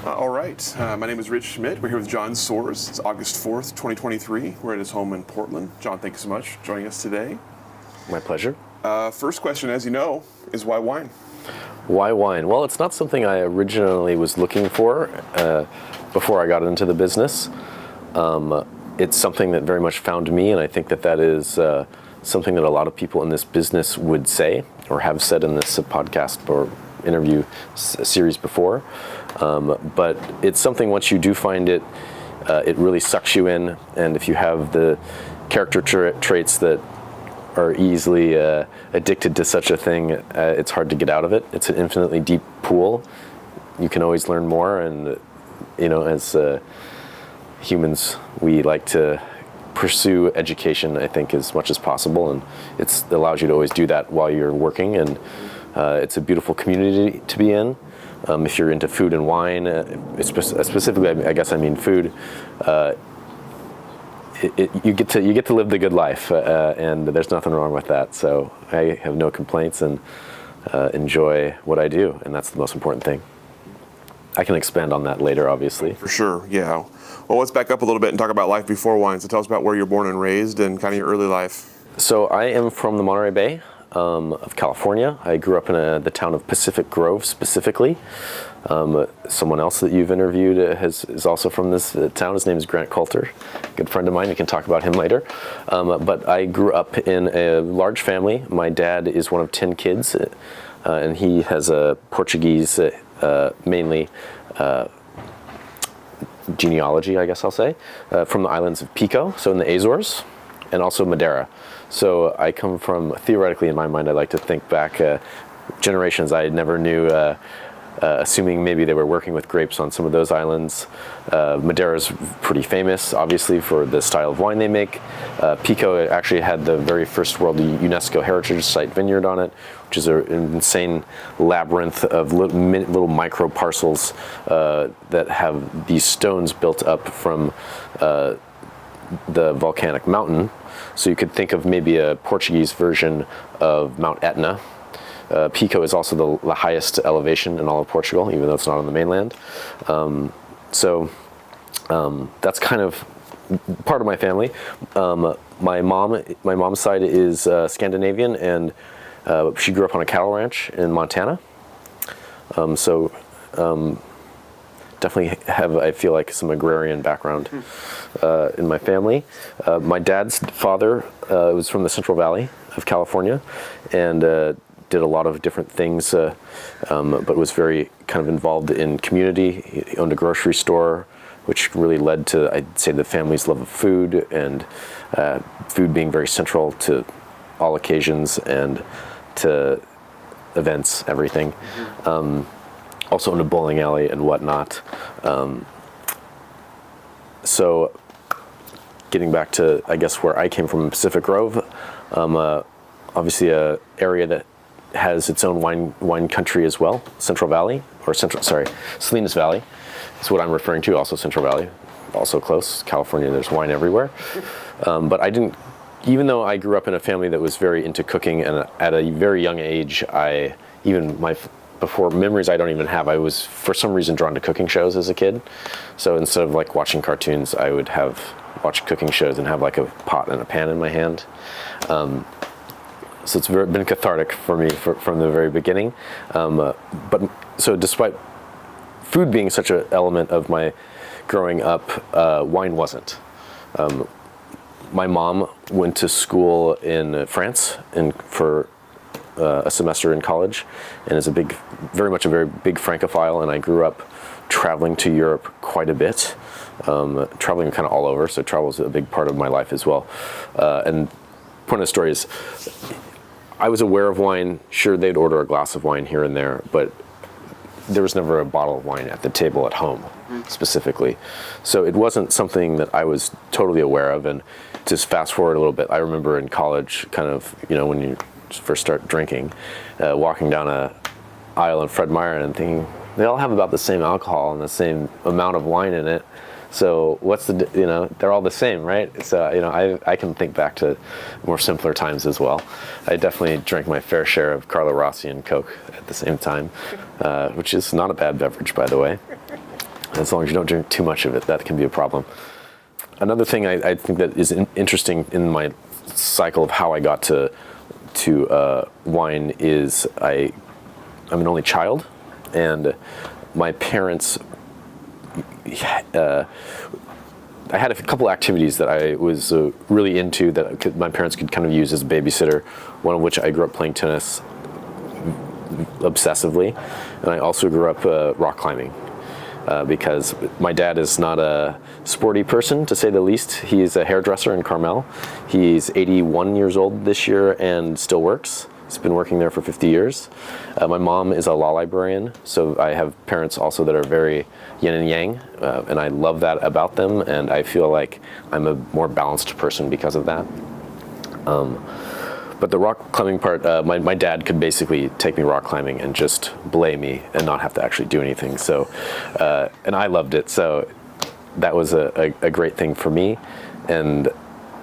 All right. My name is Rich Schmidt. We're here with John Soares. It's August 4th, 2023. We're at his home in Portland. John, thank you so much for joining us today. My pleasure. First question, as you know, is why wine? Why wine? Well, it's not something I originally was looking for before I got into the business. It's something that very much found me, and I think that is something that a lot of people in this business would say or have said in this podcast or interview series before. But it's something, once you do find it, it really sucks you in, and if you have the character traits that are easily addicted to such a thing, it's hard to get out of it. It's an infinitely deep pool. You can always learn more, and as humans, we like to pursue education, I think, as much as possible, and it allows you to always do that while you're working, and it's a beautiful community to be in. If you're into food and wine, specifically, I guess I mean food, you get to live the good life, and there's nothing wrong with that. So I have no complaints and enjoy what I do, and that's the most important thing. I can expand on that later, obviously. For sure, yeah. Well, let's back up a little bit and talk about life before wine. So tell us about where you're born and raised and kind of your early life. So I am from the Monterey Bay of California. I grew up in the town of Pacific Grove, specifically. Someone else that you've interviewed is also from this town. His name is Grant Coulter, a good friend of mine. We can talk about him later. But I grew up in a large family. My dad is one of 10 kids, and he has a Portuguese, mainly genealogy, I guess I'll say, from the islands of Pico, so in the Azores, and also Madeira. So I come from, theoretically in my mind, I like to think back generations I never knew, assuming maybe they were working with grapes on some of those islands. Madeira's pretty famous, obviously, for the style of wine they make. Pico actually had the very first World UNESCO Heritage Site vineyard on it, which is an insane labyrinth of little micro parcels that have these stones built up from the volcanic mountain. So you could think of maybe a Portuguese version of Mount Etna. Pico is also the highest elevation in all of Portugal, even though it's not on the mainland. So that's kind of part of my family. My mom's side is Scandinavian, and she grew up on a cattle ranch in Montana. Definitely have, I feel like, some agrarian background in my family. My dad's father was from the Central Valley of California, and did a lot of different things, but was very kind of involved in community. He owned a grocery store, which really led to, I'd say, the family's love of food, and food being very central to all occasions and to events, everything. Also owned a bowling alley and whatnot. So getting back to, I guess, where I came from, Pacific Grove, obviously a area that has its own wine country as well. Salinas Valley is what I'm referring to, also Central Valley, also close. California, there's wine everywhere. But I didn't, even though I grew up in a family that was very into cooking, and at a very young age, before memories I don't even have, I was for some reason drawn to cooking shows as a kid. So instead of like watching cartoons, I would watch cooking shows and have like a pot and a pan in my hand. So it's been cathartic for me from the very beginning. But so despite food being such an element of my growing up, wine wasn't. My mom went to school in France for a semester in college, and is very much a very big Francophile, and I grew up traveling to Europe quite a bit, traveling kind of all over, so travel is a big part of my life as well. And point of the story is, I was aware of wine. Sure, they'd order a glass of wine here and there, but there was never a bottle of wine at the table at home, specifically. So it wasn't something that I was totally aware of. And just fast forward a little bit, I remember in college, kind of, when you first start drinking, walking down a aisle in Fred Meyer and thinking, they all have about the same alcohol and the same amount of wine in it. So what's they're all the same, right? So, I can think back to more simpler times as well. I definitely drank my fair share of Carlo Rossi and Coke at the same time, which is not a bad beverage, by the way. As long as you don't drink too much of it, that can be a problem. Another thing I think that is interesting in my cycle of how I got to wine is I'm an only child, and my parents. I had a couple activities that I was really into that my parents could kind of use as a babysitter. One of which I grew up playing tennis obsessively, and I also grew up rock climbing. Because my dad is not a sporty person, to say the least. He's a hairdresser in Carmel. He's 81 years old this year and still works. He's been working there for 50 years. My mom is a law librarian, so I have parents also that are very yin and yang, and I love that about them, and I feel like I'm a more balanced person because of that. But the rock climbing part, my dad could basically take me rock climbing and just belay me and not have to actually do anything. So, and I loved it. So that was a great thing for me. And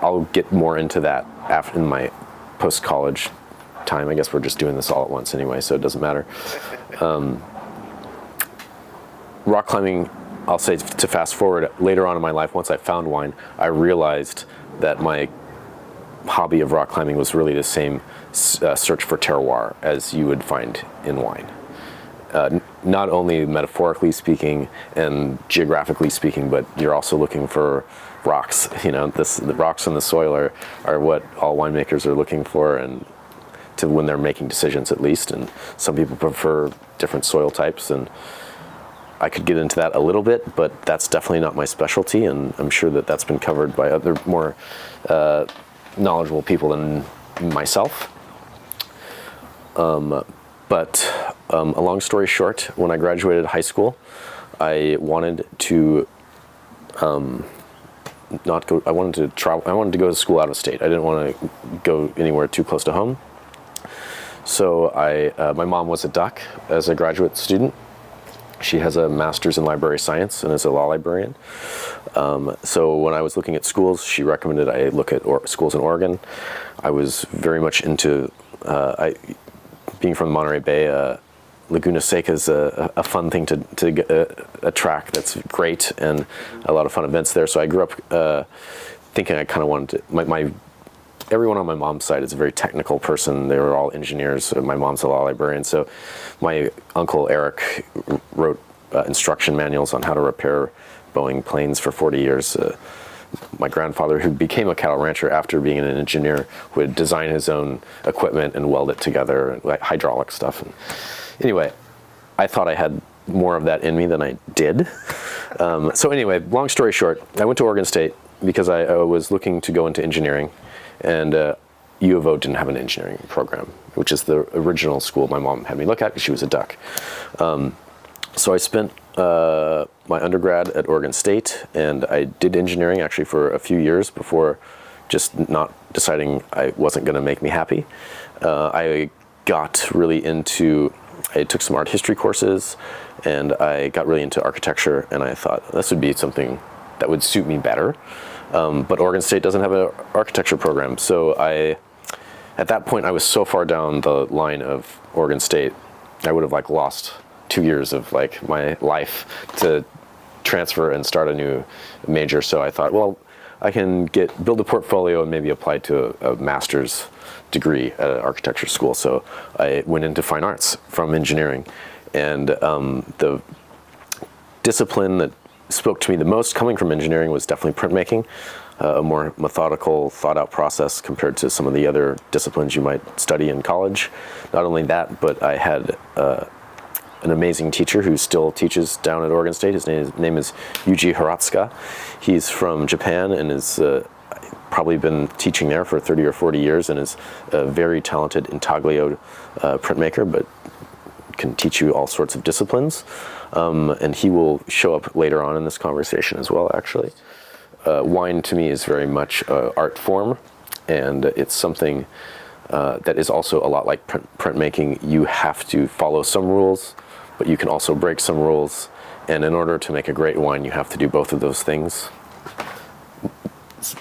I'll get more into that after in my post-college time. I guess we're just doing this all at once anyway, so it doesn't matter. Rock climbing, I'll say to fast forward, later on in my life, once I found wine, I realized that my hobby of rock climbing was really the same search for terroir as you would find in wine. Not only metaphorically speaking and geographically speaking, but you're also looking for rocks. You know, the rocks in the soil are what all winemakers are looking for, and to when they're making decisions at least. And some people prefer different soil types, and I could get into that a little bit, but that's definitely not my specialty, and I'm sure that that's been covered by other more knowledgeable people than myself. But a long story short, when I graduated high school, I wanted to not go. I wanted to travel. I wanted to go to school out of state. I didn't want to go anywhere too close to home. So my mom was a duck as a graduate student. She has a master's in library science and is a law librarian. So when I was looking at schools, she recommended I look at schools in Oregon. I was very much into, being from the Monterey Bay, Laguna Seca is a fun thing to attract. That's great, and a lot of fun events there. So I grew up thinking I kind of wanted to, everyone on my mom's side is a very technical person. They were all engineers. My mom's a law librarian. So my uncle Eric wrote instruction manuals on how to repair Boeing planes for 40 years. My grandfather, who became a cattle rancher after being an engineer, would design his own equipment and weld it together, and like hydraulic stuff. And anyway, I thought I had more of that in me than I did. So anyway, long story short, I went to Oregon State because I was looking to go into engineering. And U of O didn't have an engineering program, which is the original school my mom had me look at because she was a duck. So I spent my undergrad at Oregon State, and I did engineering actually for a few years before just not deciding I wasn't going to make me happy. I got really into, I took some art history courses, and I got really into architecture, and I thought this would be something that would suit me better. But Oregon State doesn't have an architecture program. So at that point, I was so far down the line of Oregon State, I would have lost 2 years of my life to transfer and start a new major. So I thought, well, I can build a portfolio and maybe apply to a master's degree at an architecture school. So I went into fine arts from engineering, and the discipline that spoke to me the most coming from engineering was definitely printmaking, a more methodical, thought-out process compared to some of the other disciplines you might study in college. Not only that, but I had an amazing teacher who still teaches down at Oregon State. His name is Yuji Hiratsuka. He's from Japan and has probably been teaching there for 30 or 40 years and is a very talented intaglio printmaker, but can teach you all sorts of disciplines. And he will show up later on in this conversation as well, actually. Wine to me is very much an art form, and it's something that is also a lot like printmaking. You have to follow some rules, but you can also break some rules. And in order to make a great wine, you have to do both of those things.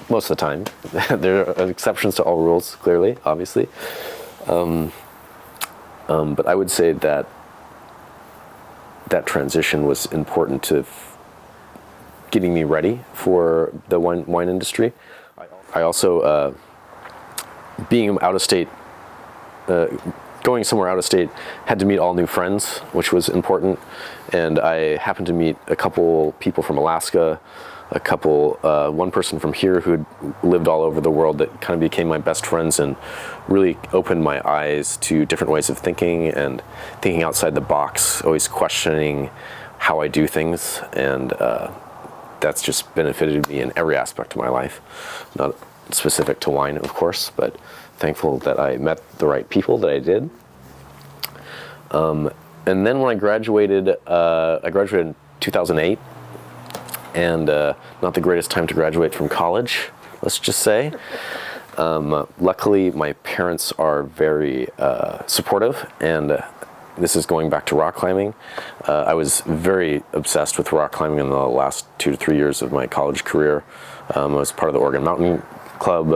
Most of the time. There are exceptions to all rules, clearly, obviously. But I would say that transition was important getting me ready for the wine industry. I also, being out of state, going somewhere out of state, had to meet all new friends, which was important. And I happened to meet a couple people from Alaska, one person from here who'd lived all over the world that kind of became my best friends and really opened my eyes to different ways of thinking and thinking outside the box, always questioning how I do things. And that's just benefited me in every aspect of my life. Not specific to wine, of course, but thankful that I met the right people that I did. And then when I graduated in 2008, and not the greatest time to graduate from college, let's just say. Luckily, my parents are very supportive, and this is going back to rock climbing. I was very obsessed with rock climbing in the last 2 to 3 years of my college career. I was part of the Oregon Mountain Club,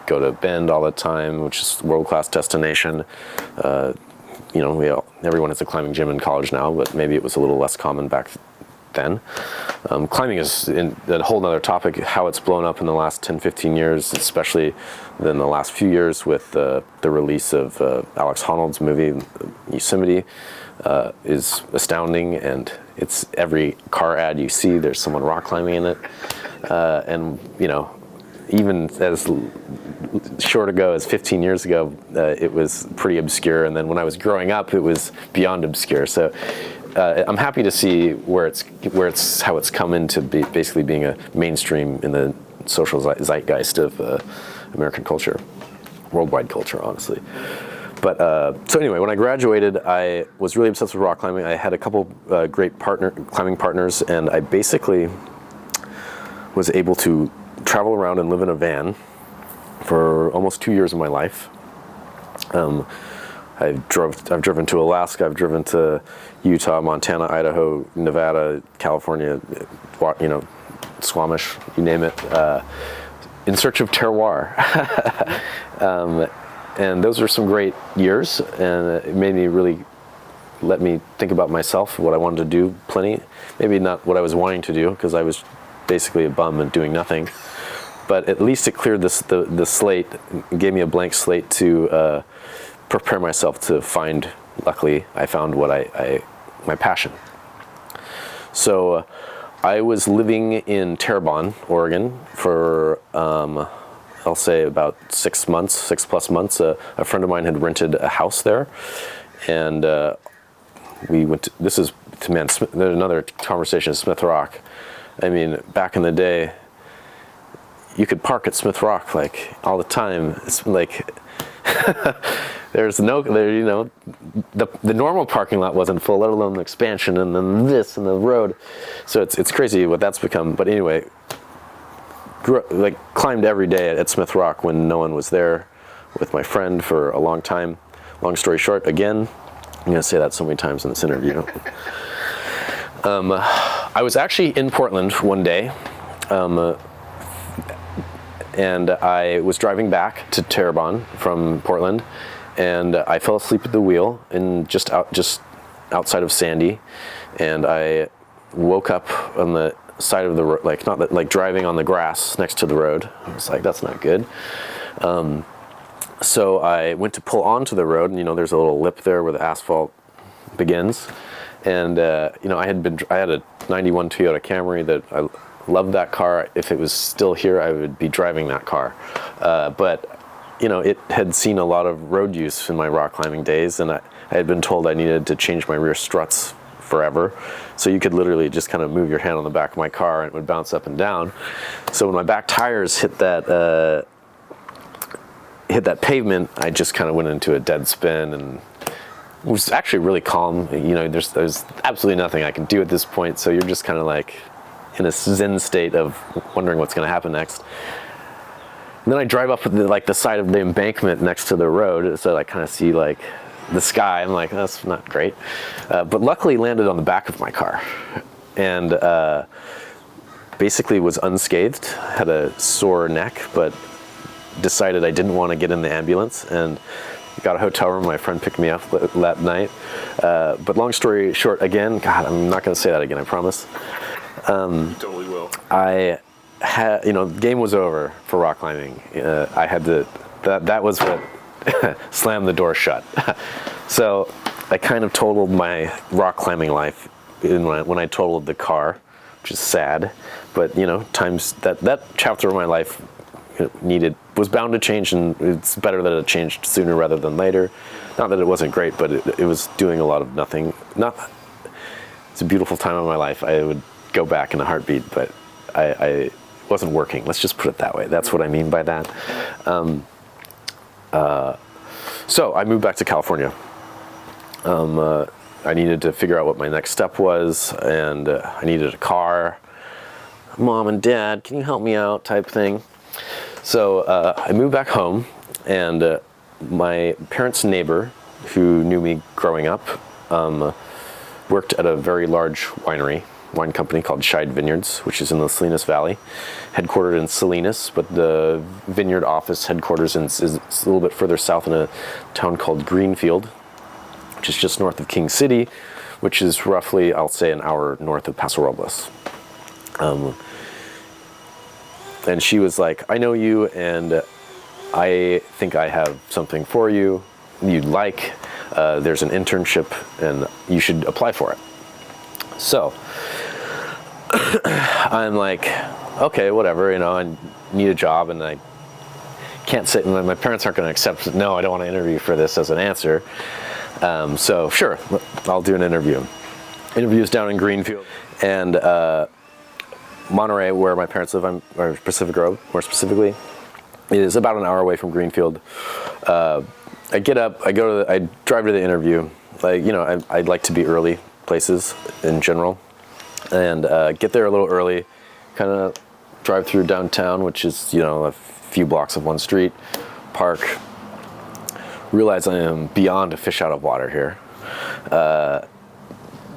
go to Bend all the time, which is a world-class destination. Everyone has a climbing gym in college now, but maybe it was a little less common back then. Climbing is a whole other topic, how it's blown up in the last 10, 15 years, especially in the last few years with the release of Alex Honnold's movie, Yosemite, is astounding, and it's every car ad you see, there's someone rock climbing in it. Even as short ago as 15 years ago, it was pretty obscure, and then when I was growing up, it was beyond obscure. So I'm happy to see where it's how it's come into basically being a mainstream in the social zeitgeist of American culture, worldwide culture, honestly. But so anyway, when I graduated, I was really obsessed with rock climbing. I had a couple great climbing partners, and I basically was able to travel around and live in a van for almost 2 years of my life. I've driven to Alaska, I've driven to Utah, Montana, Idaho, Nevada, California, Squamish, you name it, in search of terroir. And those were some great years, and it made me really let me think about myself, what I wanted to do plenty. Maybe not what I was wanting to do, because I was basically a bum and doing nothing. But at least it cleared the slate, gave me a blank slate to prepare myself to find. Luckily, I found what my passion. So I was living in Terrebonne, Oregon, for I'll say about 6 plus months. A friend of mine had rented a house there, and we went. There's another conversation. Smith Rock. I mean, back in the day, you could park at Smith Rock like all the time. It's like the normal parking lot wasn't full, let alone the expansion and then this and the road. So it's crazy what that's become. But anyway, climbed every day at Smith Rock when no one was there with my friend for a long time. Long story short, again, I'm going to say that so many times in this interview. I was actually in Portland one day, and I was driving back to Terrebonne from Portland, and I fell asleep at the wheel in just outside of Sandy, and I woke up on the side of the road, like driving on the grass next to the road. I was like, that's not good. So I went to pull onto the road, and there's a little lip there where the asphalt begins. And I had a 91 Toyota Camry that I loved that car. If it was still here, I would be driving that car. But it had seen a lot of road use in my rock climbing days, and I had been told I needed to change my rear struts forever. So you could literally just kind of move your hand on the back of my car and it would bounce up and down. So when my back tires hit that pavement, I just kind of went into a dead spin, and it was actually really calm. There's absolutely nothing I can do at this point, so you're just kind of like in a zen state of wondering what's going to happen next. And then I drive up the side of the embankment next to the road, so I kind of see the sky. I'm like, that's not great. But luckily landed on the back of my car, and basically was unscathed, had a sore neck, but decided I didn't want to get in the ambulance, and got a hotel room. My friend picked me up that night. But long story short, again, God, I'm not going to say that again, I promise. Totally will. So I had, the game was over for rock climbing. I had to, that was what slammed the door shut. So I kind of totaled my rock climbing life when I totaled the car, which is sad. But, times that chapter of my life was bound to change, and it's better that it changed sooner rather than later. Not that it wasn't great, but it was doing a lot of nothing. It's a beautiful time of my life. I would go back in a heartbeat, but I wasn't working. Let's just put it that way. That's what I mean by that. So I moved back to California. I needed to figure out what my next step was, and I needed a car. Mom and Dad, can you help me out type thing. So I moved back home, and my parents' neighbor, who knew me growing up, worked at a very large wine company called Scheid Vineyards, which is in the Salinas Valley, headquartered in Salinas, but the vineyard office headquarters is a little bit further south in a town called Greenfield, which is just north of King City, which is roughly, I'll say, an hour north of Paso Robles. And she was like, I know you, and I think I have something for you you'd like. There's an internship, and you should apply for it. So I'm like, okay, whatever, I need a job, and I can't sit, and my parents aren't going to accept, no, I don't want to interview for this as an answer. So sure, I'll do an interview. Interview's down in Greenfield, and Monterey, where my parents live, or Pacific Grove, more specifically, is about an hour away from Greenfield. I get up, I drive to the interview. I'd like to be early places in general, and get there a little early, kind of drive through downtown, which is, a few blocks of one street, park, realize I am beyond a fish out of water here.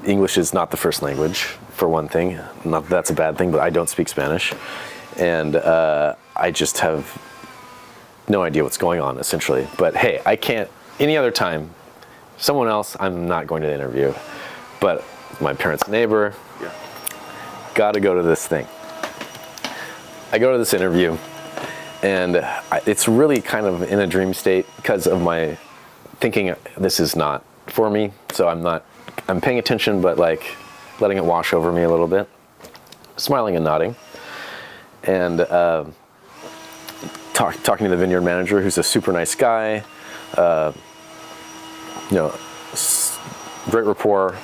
English is not the first language, for one thing. Not that that's a bad thing, but I don't speak Spanish. And I just have no idea what's going on, essentially. But hey, I can't, any other time, someone else, I'm not going to interview. But my parents' neighbor, gotta go to this thing. I go to this interview, and it's really kind of in a dream state because of my thinking this is not for me. So I'm paying attention, but letting it wash over me a little bit, smiling and nodding, and talking to the vineyard manager, who's a super nice guy, great rapport.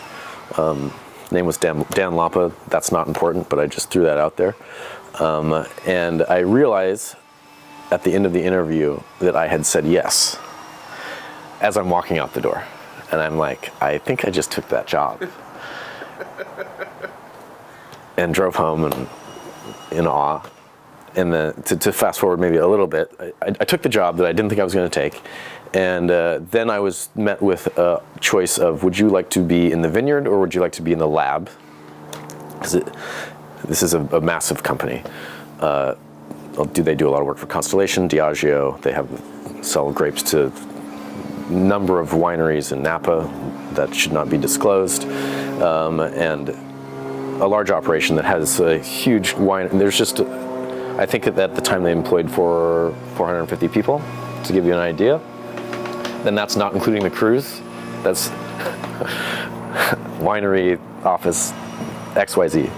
Name was Dan Lapa. That's not important, but I just threw that out there. And I realize at the end of the interview that I had said yes as I'm walking out the door. And I'm like, I think I just took that job. And drove home and in awe. And then to fast forward maybe a little bit, I took the job that I didn't think I was going to take. And then I was met with a choice of, would you like to be in the vineyard or would you like to be in the lab? This is a massive company. They do a lot of work for Constellation, Diageo. They sell grapes to a number of wineries in Napa that should not be disclosed. And a large operation that has a huge wine. There's just, I think at the time they employed 450 people, to give you an idea. Then that's not including the crews. That's winery, office, XYZ.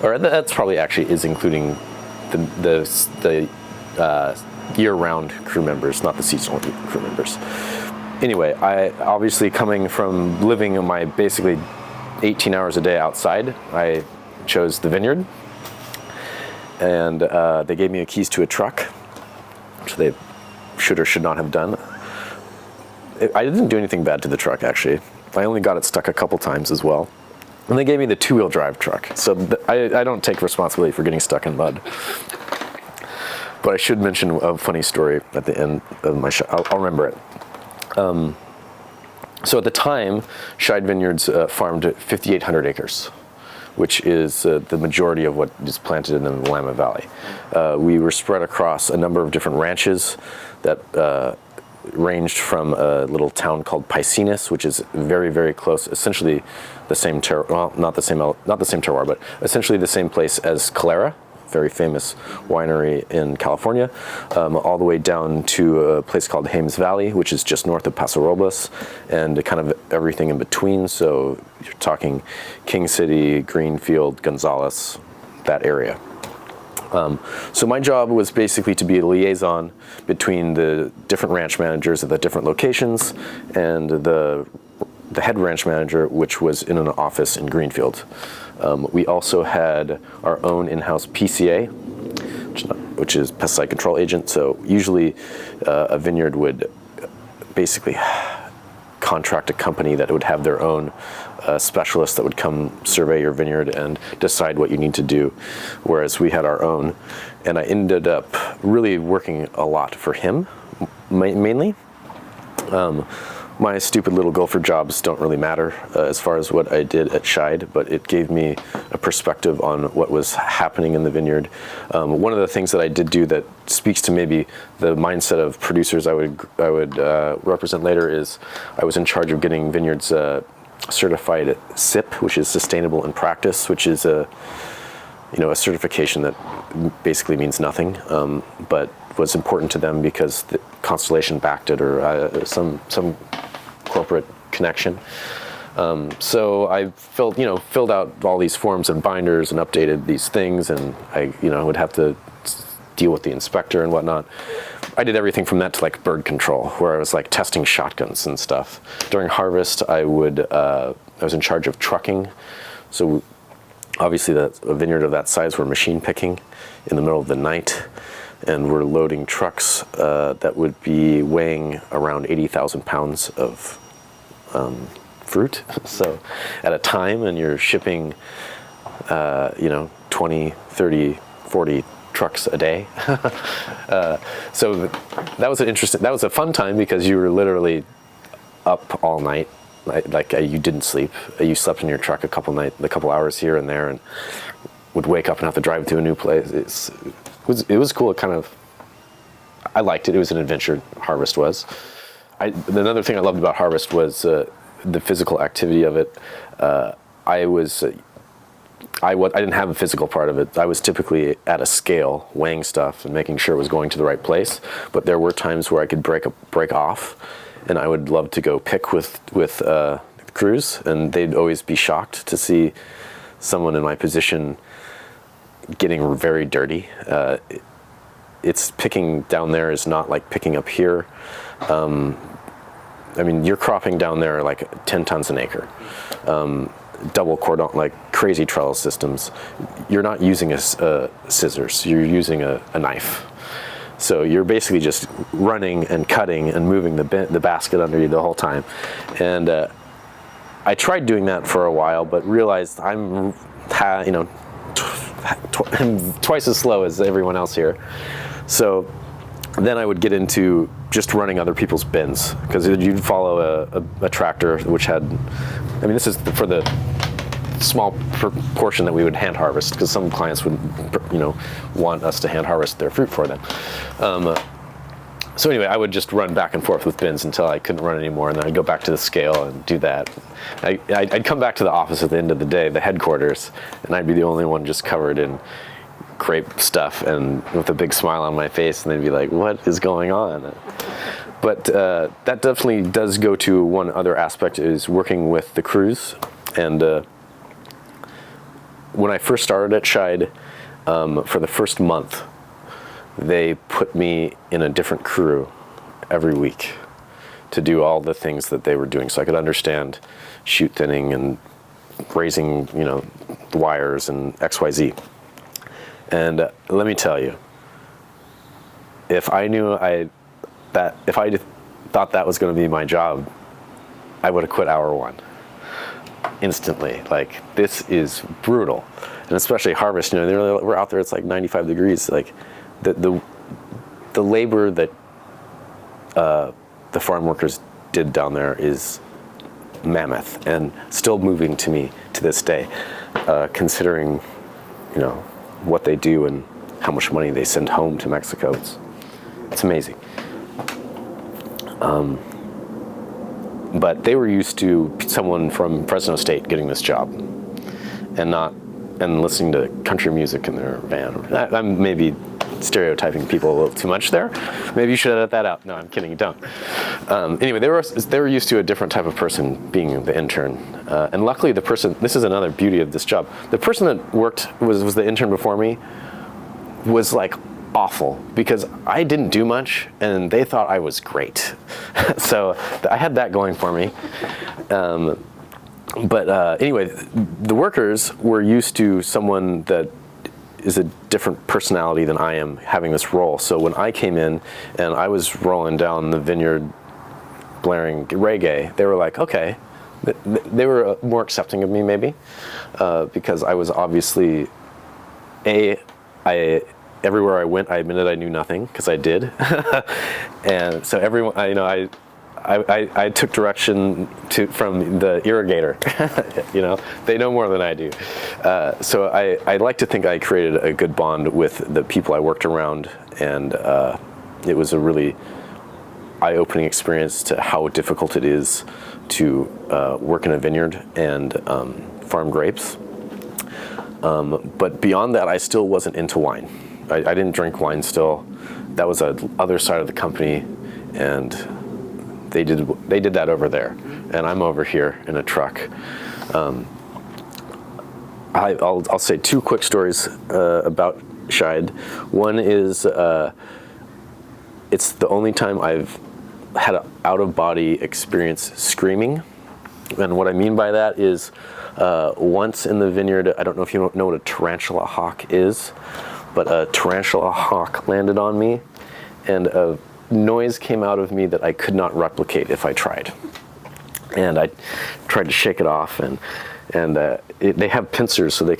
Or that's probably actually is including the year-round crew members, not the seasonal crew members. Anyway, I obviously coming from living in my basically 18 hours a day outside, I chose the vineyard, and they gave me keys to a truck, which they should or should not have done. I didn't do anything bad to the truck, actually. I only got it stuck a couple times as well. And they gave me the two-wheel drive truck, so I don't take responsibility for getting stuck in mud. But I should mention a funny story at the end of my show. I'll remember it. So at the time, Scheid Vineyards farmed 5,800 acres, which is the majority of what is planted in the Willamette Valley. We were spread across a number of different ranches that ranged from a little town called Piscinus, which is very, very close, essentially the same terroir, well, not the same terroir, but essentially the same place as Calera, very famous winery in California, all the way down to a place called Hames Valley, which is just north of Paso Robles, and kind of everything in between. So you're talking King City, Greenfield, Gonzales, that area. So my job was basically to be a liaison between the different ranch managers at the different locations and the head ranch manager, which was in an office in Greenfield. We also had our own in-house PCA, which is pesticide control agent. So usually a vineyard would basically contract a company that would have their own specialist that would come survey your vineyard and decide what you need to do, whereas we had our own. And I ended up really working a lot for him, mainly. My stupid little gopher jobs don't really matter as far as what I did at Scheid, but it gave me a perspective on what was happening in the vineyard. One of the things that I did do that speaks to maybe the mindset of producers I would represent later is I was in charge of getting vineyards certified SIP, which is Sustainable in Practice, which is a certification that basically means nothing, but was important to them because the Constellation backed it, or some corporate connection. So I filled out all these forms and binders and updated these things, and I would have to deal with the inspector and whatnot. I did everything from that to like bird control, where I was like testing shotguns and stuff. During harvest, I was in charge of trucking. So obviously a vineyard of that size, we're machine picking in the middle of the night, and we're loading trucks that would be weighing around 80,000 pounds of fruit. So at a time, and you're shipping 20, 30, 40 trucks a day. So that was a fun time because you were literally up all night. You didn't sleep. You slept in your truck a couple hours here and there, and would wake up and have to drive to a new place. It was cool. I liked it. It was an adventure. Harvest was. Another thing I loved about harvest was the physical activity of it. I didn't have a physical part of it. I was typically at a scale, weighing stuff and making sure it was going to the right place. But there were times where I could break off, and I would love to go pick with crews, and they'd always be shocked to see someone in my position getting very dirty. It's picking down there is not like picking up here. You're cropping down there like 10 tons an acre. Double cordon, like crazy trellis systems. You're not using a scissors, you're using a knife. So you're basically just running and cutting and moving the basket under you the whole time. And I tried doing that for a while, but realized I'm twice as slow as everyone else here. So then I would get into just running other people's bins, because you'd follow a tractor which had, this is for the small proportion that we would hand harvest, because some clients would want us to hand harvest their fruit for them. So anyway, I would just run back and forth with bins until I couldn't run anymore, and then I'd go back to the scale and do that. I'd come back to the office at the end of the day, the headquarters, and I'd be the only one just covered in crepe stuff and with a big smile on my face, and they'd be like, what is going on? But that definitely does go to one other aspect, is working with the crews. And when I first started at Scheid, for the first month, they put me in a different crew every week to do all the things that they were doing, so I could understand shoot thinning and raising, the wires and XYZ. And let me tell you, if I thought that was going to be my job, I would have quit hour one instantly. Like, this is brutal, and especially harvest. We're out there; it's like 95 degrees. Like, the labor that the farm workers did down there is mammoth, and still moving to me to this day, considering what they do and how much money they send home to Mexico. It's amazing. But they were used to someone from Fresno State getting this job, and listening to country music in their van. I'm maybe stereotyping people a little too much there. Maybe you should edit that out. No, I'm kidding. Don't. Anyway, they were used to a different type of person being the intern, and luckily the person. This is another beauty of this job. The person that was the intern before me was like awful, because I didn't do much and they thought I was great. So I had that going for me. But anyway, the workers were used to someone that is a different personality than I am having this role. So when I came in and I was rolling down the vineyard blaring reggae, they were like, okay. They were more accepting of me maybe, because I was obviously, everywhere I went, I admitted I knew nothing, because I did. And so everyone, I took direction from the irrigator. They know more than I do. So I like to think I created a good bond with the people I worked around, and it was a really eye-opening experience to how difficult it is to work in a vineyard and farm grapes. But beyond that, I still wasn't into wine. I didn't drink wine still. That was the other side of the company, and they did that over there, and I'm over here in a truck. I'll say two quick stories about Scheid. One is it's the only time I've had an out-of-body experience screaming, and what I mean by that is once in the vineyard, I don't know if you know what a tarantula hawk is, but a tarantula hawk landed on me, and a noise came out of me that I could not replicate if I tried. And I tried to shake it off, and they have pincers so they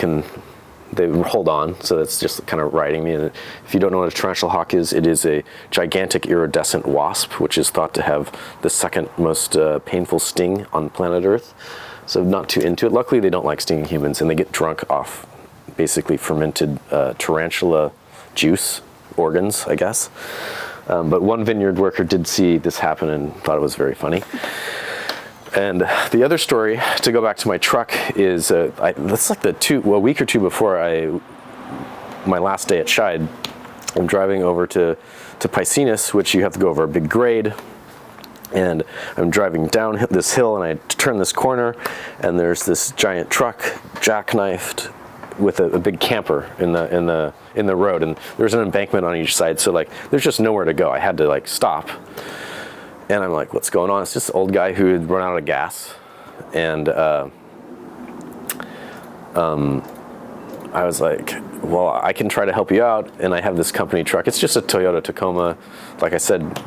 hold on, so that's just kind of riding me. And if you don't know what a tarantula hawk is, it is a gigantic iridescent wasp, which is thought to have the second most painful sting on planet Earth. So not too into it. Luckily, they don't like stinging humans, and they get drunk off basically fermented tarantula juice, organs, I guess. But one vineyard worker did see this happen and thought it was very funny. And the other story, to go back to my truck, is that's like a week or two before my last day at Scheid. I'm driving over to Piscinus, which you have to go over a big grade. And I'm driving down this hill, and I turn this corner, and there's this giant truck jackknifed with a big camper in the road, and there's an embankment on each side, so like there's just nowhere to go. I had to like stop, and I'm like, what's going on? It's just an old guy who had run out of gas, and I was like, well, I can try to help you out, and I have this company truck. It's just a Toyota Tacoma, like I said,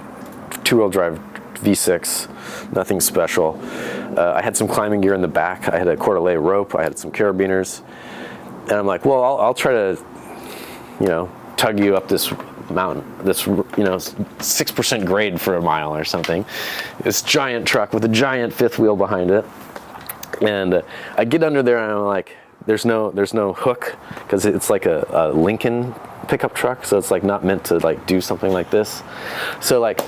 two-wheel drive V6, nothing special. I had some climbing gear in the back. I had a Cordelay rope. I had some carabiners. And I'm like, well, I'll try to, tug you up this mountain, this, 6% grade for a mile or something. This giant truck with a giant fifth wheel behind it. And I get under there, and I'm like, there's no hook, because it's like a Lincoln pickup truck, so it's like not meant to like do something like this. So like,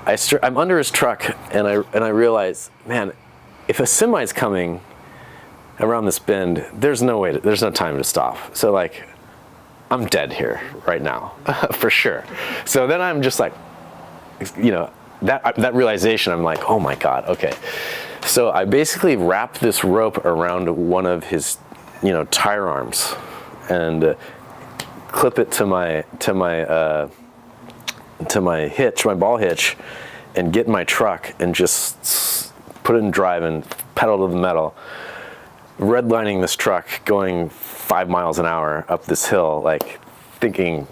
I'm under his truck, and I realize, man, if a semi's coming around this bend, there's no time to stop. So like, I'm dead here right now, for sure. So then I'm just like, that realization, I'm like, oh my God, okay. So I basically wrap this rope around one of his, tire arms, and clip it to my hitch, my ball hitch, and get in my truck and just put it in drive and pedal to the metal, redlining this truck going 5 miles an hour up this hill, like thinking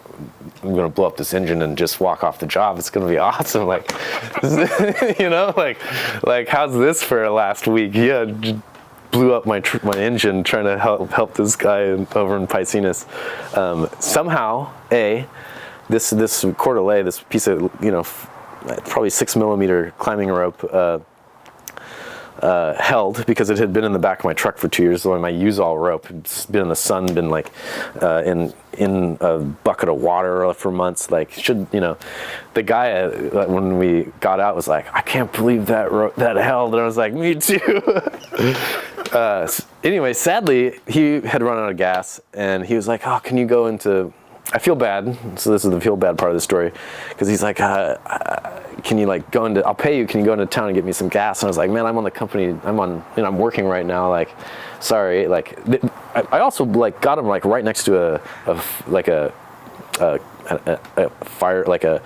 I'm gonna blow up this engine and just walk off the job. It's gonna be awesome. Like, like how's this for last week? Yeah, blew up my engine trying to help this guy over in Piscinus. Somehow, this Cordelay, this piece of probably 6 millimeter climbing rope, held because it had been in the back of my truck for 2 years. So my use-all rope had been in the sun, been like in a bucket of water for months. Like, the guy when we got out was like, I can't believe that held, and I was like, me too. Anyway, sadly, he had run out of gas, and he was like, oh, can you go into, I feel bad, so this is the feel bad part of the story, because he's like, can you like go into, I'll pay you, can you go into town and get me some gas? And I was like, man, I'm on the company, I'm working right now, like, sorry, like, I also like got him like right next to a fire, like a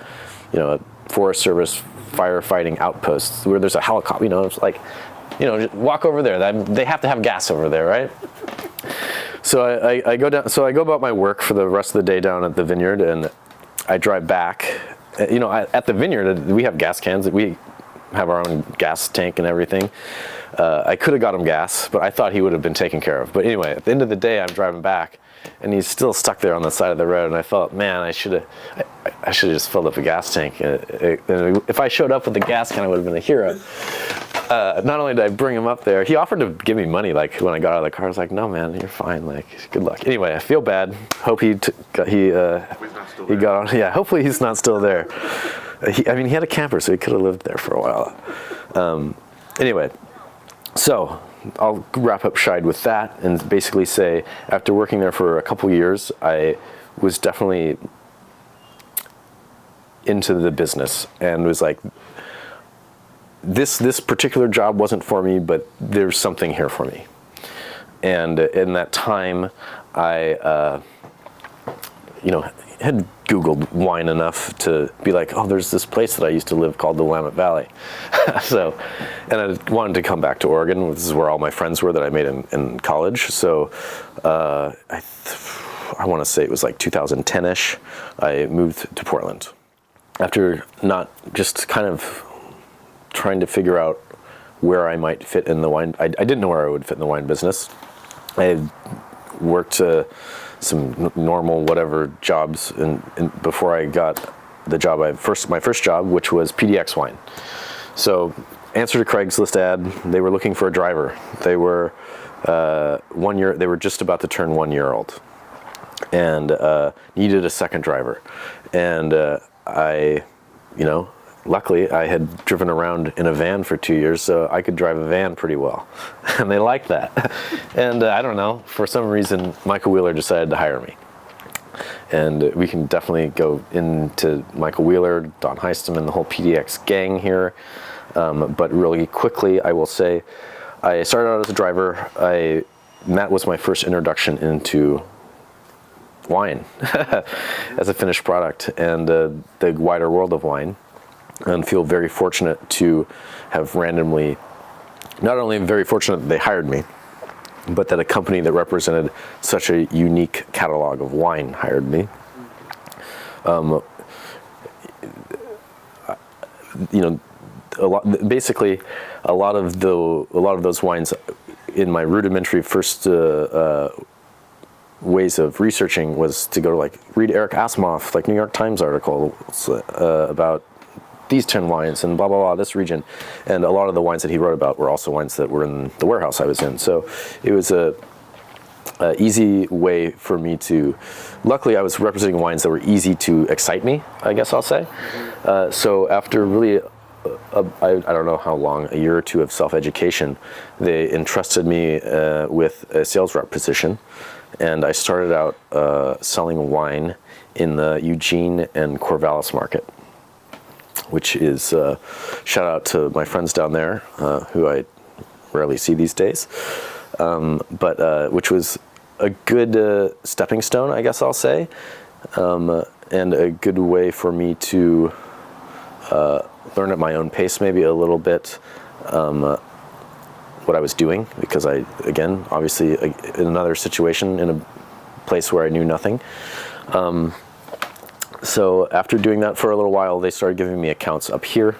Forest Service firefighting outpost where there's a helicopter, it's like, just walk over there. They have to have gas over there, right? So I go down. So I go about my work for the rest of the day down at the vineyard, and I drive back. At the vineyard, we have gas cans. We have our own gas tank and everything. I could have got him gas, but I thought he would have been taken care of. But anyway, at the end of the day, I'm driving back, and he's still stuck there on the side of the road. And I thought, man, I should have just filled up a gas tank. If I showed up with the gas can, I would have been a hero. Not only did I bring him up there, he offered to give me money. Like when I got out of the car, I was like, "No, man, you're fine. Like, good luck." Anyway, I feel bad. Hope he got on. Yeah, hopefully he's not still there. He had a camper, so he could have lived there for a while. Anyway, so I'll wrap up Scheid with that and basically say, after working there for a couple years, I was definitely into the business and was like, this particular job wasn't for me, but there's something here for me. And in that time, I, had Googled wine enough to be like, oh, there's this place that I used to live called the Willamette Valley. And I wanted to come back to Oregon. This is where all my friends were that I made in college. So I want to say it was like 2010-ish, I moved to Portland. After not just kind of trying to figure out where I might fit in the wine. I didn't know where I would fit in the wine business. I had worked some normal whatever jobs before I got the job. My first job, which was PDX Wine. So, answered a Craigslist ad. They were looking for a driver. They were 1 year. They were just about to turn 1 year old, and needed a second driver. And luckily, I had driven around in a van for 2 years, so I could drive a van pretty well. And they liked that. And I don't know, for some reason, Michael Wheeler decided to hire me. And we can definitely go into Michael Wheeler, Don Heistem, and the whole PDX gang here. But really quickly, I will say, I started out as a driver. That was my first introduction into wine as a finished product and the wider world of wine. And feel very fortunate to have not only very fortunate that they hired me, but that a company that represented such a unique catalog of wine hired me. A lot of those wines in my rudimentary first ways of researching was to go to read Eric Asimoff, New York Times articles about these 10 wines and blah, blah, blah, this region. And a lot of the wines that he wrote about were also wines that were in the warehouse I was in. So it was a easy way for me to, luckily I was representing wines that were easy to excite me, I guess I'll say. So after really, I don't know how long, a year or two of self-education, they entrusted me with a sales rep position. And I started out selling wine in the Eugene and Corvallis market, which is, shout out to my friends down there, who I rarely see these days, but which was a good stepping stone, I guess I'll say, and a good way for me to learn at my own pace maybe a little bit what I was doing, because I, again, obviously in another situation in a place where I knew nothing. So after doing that for a little while, they started giving me accounts up here,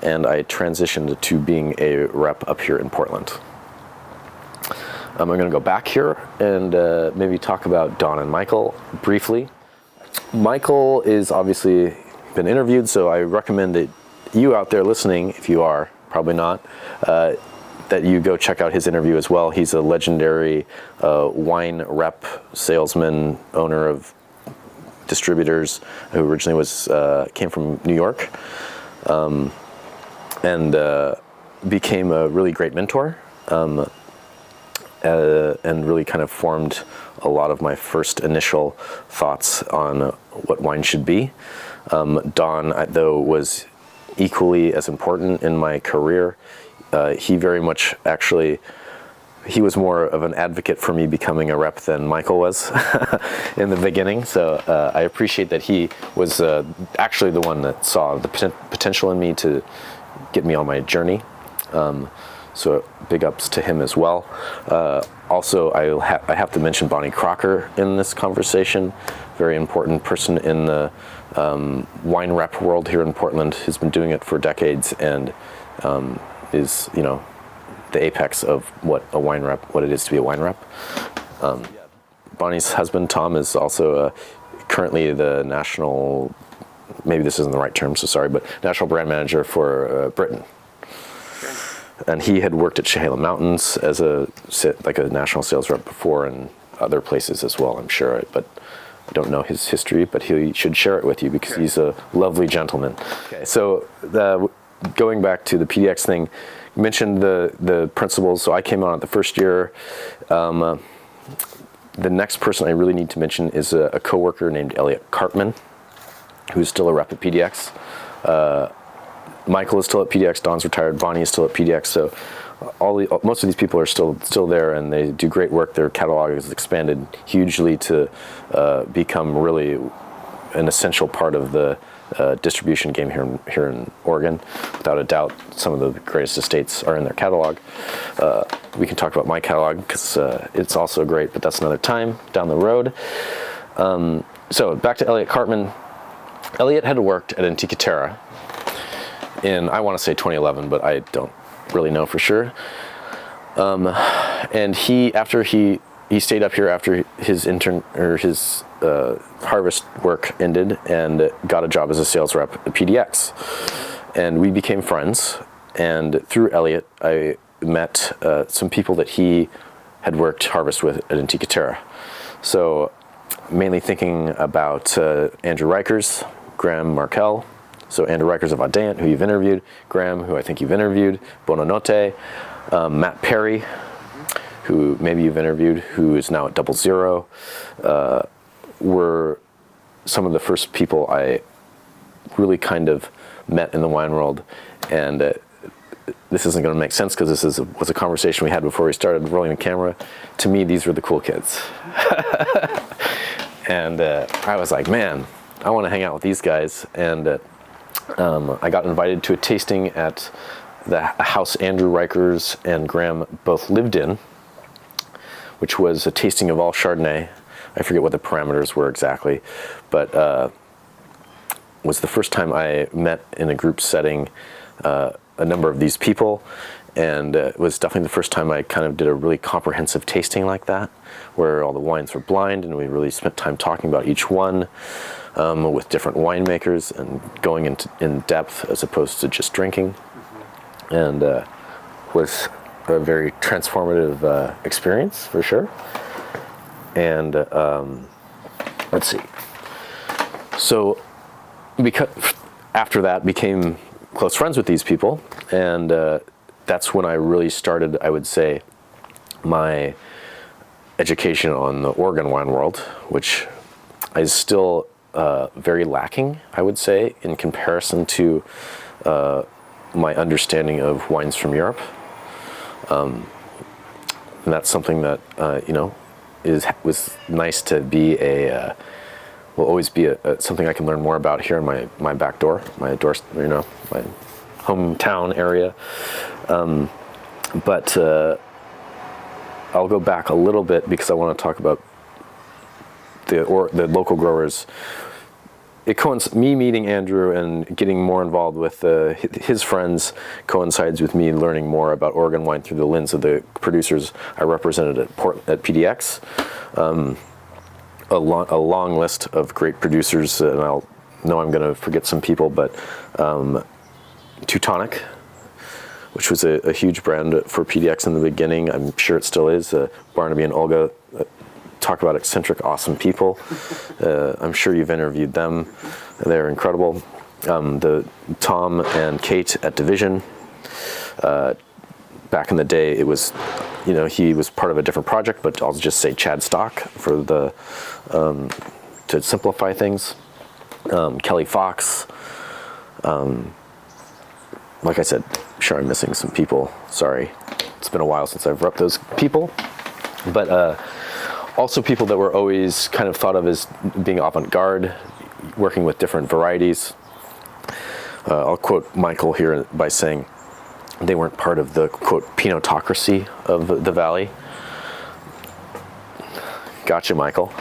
and I transitioned to being a rep up here in Portland. I'm going to go back here and maybe talk about Don and Michael briefly. Michael is obviously been interviewed, so I recommend that you out there listening, if you are, probably not, that you go check out his interview as well. He's a legendary wine rep, salesman, owner of distributors, who originally came from New York, and became a really great mentor, and really kind of formed a lot of my first initial thoughts on what wine should be. Don, though, was equally as important in my career. He very much he was more of an advocate for me becoming a rep than Michael was in the beginning. So I appreciate that he was actually the one that saw the potential in me to get me on my journey. So big ups to him as well. Also, I have to mention Bonnie Crocker in this conversation. Very important person in the wine rep world here in Portland. Has been doing it for decades and is, the apex of what it is to be a wine rep. Bonnie's husband, Tom, is also currently the national, maybe this isn't the right term, so sorry, but national brand manager for Britain. And he had worked at Chehalem Mountains as a national sales rep before, and other places as well, I'm sure. But I don't know his history, but he should share it with you because he's a lovely gentleman. Okay, so going back to the PDX thing, you mentioned the principles. So I came on at the first year. The next person I really need to mention is a coworker named Elliot Cartman, who's still a rep at PDX. Michael is still at PDX, Don's retired, Bonnie is still at PDX, so most of these people are still there, and they do great work. Their catalog has expanded hugely to become really an essential part of the distribution game here in Oregon. Without a doubt, some of the greatest estates are in their catalog. We can talk about my catalog because it's also great, but that's another time down the road. So back to Elliot Cartman. Elliot had worked at Antica Terra in, I want to say 2011, but I don't really know for sure. And he stayed up here after his harvest work ended and got a job as a sales rep at PDX. And we became friends. And through Elliot, I met some people that he had worked harvest with at Antica Terra. So mainly thinking about Andrew Reichers, Graham Markel. So Andrew Reichers of Audant, who you've interviewed, Graham, who I think you've interviewed, Bonanotte, Matt Perry, who maybe you've interviewed, who is now at 00, were some of the first people I really kind of met in the wine world. And this isn't going to make sense because this was a conversation we had before we started rolling the camera. To me, these were the cool kids. And I was like, man, I want to hang out with these guys. And I got invited to a tasting at the house Andrew Reichers and Graham both lived in, which was a tasting of all Chardonnay. I forget what the parameters were exactly, but was the first time I met in a group setting a number of these people, and it was definitely the first time I kind of did a really comprehensive tasting like that, where all the wines were blind and we really spent time talking about each one. With different winemakers and going in depth as opposed to just drinking, and was a very transformative experience for sure. And let's see. So, because after that, became close friends with these people, and that's when I really started, I would say, my education on the Oregon wine world, which is still very lacking, I would say, in comparison to my understanding of wines from Europe. And that's something that, was nice to be will always be something I can learn more about here in my back door, my hometown area. But I'll go back a little bit because I want to talk about the local growers. Me meeting Andrew and getting more involved with his friends coincides with me learning more about Oregon wine through the lens of the producers I represented at PDX. A long list of great producers, and I'll know I'm going to forget some people, but Teutonic, which was a huge brand for PDX in the beginning. I'm sure it still is. Barnaby and Olga, talk about eccentric, awesome people. I'm sure you've interviewed them. They're incredible. The Tom and Kate at Division. Back in the day, it was, he was part of a different project, but I'll just say Chad Stock for the to simplify things. Kelly Fox. Like I said, sure I'm missing some people. Sorry, it's been a while since I've repped those people, but also people that were always kind of thought of as being avant-garde, working with different varieties. I'll quote Michael here by saying they weren't part of the, quote, Pinotocracy of the Valley. Gotcha, Michael.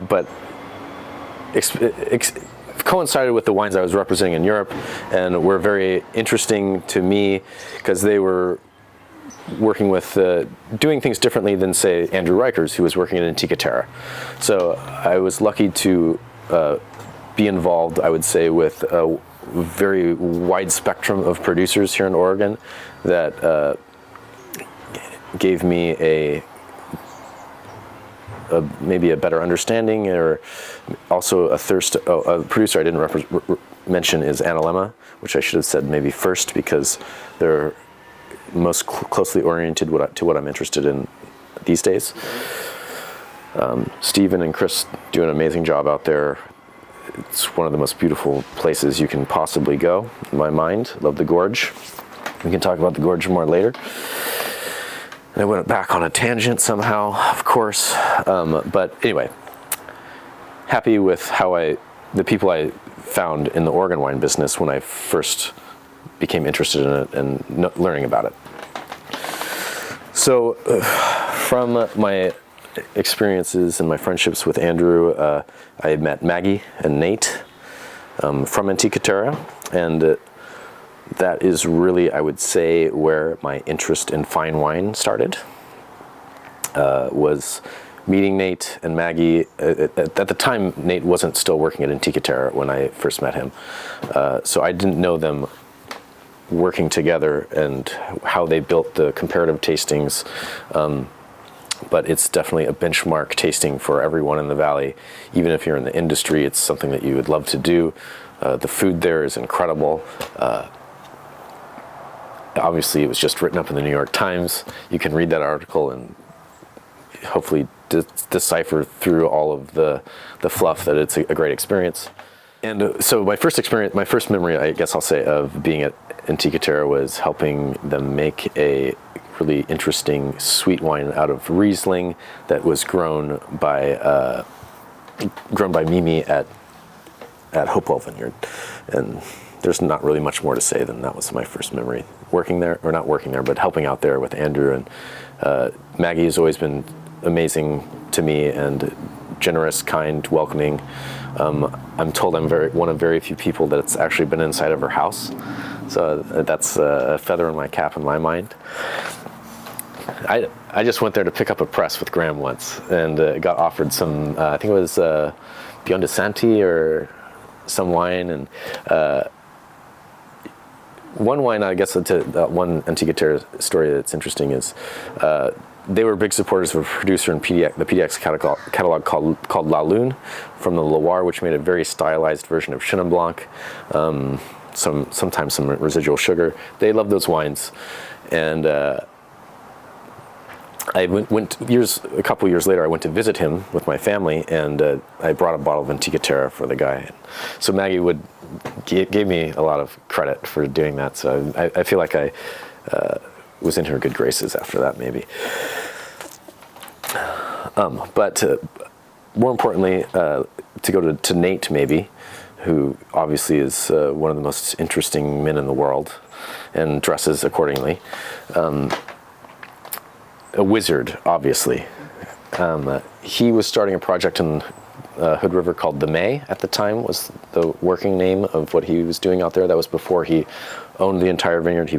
But coincided with the wines I was representing in Europe, and were very interesting to me because they were working with doing things differently than, say, Andrew Rikers, who was working at Antica Terra. So I was lucky to be involved, I would say, with a very wide spectrum of producers here in Oregon that gave me maybe a better understanding, or also a thirst. A producer I didn't mention is Analemma, which I should have said maybe first because they're most closely oriented to what I'm interested in these days. Stephen and Chris do an amazing job out there. It's one of the most beautiful places you can possibly go, in my mind. Love the Gorge. We can talk about the Gorge more later. I went back on a tangent somehow, of course. But anyway, happy with the people I found in the Oregon wine business when I first became interested in it and learning about it. So from my experiences and my friendships with Andrew, I met Maggie and Nate from Antica Terra, and that is really, I would say, where my interest in fine wine started. Was meeting Nate and Maggie. At the time, Nate wasn't still working at Antica Terra when I first met him. So I didn't know them working together and how they built the comparative tastings. But it's definitely a benchmark tasting for everyone in the Valley. Even if you're in the industry, it's something that you would love to do. The food there is incredible. Obviously, it was just written up in the New York Times. You can read that article and hopefully decipher through all of the fluff that it's a great experience. And so my first memory, I guess I'll say, of being at Antica Terra was helping them make a really interesting sweet wine out of Riesling that was grown by Mimi at Hopewell Vineyard. And there's not really much more to say than that was my first memory working there, or not working there, but helping out there with Andrew. And Maggie has always been amazing to me and generous, kind, welcoming. I'm told I'm one of very few people that's actually been inside of her house. So that's a feather in my cap in my mind. I just went there to pick up a press with Graham once and got offered some, I think it was Beyond de Santi or some wine, and one wine, I guess, one Antica Terra story that's interesting is they were big supporters of a producer in the PDX catalog called La Lune from the Loire, which made a very stylized version of Chenin Blanc, sometimes some residual sugar. They loved those wines, and I went a couple years later. I went to visit him with my family, and I brought a bottle of Antica Terra for the guy. So Maggie gave me a lot of credit for doing that. So I feel like I was in her good graces after that, maybe. But more importantly, to go to Nate, maybe, who obviously is one of the most interesting men in the world and dresses accordingly. A wizard, obviously. He was starting a project in Hood River called The May at the time, was the working name of what he was doing out there. That was before he owned the entire vineyard.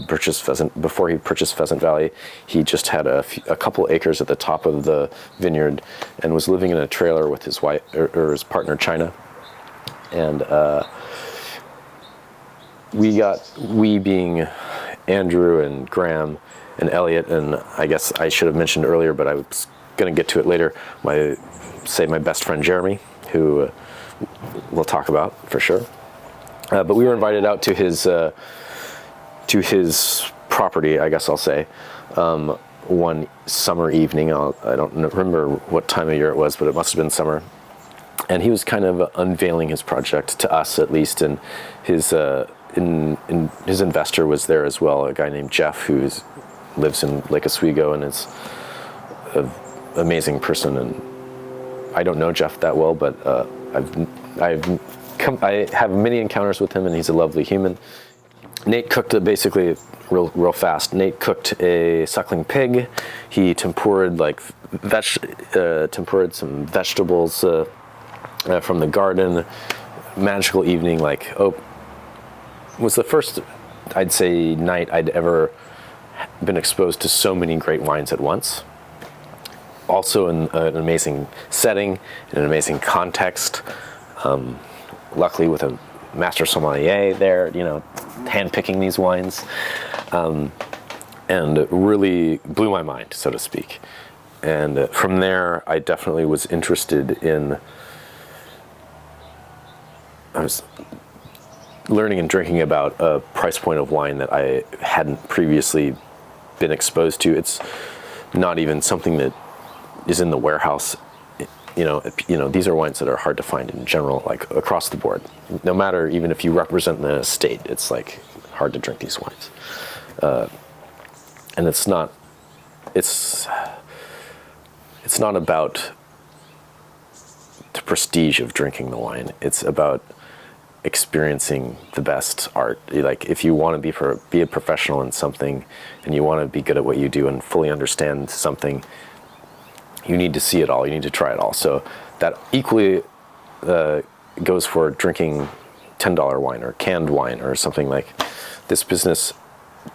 Before he purchased Pheasant Valley, he just had a couple acres at the top of the vineyard and was living in a trailer with his wife or his partner, China. And we being Andrew and Graham and Elliot, and I guess I should have mentioned earlier, but I was going to get to it later, my best friend Jeremy, who we'll talk about for sure. But we were invited out to his property, I guess I'll say, one summer evening. I don't remember what time of year it was, but it must have been summer. And he was kind of unveiling his project to us, at least, and his investor was there as well, a guy named Jeff, who lives in Lake Oswego and is an amazing person. And I don't know Jeff that well, but I have many encounters with him, and he's a lovely human. Nate cooked basically real fast. Nate cooked a suckling pig. He tempuraed some vegetables from the garden. Magical evening. Was the first, I'd say, night I'd ever been exposed to so many great wines at once. Also in an amazing setting, in an amazing context. Luckily with a master sommelier there, hand-picking these wines. And it really blew my mind, so to speak. And from there, I definitely was interested in, I was learning and drinking about a price point of wine that I hadn't previously been exposed to. It's not even something that is in the warehouse. These are wines that are hard to find in general, like across the board. No matter, even if you represent the state, it's hard to drink these wines. And it's not about the prestige of drinking the wine. It's about experiencing the best art. If you want to be a professional in something, and you want to be good at what you do and fully understand something, you need to see it all. You need to try it all. So that equally goes for drinking $10 wine or canned wine or something. Like this business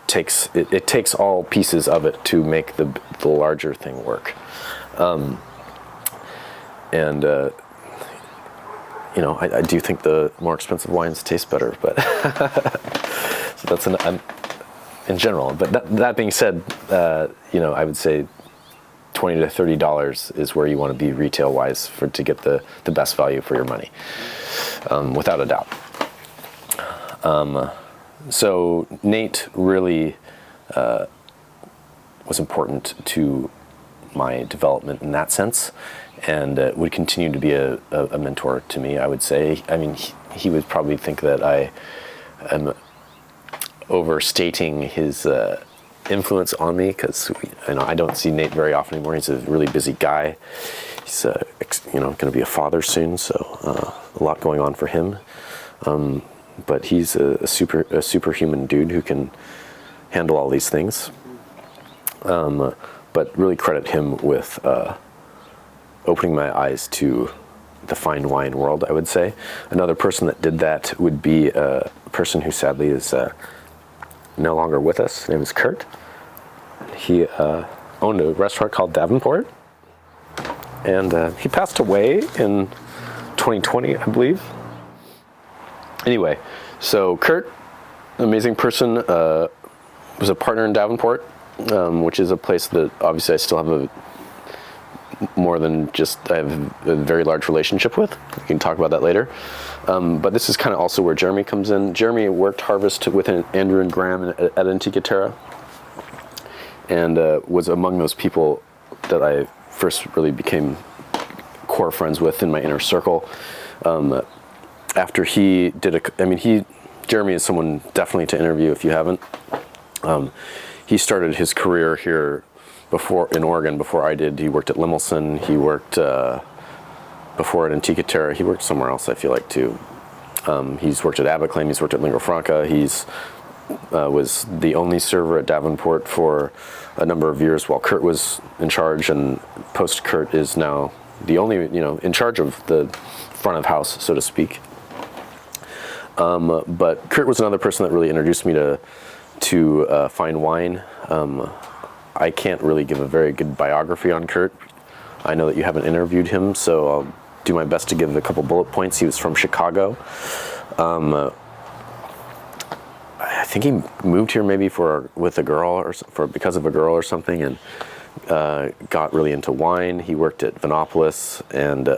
takes all pieces of it to make the larger thing work. I do think the more expensive wines taste better, but so that's in general. But that being said, I would say $20 to $30 is where you want to be retail wise to get the best value for your money, without a doubt. So Nate really was important to my development in that sense, and would continue to be a mentor to me, I would say. I mean, he would probably think that I am overstating his influence on me, because I don't see Nate very often anymore. He's a really busy guy. He's going to be a father soon, so a lot going on for him. But he's a superhuman dude who can handle all these things. But really credit him with opening my eyes to the fine wine world, I would say. Another person that did that would be a person who sadly is no longer with us. His name is Kurt. He owned a restaurant called Davenport, and he passed away in 2020, I believe. Anyway, so Kurt, amazing person, was a partner in Davenport, which is a place that obviously I still have I have a very large relationship with. We can talk about that later. But this is kind of also where Jeremy comes in. Jeremy worked harvest with Andrew and Graham at Antiqua Terra, and was among those people that I first really became core friends with in my inner circle. After he did Jeremy is someone definitely to interview if you haven't. He started his career here in Oregon before I did. He worked at Limelson. He worked before at Antiqua Terra. He worked somewhere else, I feel like, too. He's worked at Abaclaim. He's worked at Lingua Franca. He's was the only server at Davenport for a number of years while Kurt was in charge, and post Kurt is now the only, in charge of the front of house, so to speak. But Kurt was another person that really introduced me to fine wine. I can't really give a very good biography on Kurt. I know that you haven't interviewed him, so I'll do my best to give a couple bullet points. He was from Chicago. I think he moved here maybe with a girl or because of a girl or something, and got really into wine. He worked at Vinopolis and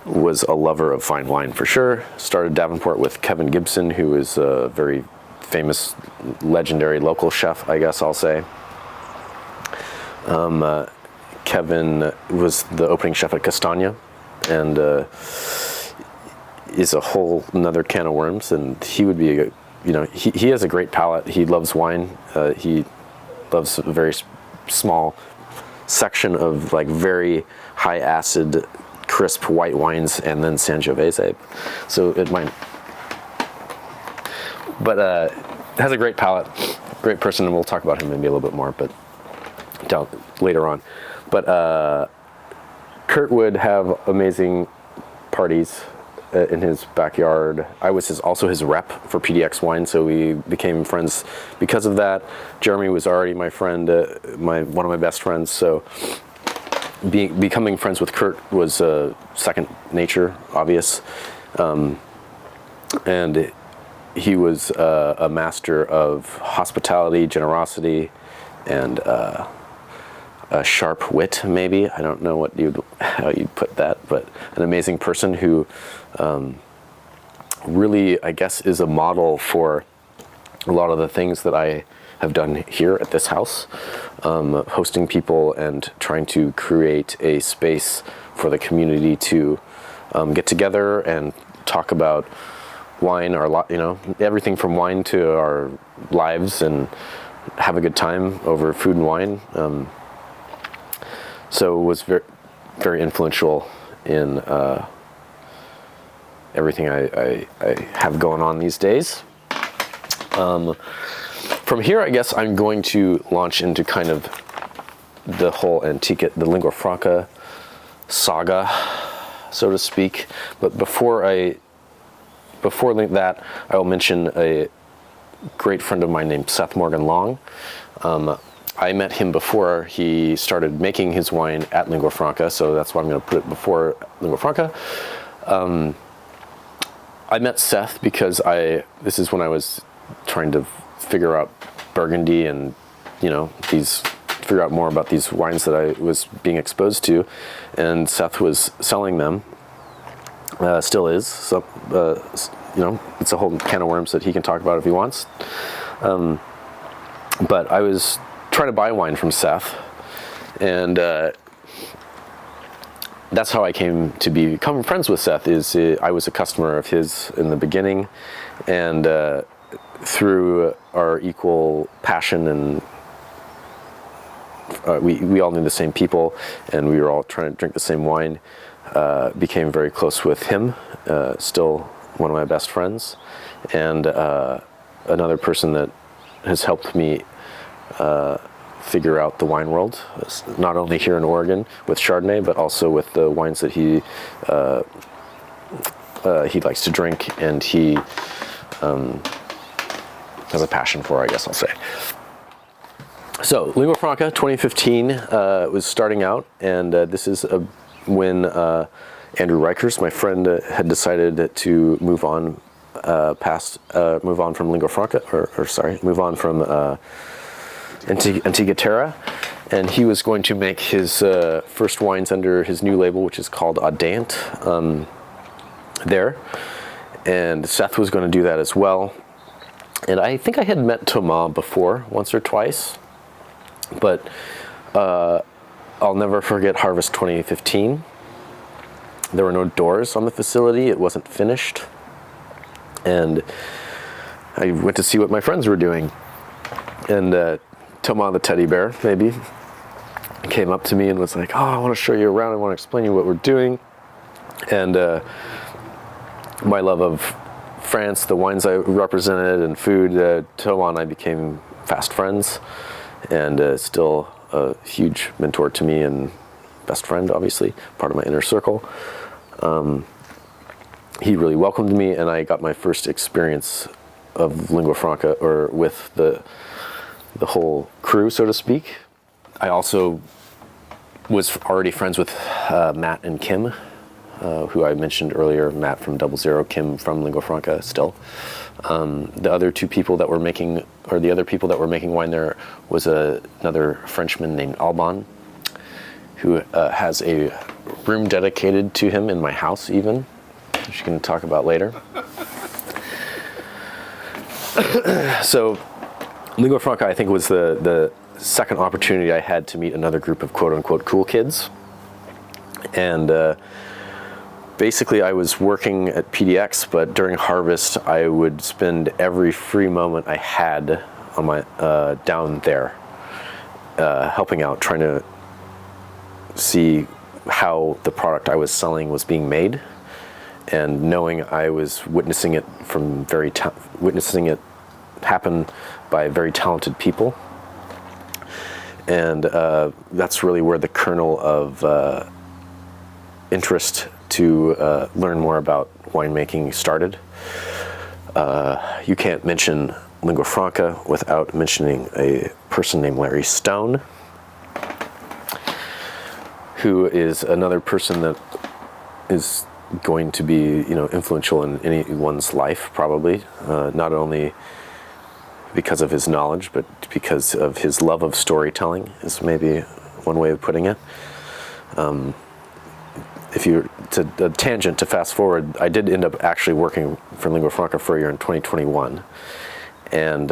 was a lover of fine wine for sure. Started Davenport with Kevin Gibson, who is a very famous, legendary local chef, I guess I'll say. Kevin was the opening chef at Castagna, and is a whole another can of worms. And he would be, he has a great palate. He loves wine. He loves a very small section of like very high acid, crisp white wines, and then Sangiovese. So it might, but has a great palate, great person, and we'll talk about him maybe a little bit more, but later on. But Kurt would have amazing parties in his backyard. I was also his rep for PDX Wine, so we became friends because of that. Jeremy was already my friend, one of my best friends, so becoming friends with Kurt was second nature, obvious. And he was a master of hospitality, generosity, and a sharp wit, maybe. I don't know how you'd put that, but an amazing person who really, I guess, is a model for a lot of the things that I have done here at this house, hosting people and trying to create a space for the community to get together and talk about wine, everything from wine to our lives, and have a good time over food and wine. So it was very, very influential in everything I have going on these days. From here, I guess I'm going to launch into kind of the whole the lingua franca saga, so to speak. But before that, I will mention a great friend of mine named Seth Morgan Long. I met him before he started making his wine at Lingua Franca, so that's why I'm going to put it before Lingua Franca. I met Seth because this is when I was trying to figure out Burgundy and, figure out more about these wines that I was being exposed to, and Seth was selling them, still is. So, it's a whole can of worms that he can talk about if he wants. But I was trying to buy wine from Seth, and that's how I came to become friends with Seth. I was a customer of his in the beginning, and through our equal passion and we all knew the same people, and we were all trying to drink the same wine, became very close with him, still one of my best friends, and another person that has helped me figure out the wine world, not only here in Oregon with Chardonnay, but also with the wines that he likes to drink, and he has a passion for, I guess I'll say. So, Lingua Franca 2015 was starting out, and this is when Andrew Reichers, my friend, had decided to move on from Lingua Franca, move on from Antigua Terra, and he was going to make his first wines under his new label, which is called Audant, there, and Seth was going to do that as well. And I think I had met Thomas before, once or twice, but I'll never forget Harvest 2015. There were no doors on the facility, it wasn't finished, and I went to see what my friends were doing, and Thomas the teddy bear, maybe, came up to me and was like, I want to show you around, I want to explain you what we're doing. And my love of France, the wines I represented, and food, Thomas and I became fast friends, and still a huge mentor to me and best friend, obviously, part of my inner circle. He really welcomed me, and I got my first experience of Lingua Franca, or with the whole crew, so to speak. I also was already friends with Matt and Kim who I mentioned earlier, Matt from Double Zero, Kim from Lingua Franca still. The other two people that were making, or the other people that were making wine there was another Frenchman named Alban, who has a room dedicated to him in my house even, which you can talk about later. So Lingua Franca, I think, was the second opportunity I had to meet another group of quote-unquote cool kids. And basically I was working at PDX, but during harvest I would spend every free moment I had on my down there helping out, trying to see how the product I was selling was being made, and knowing I was witnessing it witnessing it happen by very talented people. And that's really where the kernel of interest to learn more about winemaking started. You can't mention Lingua Franca without mentioning a person named Larry Stone, who is another person that is going to be, influential in anyone's life, probably, not only because of his knowledge, but because of his love of storytelling, is maybe one way of putting it. If you're to a tangent to fast forward, I did end up actually working for Lingua Franca for a year in 2021, and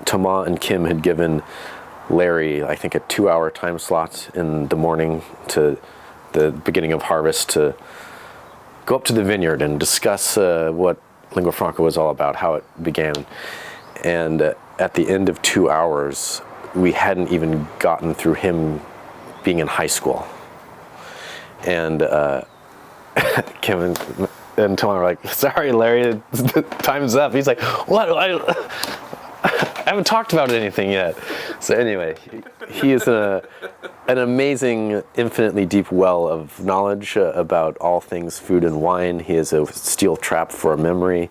Thomas and Kim had given Larry, I think, a 2-hour time slot in the morning to the beginning of harvest to go up to the vineyard and discuss what Lingua Franca was all about, how it began. And at the end of 2 hours, we hadn't even gotten through him being in high school. And Kim and Tom were like, "Sorry, Larry, time's up." He's like, "What? I haven't talked about anything yet." So anyway, he is an amazing, infinitely deep well of knowledge about all things food and wine. He is a steel trap for a memory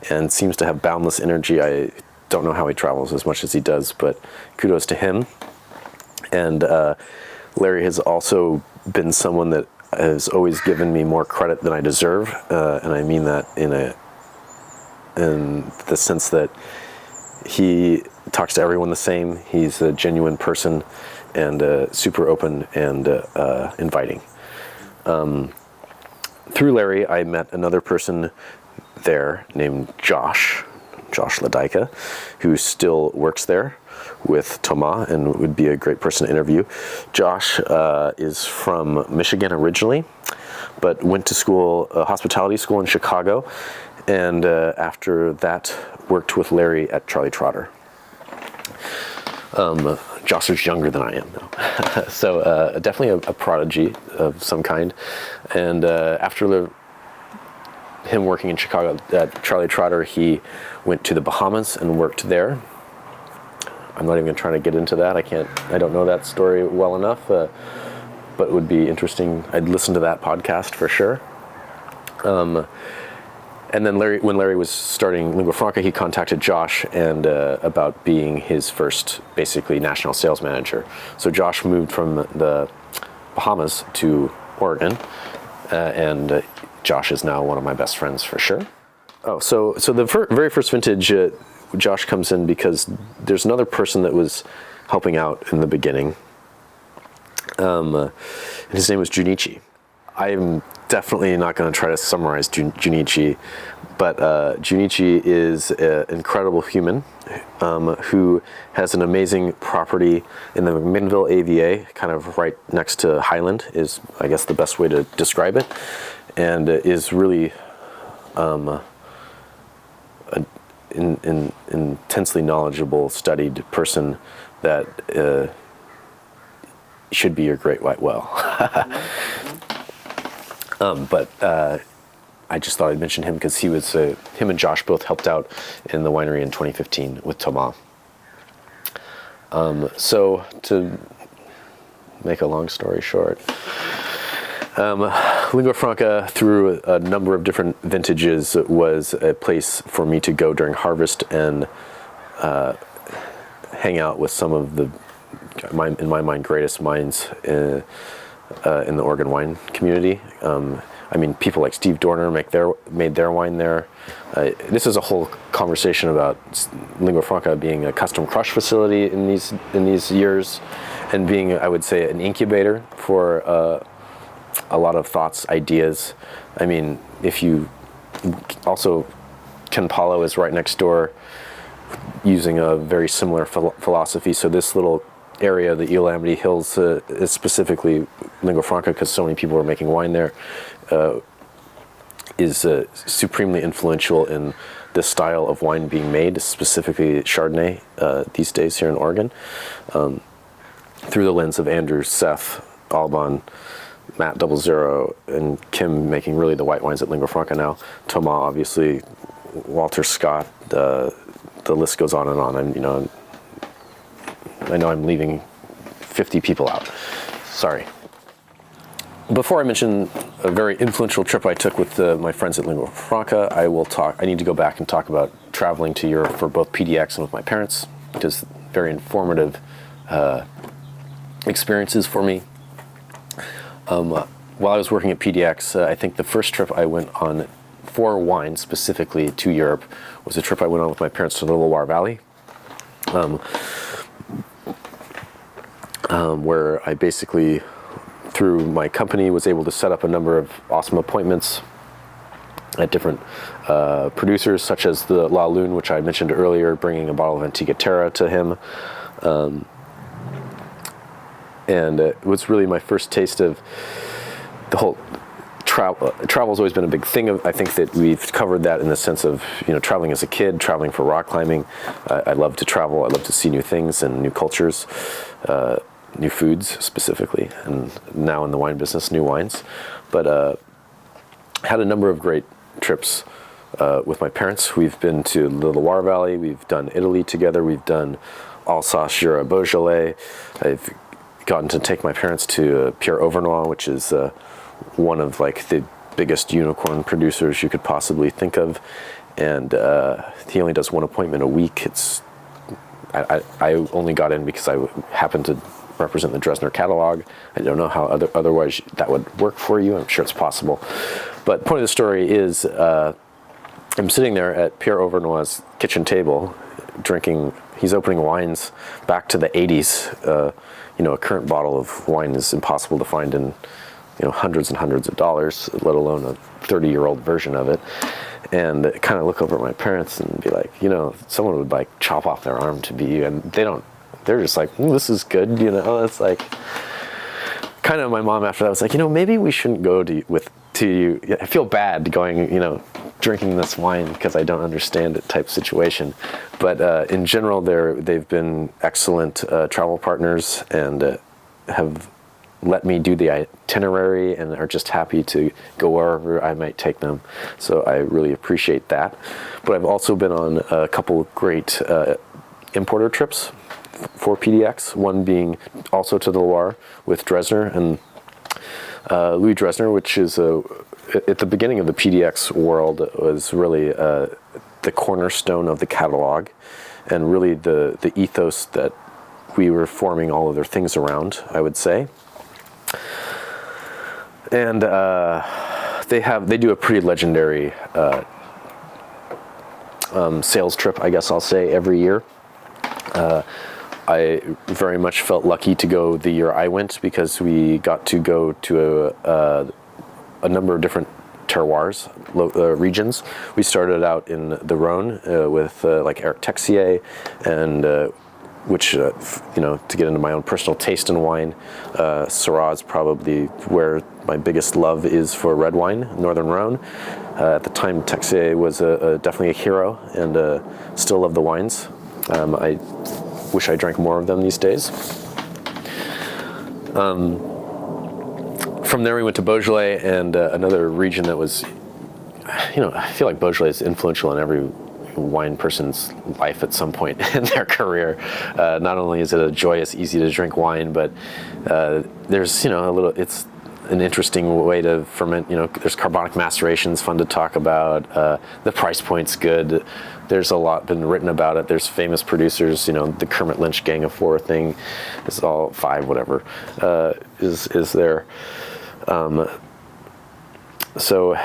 and seems to have boundless energy. I don't know how he travels as much as he does, but kudos to him. And Larry has also been someone that has always given me more credit than I deserve, and I mean that in the sense that he talks to everyone the same. He's a genuine person and super open and inviting. Through Larry, I met another person there named Josh Ladika, who still works there with Thomas and would be a great person to interview. Josh is from Michigan originally, but went to school, hospitality school in Chicago, and after that worked with Larry at Charlie Trotter. Josh is younger than I am, though. So definitely a prodigy of some kind. And after him working in Chicago at Charlie Trotter, he went to the Bahamas and worked there. I'm not even going to try to get into that. I don't know that story well enough, but it would be interesting. I'd listen to that podcast for sure. And then when Larry was starting Lingua Franca, he contacted Josh and about being his first, basically, national sales manager. So Josh moved from the Bahamas to Oregon, and Josh is now one of my best friends for sure. Oh, so the very first vintage, Josh comes in because there's another person that was helping out in the beginning. And his name was Junichi. I'm definitely not going to try to summarize Junichi, but Junichi is an incredible human who has an amazing property in the McMinnville AVA, kind of right next to Highland is, I guess, the best way to describe it, and is really an intensely knowledgeable, studied person that should be your great white whale. But I just thought I'd mention him because him and Josh both helped out in the winery in 2015 with Thomas. So to make a long story short, Lingua Franca, through a number of different vintages, was a place for me to go during harvest and hang out with some of the, in my mind, greatest minds in the Oregon wine community. I mean, people like Steve Dorner made their wine there. This is a whole conversation about Lingua Franca being a custom crush facility in these years, and being, I would say, an incubator for a lot of thoughts, ideas. I mean, if you also, Ken Paulo is right next door, using a very similar philosophy. So this little area, the Eolamity Hills, is specifically Lingua Franca because so many people are making wine there, is supremely influential in the style of wine being made, specifically Chardonnay these days here in Oregon, through the lens of Andrew, Seth, Alban, Matt 00, and Kim making really the white wines at Lingua Franca now. Thomas, obviously, Walter Scott, the list goes on and on. And I know I'm leaving 50 people out. Sorry. Before I mention a very influential trip I took with my friends at Lingua Franca, I need to go back and talk about traveling to Europe for both PDX and with my parents, because very informative experiences for me. While I was working at PDX, I think the first trip I went on for wine specifically to Europe was a trip I went on with my parents to the Loire Valley, where I basically, through my company, was able to set up a number of awesome appointments at different producers, such as the La Lune, which I mentioned earlier, bringing a bottle of Antigua Terra to him. And it was really my first taste of the whole travel. Travel's always been a big thing. I think that we've covered that in the sense of, traveling as a kid, traveling for rock climbing. I love to travel. I love to see new things and new cultures, new foods specifically, and now in the wine business, new wines. But had a number of great trips with my parents. We've been to the Loire Valley. We've done Italy together. We've done Alsace, Jura, Beaujolais. I've gotten to take my parents to Pierre Auvernois, which is one of the biggest unicorn producers you could possibly think of, and he only does one appointment a week. I only got in because I happened to represent the Dresdner catalog. I don't know how otherwise that would work for you. I'm sure it's possible, but the point of the story is I'm sitting there at Pierre Auvernois' kitchen table drinking. He's opening wines back to the 80s. A current bottle of wine is impossible to find in hundreds and hundreds of dollars, let alone a 30-year-old version of it. And kind of look over at my parents and be like, someone would chop off their arm to be you, and they're just like, this is good, It's like, kind of my mom after that was like, maybe we shouldn't go to you. I feel bad going, drinking this wine because I don't understand it type situation. But in general, they've been excellent travel partners and have let me do the itinerary and are just happy to go wherever I might take them. So I really appreciate that. But I've also been on a couple great importer trips for PDX, one being also to the Loire with Dresdner and Louis Dresdner, which is at the beginning of the PDX world, was really the cornerstone of the catalog and really the ethos that we were forming all of their things around, I would say. And they do a pretty legendary sales trip, I guess I'll say, every year. I very much felt lucky to go the year I went because we got to go to a number of different terroirs, regions. We started out in the Rhone with Eric Texier, and which, to get into my own personal taste in wine, Soares probably where my biggest love is for red wine, Northern Rhone. At the time, Texier was definitely a hero, and still love the wines. I wish I drank more of them these days. From there we went to Beaujolais, and another region that was, I feel like Beaujolais is influential in every wine person's life at some point in their career. Not only is it a joyous, easy to drink wine, but there's, an interesting way to ferment. There's carbonic macerations, fun to talk about. The price point's good. There's a lot been written about it. There's famous producers, the Kermit Lynch Gang of Four thing. It's all five, whatever, is there. So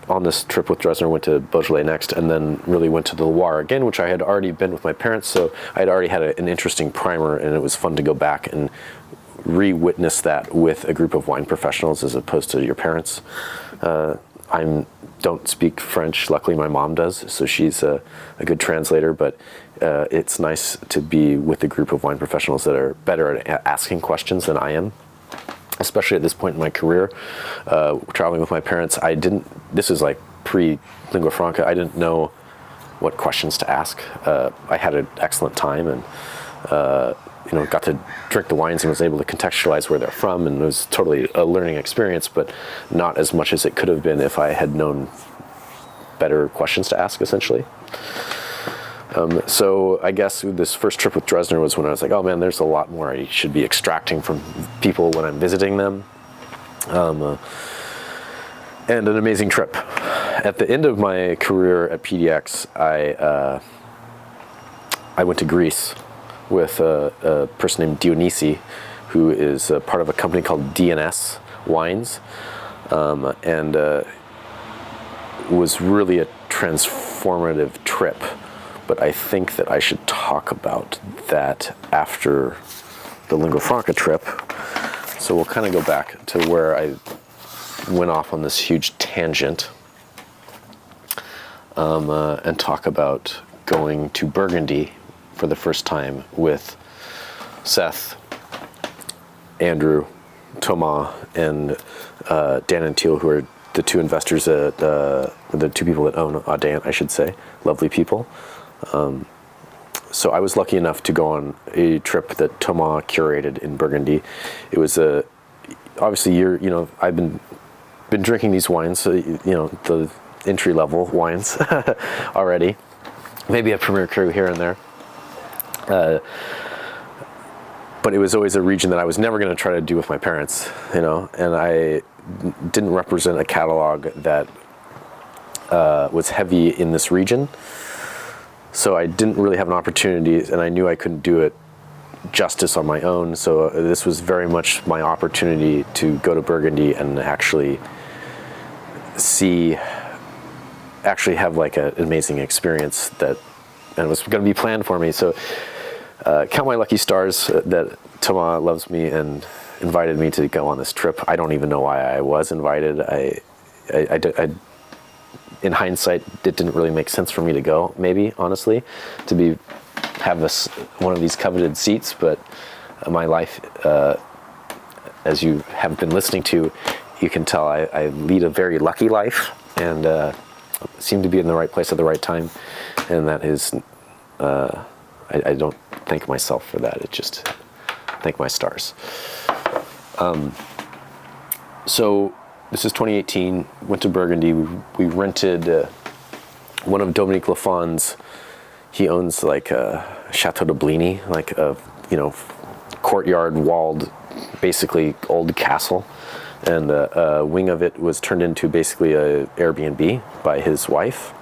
on this trip with Dresner, went to Beaujolais next, and then really went to the Loire again, which I had already been with my parents, so I had already had an interesting primer, and it was fun to go back and re-witness that with a group of wine professionals as opposed to your parents. I don't speak French. Luckily, my mom does, so she's a good translator, but it's nice to be with a group of wine professionals that are better at asking questions than I am, especially at this point in my career. Traveling with my parents, this is like pre-lingua franca, I didn't know what questions to ask. I had an excellent time, and got to drink the wines and was able to contextualize where they're from, and it was totally a learning experience, but not as much as it could have been if I had known better questions to ask, essentially. So I guess this first trip with Dresner was when I was like, oh man, there's a lot more I should be extracting from people when I'm visiting them. And an amazing trip. At the end of my career at PDX, I went to Greece with a person named Dionysi, who is part of a company called DNS Wines, and was really a transformative trip. But I think that I should talk about that after the lingua franca trip. So we'll kind of go back to where I went off on this huge tangent, and talk about going to Burgundy for the first time with Seth, Andrew, Thomas, and Dan and Teal, who are the two investors, the two people that own Audant, I should say. Lovely people. So I was lucky enough to go on a trip that Thomas curated in Burgundy. It was obviously I've been drinking these wines, the entry level wines already. Maybe a Premier Cru here and there. But it was always a region that I was never going to try to do with my parents, and I didn't represent a catalog that was heavy in this region. So I didn't really have an opportunity, and I knew I couldn't do it justice on my own. So this was very much my opportunity to go to Burgundy and actually have like an amazing experience and it was going to be planned for me. So count my lucky stars that Thomas loves me and invited me to go on this trip. I don't even know why I was invited. I in hindsight, it didn't really make sense for me to go, maybe, honestly, to have one of these coveted seats, but my life, as you have been listening to, you can tell I lead a very lucky life, and seem to be in the right place at the right time, and that is, I don't thank myself for that, just thank my stars. So this is 2018, went to Burgundy, we rented one of Dominique Lafond's, he owns like a Chateau de Bligny, like a, courtyard walled, basically old castle, and a wing of it was turned into basically a Airbnb by his wife.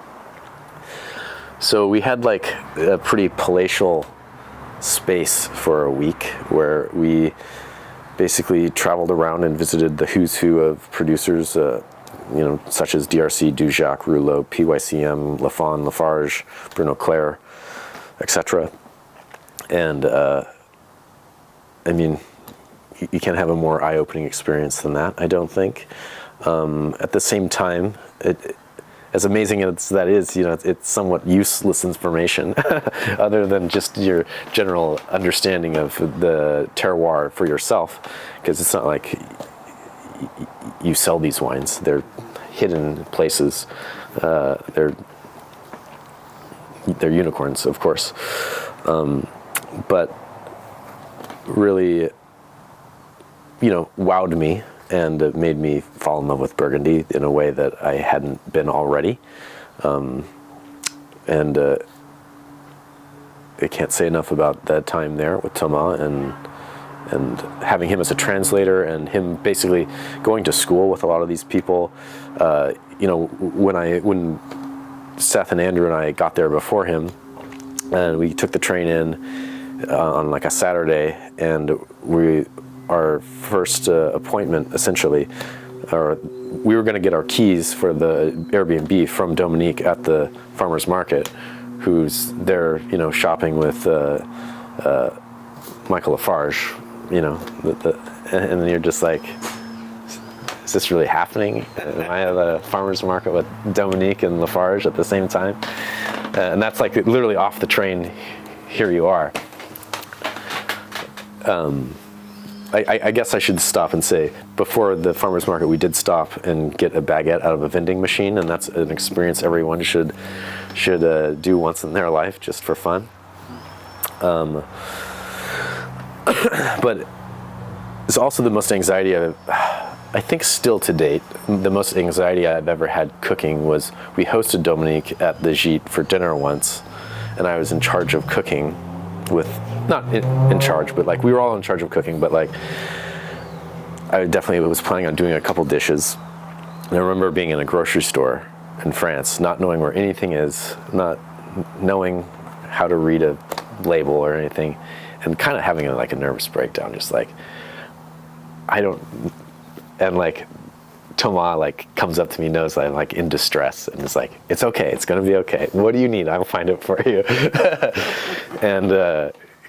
So we had like a pretty palatial space for a week where we basically traveled around and visited the who's who of producers, such as DRC, Dujac, Rouleau, PYCM, Lafon, Lafarge, Bruno Claire, etc. And you can't have a more eye-opening experience than that, I don't think. At the same time, as amazing as that is, it's somewhat useless information other than just your general understanding of the terroir for yourself, because it's not like you sell these wines. They're hidden places. They're unicorns, of course. But really, wowed me and made me fall in love with Burgundy in a way that I hadn't been already. And I can't say enough about that time there with Thomas, and and having him as a translator, and him basically going to school with a lot of these people. When Seth and Andrew and I got there before him, and we took the train in on like a Saturday, and our first appointment essentially, or we were going to get our keys for the Airbnb from Dominique at the farmer's market, who's there, shopping with Michael Lafarge, and then you're just like, is this really happening? Am I at a farmer's market with Dominique and Lafarge at the same time? And that's like literally off the train, here you are. I guess I should stop and say, before the farmer's market, we did stop and get a baguette out of a vending machine, and that's an experience everyone should do once in their life, just for fun. But it's also the most anxiety I think still to date, the most anxiety I've ever had cooking was, we hosted Dominique at the Gîte for dinner once, and I was in charge of cooking not in charge, but like we were all in charge of cooking, but like I definitely was planning on doing a couple dishes. And I remember being in a grocery store in France, not knowing where anything is, not knowing how to read a label or anything, and kind of having a nervous breakdown, just like, and like Thomas comes up to me, knows I'm in distress, and is like, it's okay, it's gonna be okay. What do you need? I'll find it for you. And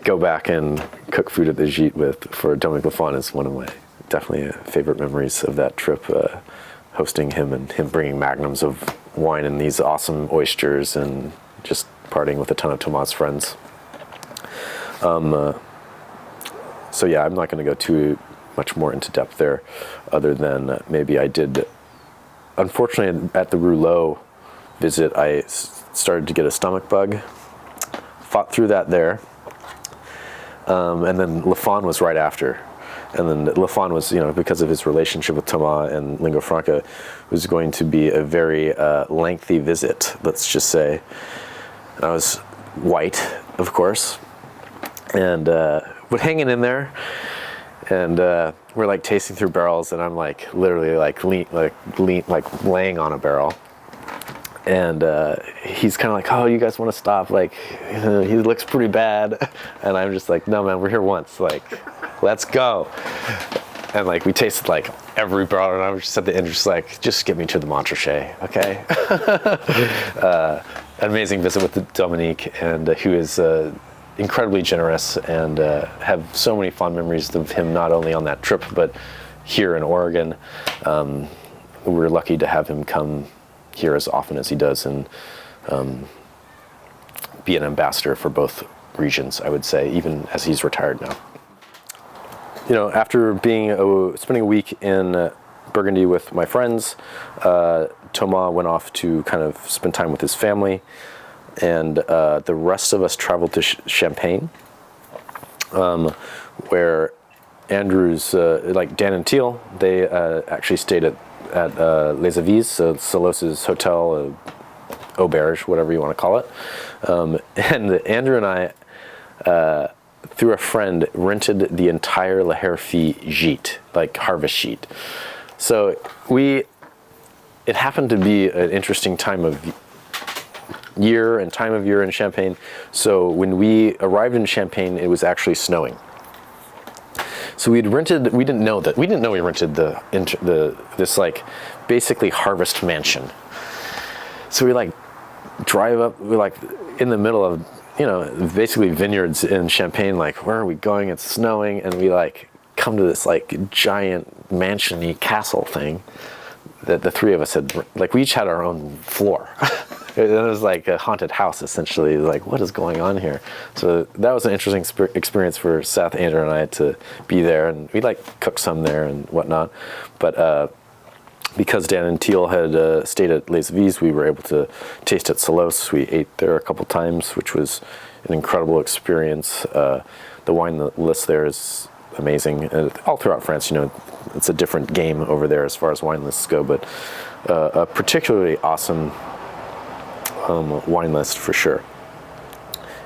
go back and cook food at the Gîte for Dominique Lafon is one of my definitely favorite memories of that trip, hosting him and him bringing magnums of wine and these awesome oysters and just partying with a ton of Thomas' friends. So yeah, I'm not going to go too much more into depth there, other than maybe I did, unfortunately at the Rouleau visit, I started to get a stomach bug, fought through that there, and then Lafon was right after. And then Lafon was, because of his relationship with Thomas and Lingua Franca, was going to be a very lengthy visit, let's just say. I was white, of course, and but hanging in there, and we're tasting through barrels, and I'm literally laying on a barrel, and he's kind of like, oh, you guys want to stop? He looks pretty bad, and I'm just like, no, man, we're here once, let's go. And we tasted every barrel, and I was just at the end, just get me to the Montrachet, okay? An amazing visit with Dominique, and who is incredibly generous, and have so many fond memories of him, not only on that trip, but here in Oregon. We're lucky to have him come here as often as he does, and be an ambassador for both regions, I would say, even as he's retired now. After spending a week in Burgundy with my friends, Thomas went off to kind of spend time with his family, and the rest of us traveled to Champagne, where Andrew's, Dan and Teal, they actually stayed at Les Avis, so Solos's hotel, auberge, whatever you want to call it. And Andrew and I, through a friend, rented the entire La Herfie Gîte, harvest sheet. So it happened to be an interesting time of year in Champagne. So when we arrived in Champagne, it was actually snowing. So we didn't know we rented this basically harvest mansion. So we drive up, we're in the middle of, basically vineyards in Champagne, where are we going? It's snowing, and we come to this giant mansion-y castle thing that the three of us had, we each had our own floor. It was a haunted house, essentially. What is going on here? So that was an interesting experience for Seth, Andrew, and I to be there, and we cooked some there and whatnot. But because Dan and Teal had stayed at Les Avis, we were able to taste at Solos. We ate there a couple times, which was an incredible experience. The wine list there is amazing. All throughout France, it's a different game over there as far as wine lists go, but a particularly awesome wine list for sure.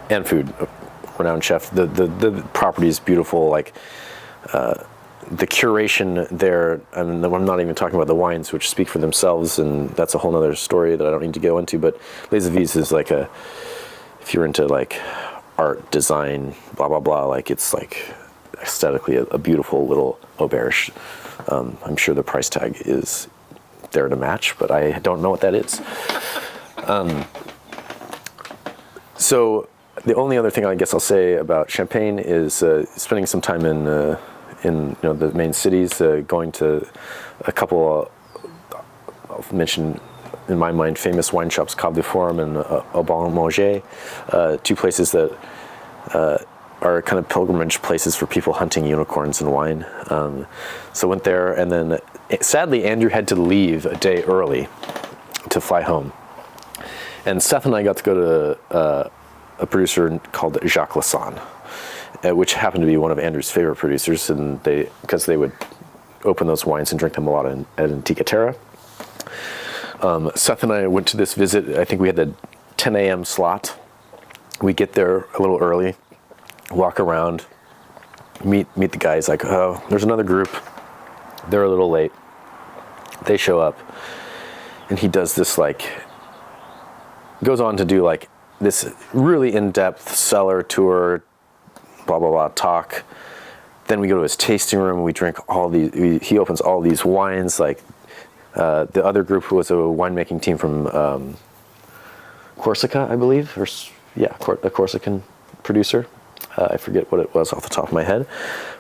And food, renowned chef. The property is beautiful. the curation there, and I'm not even talking about the wines, which speak for themselves, and that's a whole other story that I don't need to go into, but Les Avis is like if you're into like art, design, blah, blah, blah, like it's like aesthetically a beautiful little auberge. I'm sure the price tag is there to match, but I don't know what that is. So the only other thing I guess I'll say about Champagne is spending some time in the main cities, going to a couple, I'll mention in my mind, famous wine shops, Cave de Forum and Au Bon Manger, two places that are kind of pilgrimage places for people hunting unicorns and wine. So went there, and then sadly Andrew had to leave a day early to fly home. And Seth and I got to go to a producer called Jacques Lassagne, which happened to be one of Andrew's favorite producers, and because they would open those wines and drink them a lot at Antica Terra. Seth and I went to this visit. I think we had the 10 a.m. slot. We get there a little early, walk around, meet the guys. Like, oh, there's another group. They're a little late. They show up, and he does this goes on to do this really in-depth cellar tour, blah blah blah talk. Then we go to his tasting room. We drink all these. He opens all these wines. The other group was a winemaking team from Corsica, I believe, a Corsican producer. I forget what it was off the top of my head.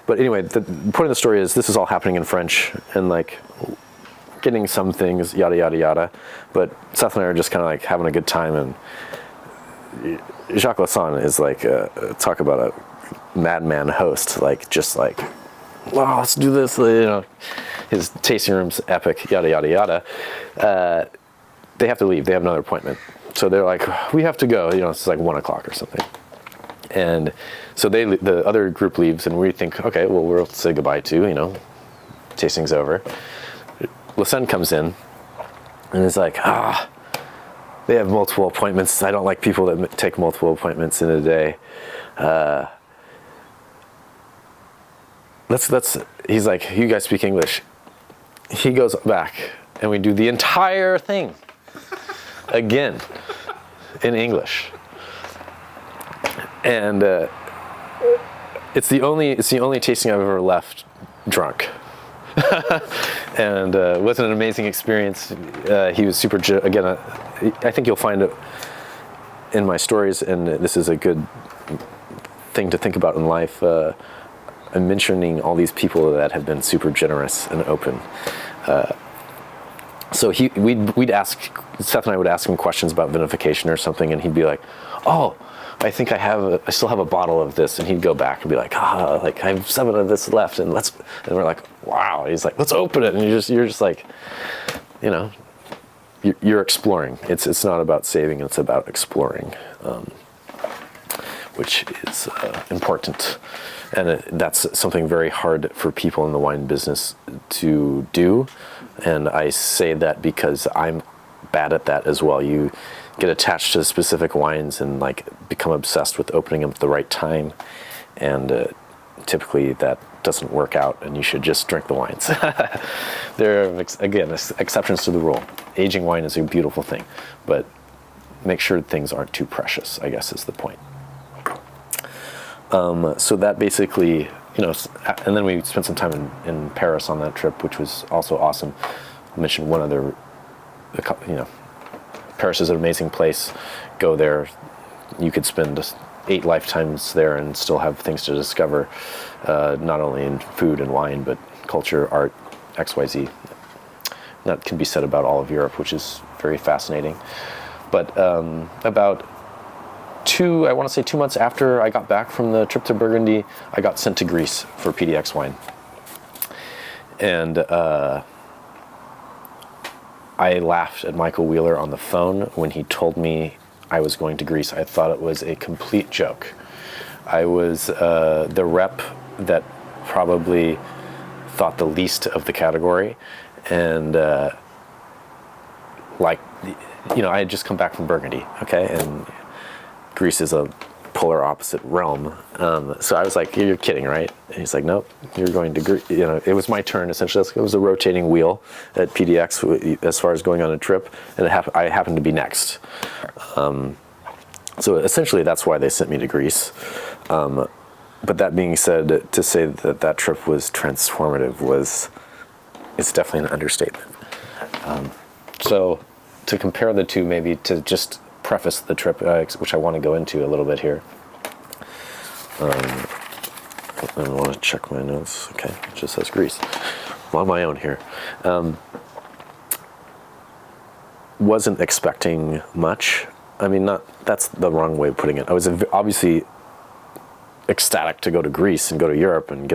But anyway, the point of the story is this is all happening in French and getting some things, yada, yada, yada. But Seth and I are just kind of having a good time. And Jacques Lassagne is talk about a madman host, wow, let's do this, his tasting room's epic, yada, yada, yada. They have to leave. They have another appointment. So they're like, we have to go. It's 1 o'clock or something. And so the other group leaves, and we think, okay, well, we'll say goodbye too, tasting's over. Lassagne comes in, and is like, they have multiple appointments. I don't like people that take multiple appointments in a day. He's like, you guys speak English. He goes back, and we do the entire thing again in English. And it's the only tasting I've ever left drunk. And it was an amazing experience. He was super, I think you'll find it in my stories, and this is a good thing to think about in life. I'm mentioning all these people that have been super generous and open. So Seth and I would ask him questions about vinification or something, and he'd be like, oh, I think I still have a bottle of this, and he'd go back and be like, I have 7 of this left, and we're like, wow. And he's like, let's open it, and you're just like, you're exploring. It's not about saving, it's about exploring, which is important, and that's something very hard for people in the wine business to do, and I say that because I'm bad at that as well. You get attached to specific wines and become obsessed with opening them at the right time, and typically that doesn't work out, and you should just drink the wines. There are again exceptions to the rule. Aging wine is a beautiful thing, but make sure things aren't too precious, I guess, is the point. So that basically, and then we spent some time in Paris on that trip, which was also awesome. I mentioned one other, Paris is an amazing place. Go there. You could spend 8 lifetimes there and still have things to discover, not only in food and wine, but culture, art, XYZ. That can be said about all of Europe, which is very fascinating. But about 2 months after I got back from the trip to Burgundy, I got sent to Greece for PDX wine. And I laughed at Michael Wheeler on the phone when he told me I was going to Greece. I thought it was a complete joke. I was the rep that probably thought the least of the category, and I had just come back from Burgundy, okay, and Greece is a polar opposite realm. So I was like, "You're kidding, right?" And he's like, "Nope, you're going to Greece." It was my turn essentially. It was a rotating wheel at PDX as far as going on a trip, and I happened to be next. So essentially, that's why they sent me to Greece. But that being said, to say that trip was transformative it's definitely an understatement. So to compare the two, maybe to just preface the trip, which I want to go into a little bit here. I want to check my notes. Okay, it just says Greece. I'm on my own here. Wasn't expecting much. I mean, that's the wrong way of putting it. I was obviously ecstatic to go to Greece and go to Europe and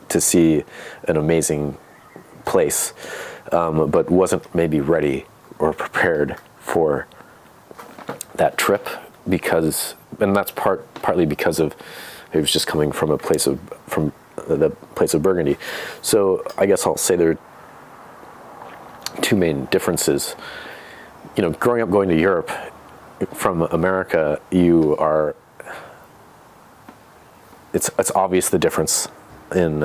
to see an amazing place, but wasn't maybe ready or prepared for that trip and that's partly because of it was just coming from the place of Burgundy. So I guess I'll say there are two main differences. Growing up going to Europe from America, it's obvious the difference in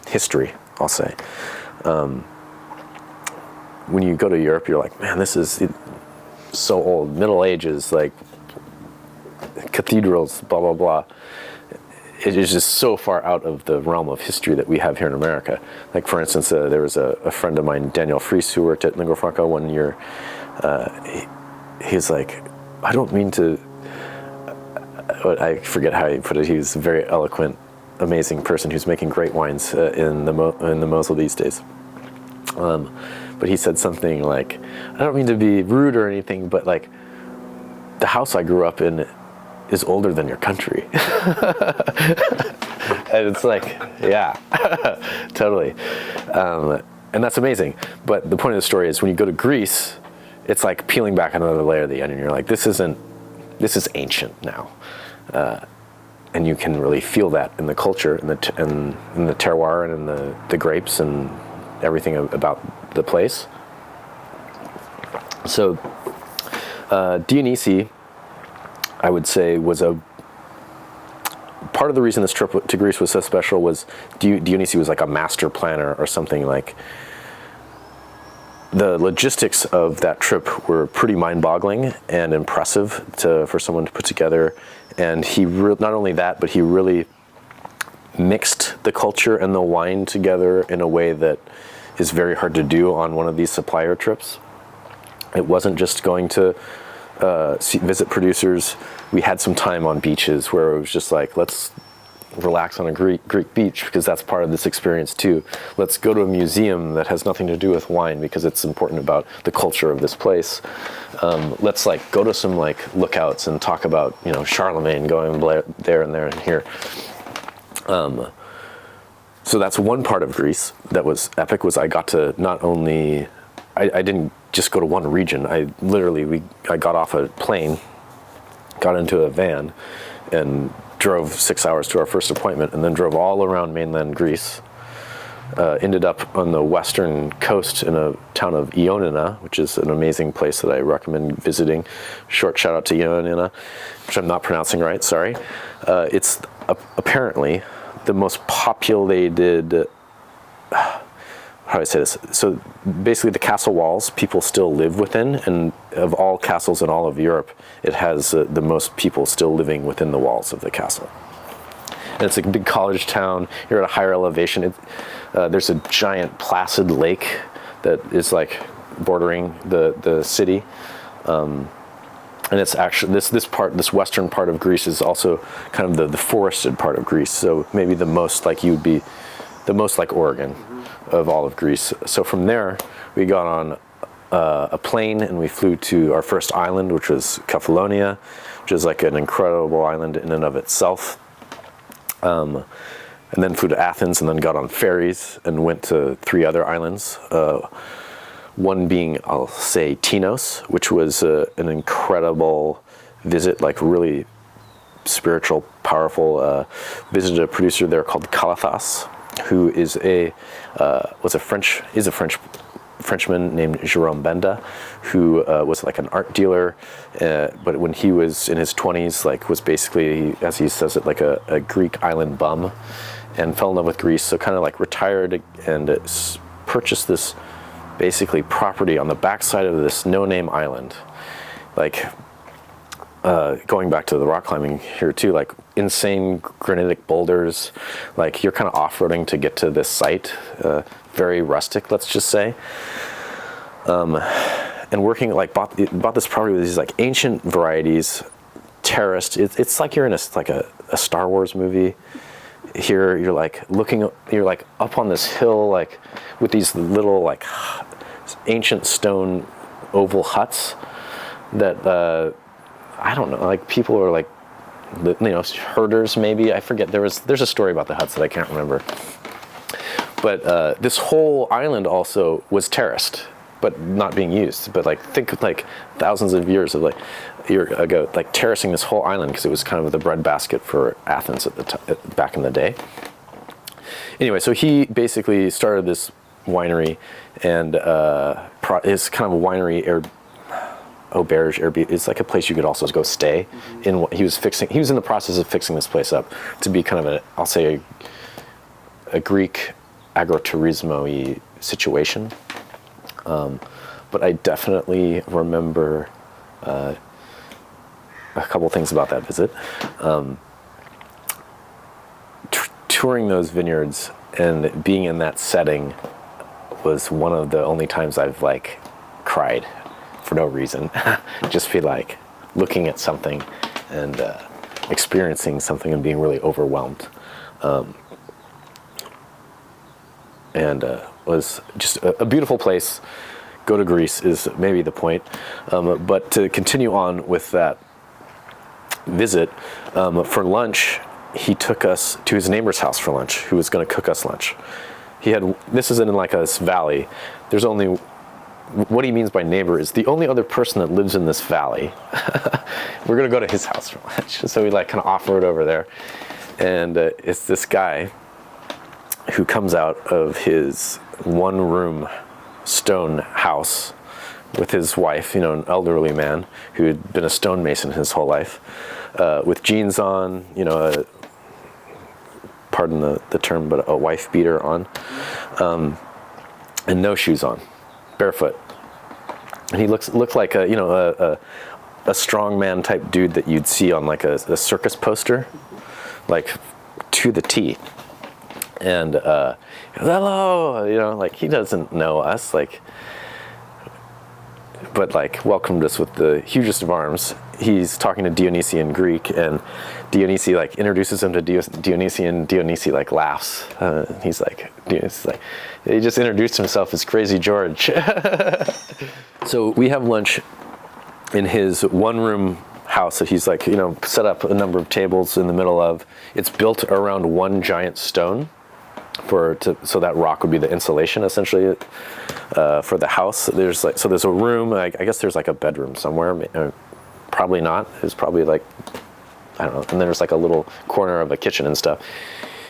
history, I'll say. When you go to Europe, you're like, man, this is so old. Middle Ages, like cathedrals, blah, blah, blah. It is just so far out of the realm of history that we have here in America. Like, for instance, there was a friend of mine, Daniel Fries, who worked at Lingua Franca one year. He's like, I don't mean to... I forget how he put it. He was a very eloquent, amazing person who's making great wines in the Mosel these days. But he said something like, I don't mean to be rude or anything, but like, the house I grew up in is older than your country. And it's like, yeah, totally. And that's amazing. But the point of the story is when you go to Greece, it's like peeling back another layer of the onion. You're like, this is ancient now. And you can really feel that in the culture, in the terroir, and in the grapes, and everything about the place. So Dionysi, I would say, was a part of the reason this trip to Greece was so special. Was Dionysi was like a master planner or something. Like, the logistics of that trip were pretty mind-boggling and impressive for someone to put together. And he not only that, but he really mixed the culture and the wine together in a way that is very hard to do on one of these supplier trips. It wasn't just going to visit producers. We had some time on beaches where it was just like, let's relax on a Greek beach, because that's part of this experience too. Let's go to a museum that has nothing to do with wine because it's important about the culture of this place. Let's like go to some like lookouts and talk about, Charlemagne going there and there and here. So that's one part of Greece that was epic. Was I got to not only, I didn't just go to one region. I got off a plane, got into a van, and drove 6 hours to our first appointment, and then drove all around mainland Greece. Ended up on the western coast in a town of Ioannina, which is an amazing place that I recommend visiting. Short shout out to Ioannina, which I'm not pronouncing right, sorry. It's apparently the most populated, how do I say this? So basically the castle walls, people still live within, and of all castles in all of Europe, it has the most people still living within the walls of the castle. And it's a big college town. You're at a higher elevation. There's a giant placid lake that is like bordering the city. And it's actually, this western part of Greece is also kind of the forested part of Greece. So maybe the most like Oregon of all of Greece. So from there, we got on a plane and we flew to our first island, which was Kefalonia, which is like an incredible island in and of itself. And then flew to Athens, and then got on ferries and went to 3 other islands. One being, I'll say, Tinos, which was an incredible visit, like really spiritual, powerful. Visited a producer there called Calathas, who is a French Frenchman named Jerome Benda, who was like an art dealer, but when he was in his 20s, like was basically, as he says it, like a Greek island bum, and fell in love with Greece. So kind of like retired and purchased this basically property on the backside of this no-name island, like. Going back to the rock climbing here too, like insane granitic boulders, like you're kind of off-roading to get to this site, very rustic, let's just say. And working, like bought this property with these like ancient varieties, terraced. It's like you're in a Star Wars movie. Here you're like you're like up on this hill, like with these little like ancient stone oval huts that I don't know, like people are like, herders maybe. I forget. There's a story about the huts that I can't remember. But this whole island also was terraced, but not being used. But like think of like thousands of years of year ago, like terracing this whole island because it was kind of the breadbasket for Athens at the back in the day. Anyway, so he basically started this winery, and his kind of a winery auberge, Airbnb. It's like a place you could also go stay. In he was in the process of fixing this place up to be kind of I'll say a Greek agroturismo-y situation. But I definitely remember a couple things about that visit. Touring those vineyards and being in that setting was one of the only times I've like cried for no reason. Just feel like looking at something and experiencing something and being really overwhelmed. Was just a beautiful place. Go to Greece is maybe the point. But to continue on with that visit, for lunch, he took us to his neighbor's house for lunch, who was going to cook us lunch. This is in like this valley. There's only, what he means by neighbor is the only other person that lives in this valley. We're going to go to his house for lunch. So we like kind of off-road over there. And it's this guy who comes out of his one-room stone house with his wife, an elderly man who had been a stonemason his whole life, with jeans on, pardon the term, but a wife beater on, and no shoes on, barefoot. And he looked like a strongman type dude that you'd see on like a circus poster, like to the T. And hello, like he doesn't know us, but welcomed us with the hugest of arms. He's talking to Dionysian Greek, and Dionysi introduces him to Dionysian. Dionysi laughs. He's like, he just introduced himself as Crazy George. So we have lunch in his one-room house that he's set up a number of tables in the middle of. It's built around one giant stone so that rock would be the insulation essentially for the house. There's a room. I guess there's a bedroom somewhere. Probably not. It's probably I don't know. And then there's a little corner of a kitchen and stuff.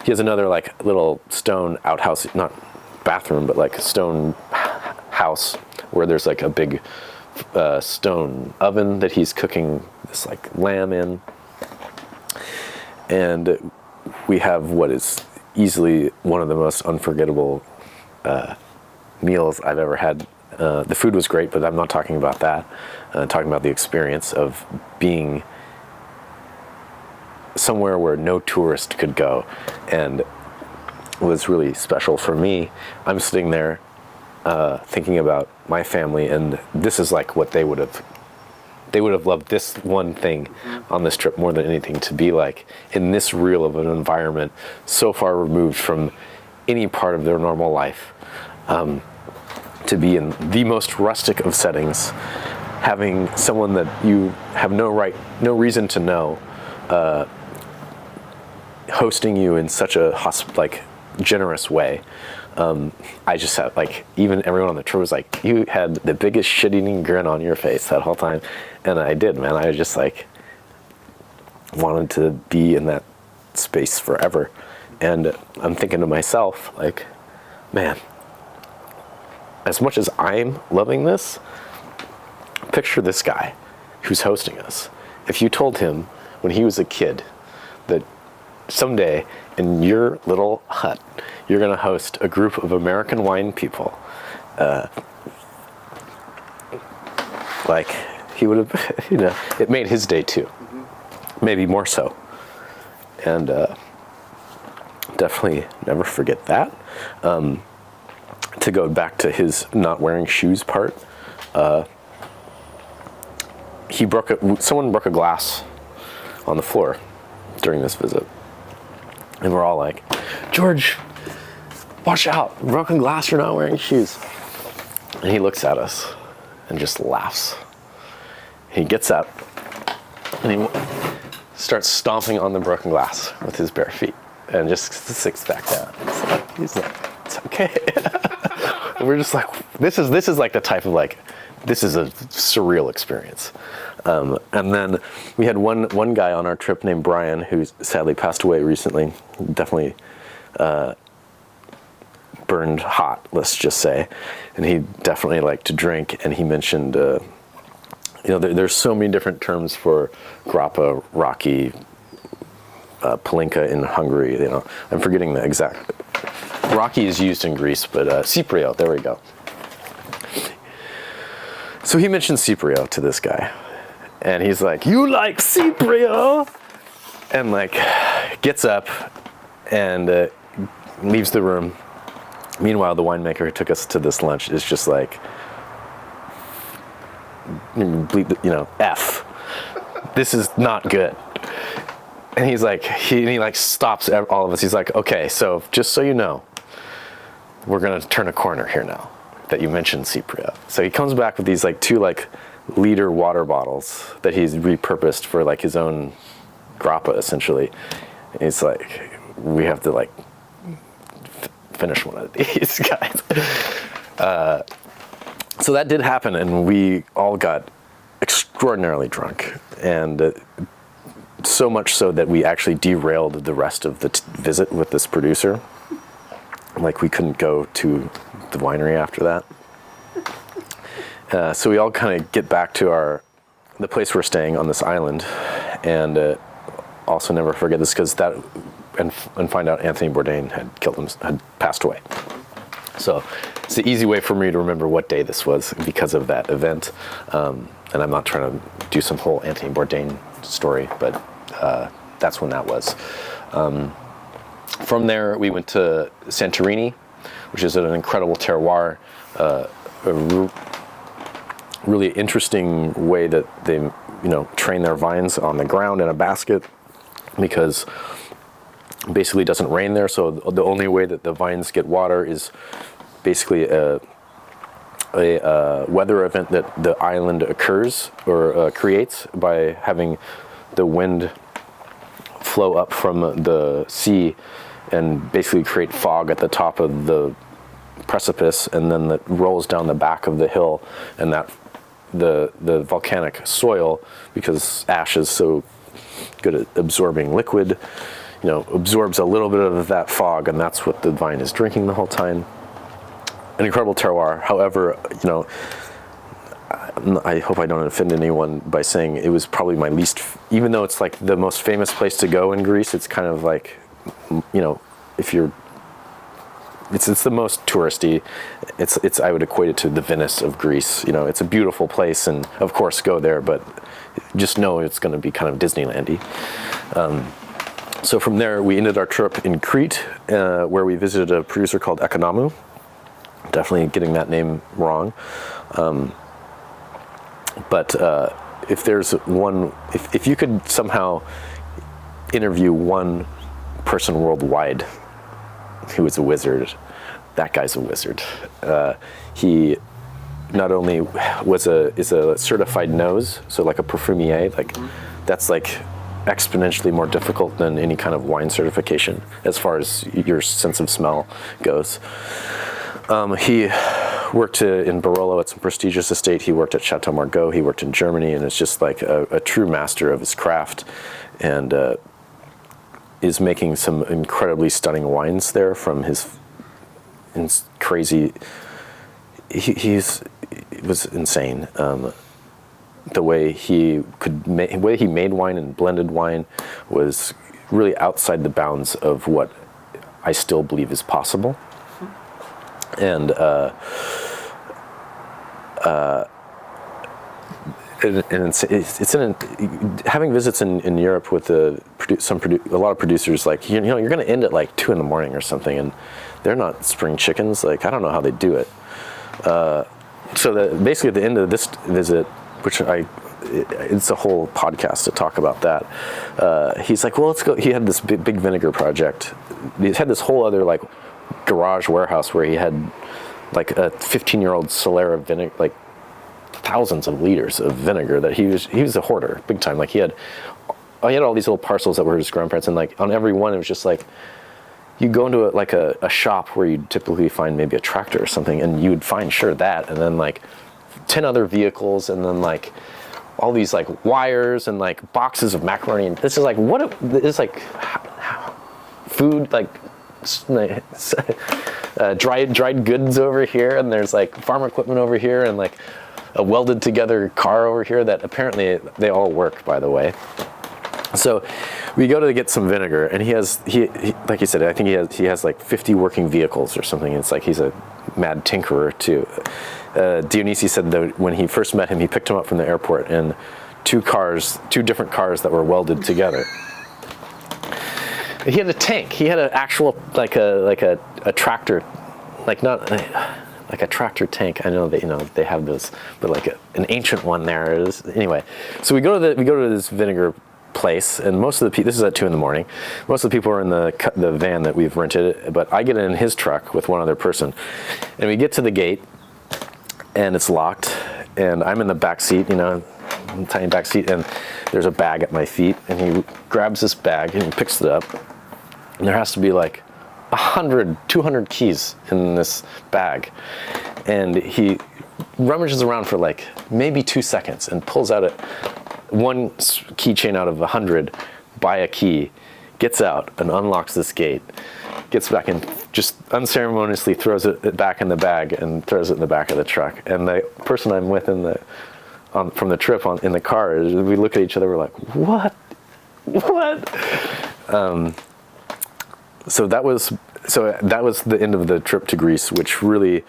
He has another little stone outhouse, not bathroom, but stone house where there's a big stone oven that he's cooking this lamb in. And we have what is easily one of the most unforgettable meals I've ever had. The food was great, but I'm not talking about that. I'm talking about the experience of being somewhere where no tourist could go, and it was really special for me. I'm sitting there thinking about my family, and this is what they would have loved this one thing on this trip more than anything, to be in this real of an environment so far removed from any part of their normal life, to be in the most rustic of settings, having someone that you have no reason to know, hosting you in such a generous way. I just had even everyone on the tour was you had the biggest shit-eating grin on your face that whole time. And I did, man. I just wanted to be in that space forever. And I'm thinking to myself, man, as much as I'm loving this, picture this guy who's hosting us. If you told him when he was a kid that someday in your little hut, you're going to host a group of American wine people, like he would have, it made his day too, maybe more so. And definitely never forget that. To go back to his not wearing shoes part, someone broke a glass on the floor during this visit. And we're all like, George, watch out, broken glass, you're not wearing shoes. And he looks at us and just laughs. He gets up and he starts stomping on the broken glass with his bare feet and just sits back down. He's like, it's okay. And we're just like, this is like the type of like, this is a surreal experience. And then we had one guy on our trip named Brian, who sadly passed away recently. Definitely burned hot, let's just say. And he definitely liked to drink. And he mentioned, there's so many different terms for grappa, raki, palinka in Hungary. I'm forgetting the exact. Raki is used in Greece, but Cyprio, there we go. So he mentioned Cyprio to this guy. And he's like, you like Cyprio? And like gets up and leaves the room. Meanwhile, the winemaker who took us to this lunch is just like, F. This is not good. And he's like, he stops all of us. He's like, okay, so just so you know, we're gonna turn a corner here now that you mentioned Cyprio. So he comes back with these like 2 liter water bottles that he's repurposed for like his own grappa essentially. And he's like, we have to like finish one of these guys. So that did happen, and we all got extraordinarily drunk, and so much so that we actually derailed the rest of the visit with this producer. Like we couldn't go to the winery after that. So we all kind of get back to the place we're staying on this island, and also never forget this because and find out Anthony Bourdain had passed away. So it's the easy way for me to remember what day this was because of that event. And I'm not trying to do some whole Anthony Bourdain story, but that's when that was. From there, we went to Santorini, which is an incredible terroir, a really interesting way that they, train their vines on the ground in a basket, because basically it doesn't rain there. So the only way that the vines get water is basically a weather event that the island occurs or creates by having the wind flow up from the sea and basically create fog at the top of the precipice, and then that rolls down the back of the hill, and that the volcanic soil, because ash is so good at absorbing liquid, absorbs a little bit of that fog, and that's what the vine is drinking the whole time. An incredible terroir. However, I hope I don't offend anyone by saying it was probably my least, even though it's like the most famous place to go in Greece, it's kind of like, if you're, it's the most touristy. It's I would equate it to the Venice of Greece. It's a beautiful place, and of course go there, but just know it's going to be kind of Disneyland-y. So from there, we ended our trip in Crete, where we visited a producer called Economou. Definitely getting that name wrong. But if there's one, if you could somehow interview one person worldwide who is a wizard, that guy's a wizard. He not only is a certified nose, so like a perfumier, that's like exponentially more difficult than any kind of wine certification as far as your sense of smell goes. He worked in Barolo at some prestigious estate. He worked at Chateau Margaux. He worked in Germany, and is just like a true master of his craft, and is making some incredibly stunning wines there from his crazy it was insane. The way he made wine and blended wine was really outside the bounds of what I still believe is possible. And having visits in Europe with a lot of producers, like you're going to end at like 2 a.m. or something, and they're not spring chickens. Like, I don't know how they do it. So basically at the end of this visit, which it's a whole podcast to talk about that. He's like, well, let's go. He had this big vinegar project. He had this whole other like garage warehouse where he had like a 15-year-old Solera vinegar, like thousands of liters of vinegar that he was a hoarder big time. Like he had all these little parcels that were his grandparents, and like on every one it was just like, you go into a shop where you'd typically find maybe a tractor or something, and you would find that, and then like 10 other vehicles, and then like all these like wires and like boxes of macaroni. And this is like, it's like food, like dried goods over here, and there's like farm equipment over here, and like a welded together car over here that apparently they all work, by the way. So we go to get some vinegar, and he like you said, I think he has like 50 working vehicles or something. It's like he's a mad tinkerer too. Dionisi said that when he first met him, he picked him up from the airport in two different cars that were welded together. He had a tank. He had an actual like a tractor, like not like a tractor tank. I know that they have those, but like an ancient one there. Anyway, so we go to this vinegar place, and most of the people, this is at 2 a.m, most of the people are in the van that we've rented, but I get in his truck with one other person, and we get to the gate, and it's locked, and I'm in the back seat, tiny back seat, and there's a bag at my feet, and he grabs this bag and he picks it up, and there has to be like 100, 200 keys in this bag, and he rummages around for like maybe 2 seconds and pulls out one keychain out of 100, buy a key, gets out and unlocks this gate, gets back and just unceremoniously throws it back in the bag and throws it in the back of the truck. And the person I'm with from the trip in the car, we look at each other, we're like, what? So that was the end of the trip to Greece, which really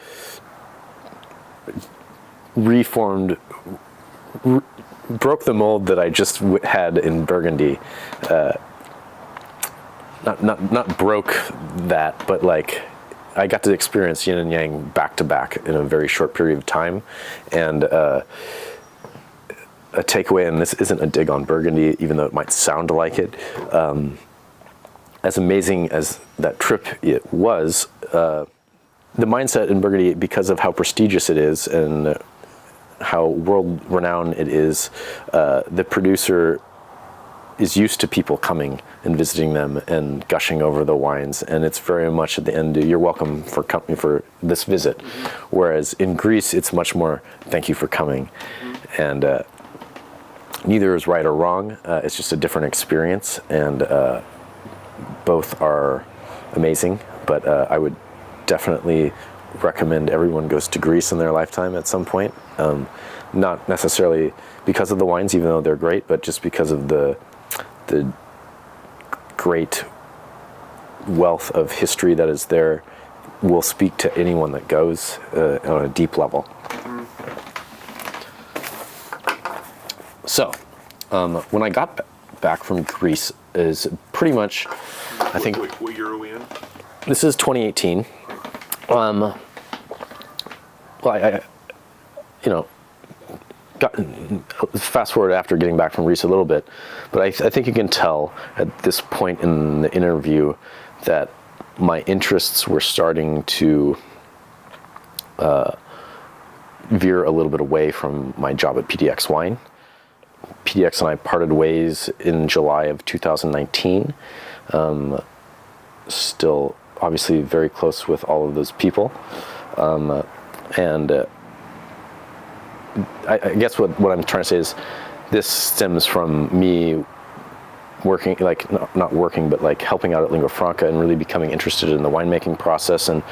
broke the mold that I just had in Burgundy. Not broke that, but like I got to experience yin and yang back to back in a very short period of time. And a takeaway, and this isn't a dig on Burgundy, even though it might sound like it, as amazing as that trip it was, the mindset in Burgundy, because of how prestigious it is and how world-renowned it is, the producer is used to people coming and visiting them and gushing over the wines, and it's very much at the end, you're welcome for company for this visit. Whereas in Greece, it's much more, thank you for coming. And neither is right or wrong, it's just a different experience, and both are amazing, but I would definitely recommend everyone goes to Greece in their lifetime at some point. Not necessarily because of the wines, even though they're great, but just because of the great wealth of history that is there will speak to anyone that goes on a deep level. So, when I got back from Greece is pretty much, I think... What year are we in? This is 2018. Well, I fast forward after getting back from Greece a little bit, but I think you can tell at this point in the interview that my interests were starting to veer a little bit away from my job at PDX Wine. PDX and I parted ways in July of 2019. Still obviously very close with all of those people. And I guess what I'm trying to say is this stems from me working, like not working, but like helping out at Lingua Franca and really becoming interested in the winemaking process, and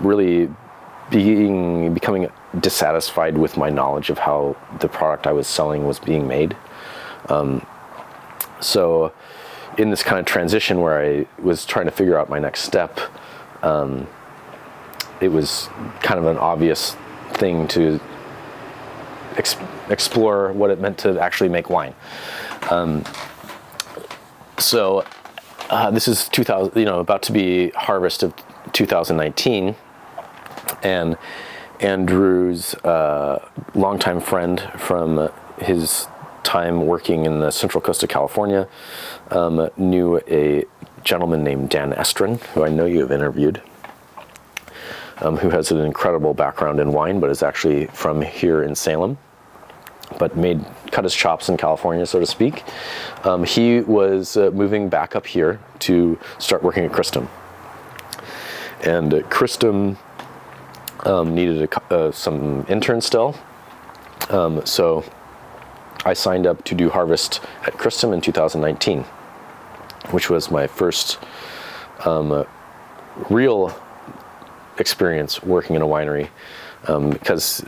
really becoming dissatisfied with my knowledge of how the product I was selling was being made. So in this kind of transition where I was trying to figure out my next step, it was kind of an obvious thing to explore what it meant to actually make wine. This is 2000, about to be harvest of 2019, and Andrew's longtime friend from his time working in the Central Coast of California knew a gentleman named Dan Estrin, who I know you have interviewed, who has an incredible background in wine, but is actually from here in Salem, but cut his chops in California, so to speak. He was moving back up here to start working at Christum. And Christum needed some interns still. So I signed up to do harvest at Christum in 2019, which was my first real experience working in a winery, because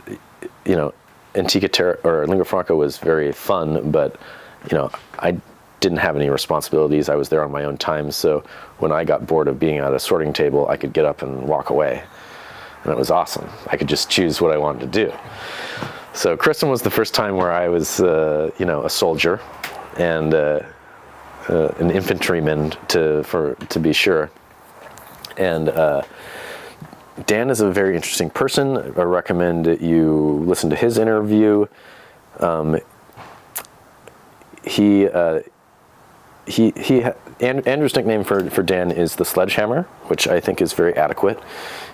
Antica Terra or Lingua Franca was very fun, but I didn't have any responsibilities. I was there on my own time, so when I got bored of being at a sorting table, I could get up and walk away, and it was awesome. I could just choose what I wanted to do. So Christum was the first time where I was a soldier and an infantryman to be sure, and Dan is a very interesting person. I recommend that you listen to his interview. Andrew's nickname for Dan is the Sledgehammer, which I think is very adequate.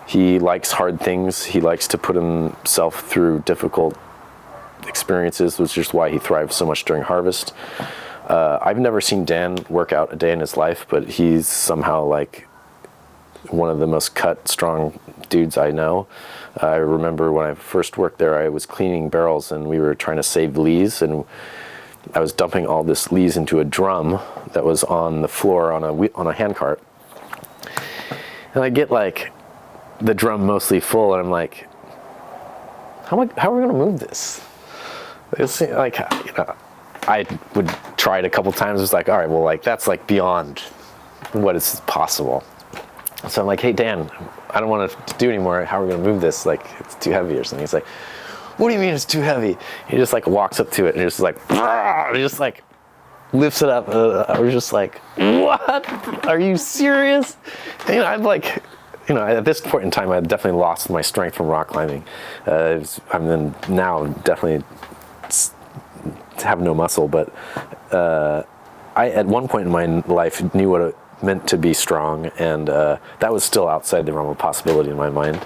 He likes hard things. He likes to put himself through difficult experiences, which is why he thrives so much during harvest. I've never seen Dan work out a day in his life, but he's somehow like one of the most cut, strong dudes I know. I remember when I first worked there, I was cleaning barrels and we were trying to save lees, and I was dumping all this lees into a drum that was on the floor on a hand cart. And I get like the drum mostly full, and I'm like, how are we going to move this? It's like, I would try it a couple times. It's like, all right, well, like that's like beyond what is possible. So I'm like, hey, Dan, I don't want to do anymore. How are we going to move this? Like, it's too heavy or something. He's like, what do you mean it's too heavy? He just like walks up to it and just like, he just like lifts it up. I was just like, what? Are you serious? And, I'm like, at this point in time, I definitely lost my strength from rock climbing. I'm then now definitely have no muscle, but I at one point in my life knew what it meant to be strong, and that was still outside the realm of possibility in my mind.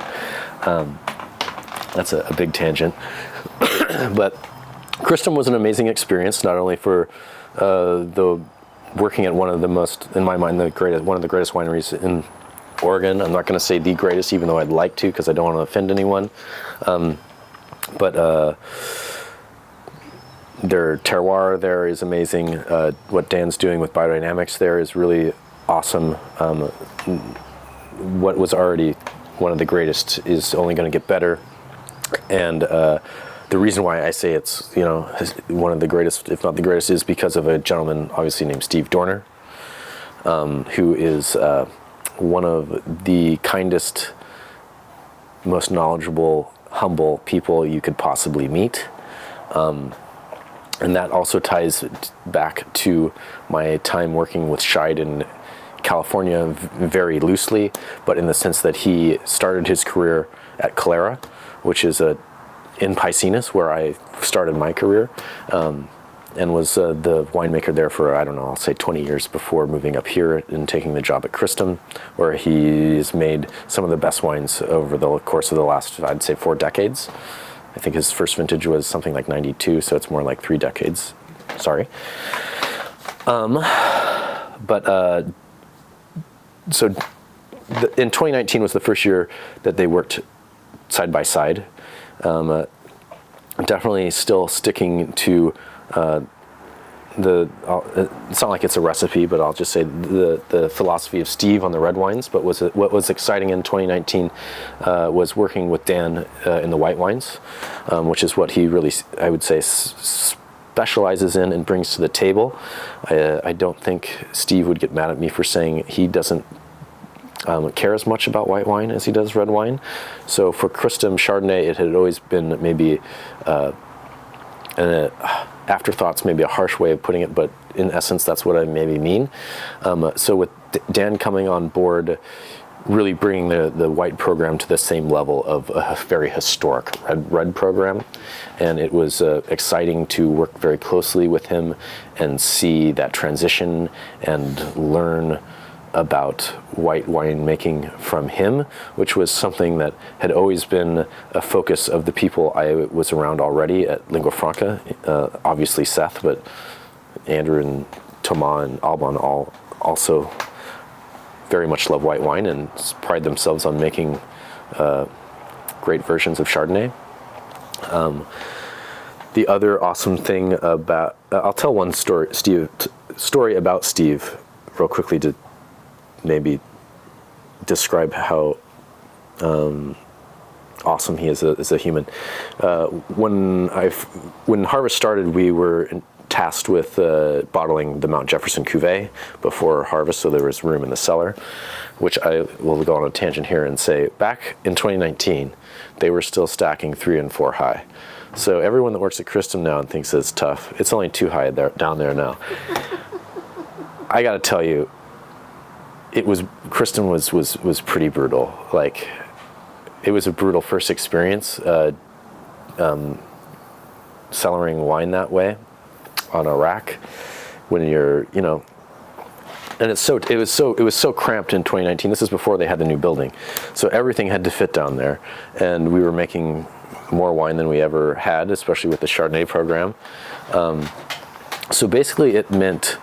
That's a big tangent. But Christum was an amazing experience, not only for the working at one of the most, in my mind, one of the greatest wineries in Oregon. I'm not going to say the greatest, even though I'd like to, because I don't want to offend anyone. But their terroir there is amazing. What Dan's doing with biodynamics there is really awesome. What was already one of the greatest is only going to get better. And the reason why I say it's one of the greatest, if not the greatest, is because of a gentleman obviously named Steve Dorner, who is one of the kindest, most knowledgeable, humble people you could possibly meet. And that also ties back to my time working with Scheid in California very loosely, but in the sense that he started his career at Calera, which is in Piscinas, where I started my career, and was the winemaker there for, I don't know, I'll say 20 years before moving up here and taking the job at Christum, where he's made some of the best wines over the course of the last, I'd say, 4 decades. I think his first vintage was something like 92, so it's more like 3 decades. Sorry. So in 2019 was the first year that they worked side by side. Definitely still sticking to it's not like it's a recipe, but I'll just say the philosophy of Steve on the red wines. But what was exciting in 2019 was working with Dan in the white wines, which is what he really, I would say, specializes in and brings to the table. I don't think Steve would get mad at me for saying he doesn't care as much about white wine as he does red wine. So for Christum Chardonnay, it had always been maybe an afterthoughts, maybe a harsh way of putting it, but in essence, that's what I maybe mean. So with Dan coming on board, really bringing the white program to the same level of a very historic red program. And it was exciting to work very closely with him and see that transition and learn about white wine making from him, which was something that had always been a focus of the people I was around already at Lingua Franca. Obviously Seth, but Andrew and Thomas and Alban all also very much love white wine and pride themselves on making great versions of Chardonnay. The other awesome thing about, I'll tell one story about Steve real quickly to maybe describe how awesome he is as a human. When Harvest started, we were tasked with bottling the Mount Jefferson cuvee before Harvest, so there was room in the cellar, which I will go on a tangent here and say, back in 2019, they were still stacking 3 and 4 high. So everyone that works at Christum now and thinks it's tough, it's only 2 high down there now. I got to tell you, Christum was pretty brutal. Like, it was a brutal first experience, cellaring wine that way on a rack when you're, and it was so cramped in 2019. This is before they had the new building. So everything had to fit down there, and we were making more wine than we ever had, especially with the Chardonnay program. So basically it meant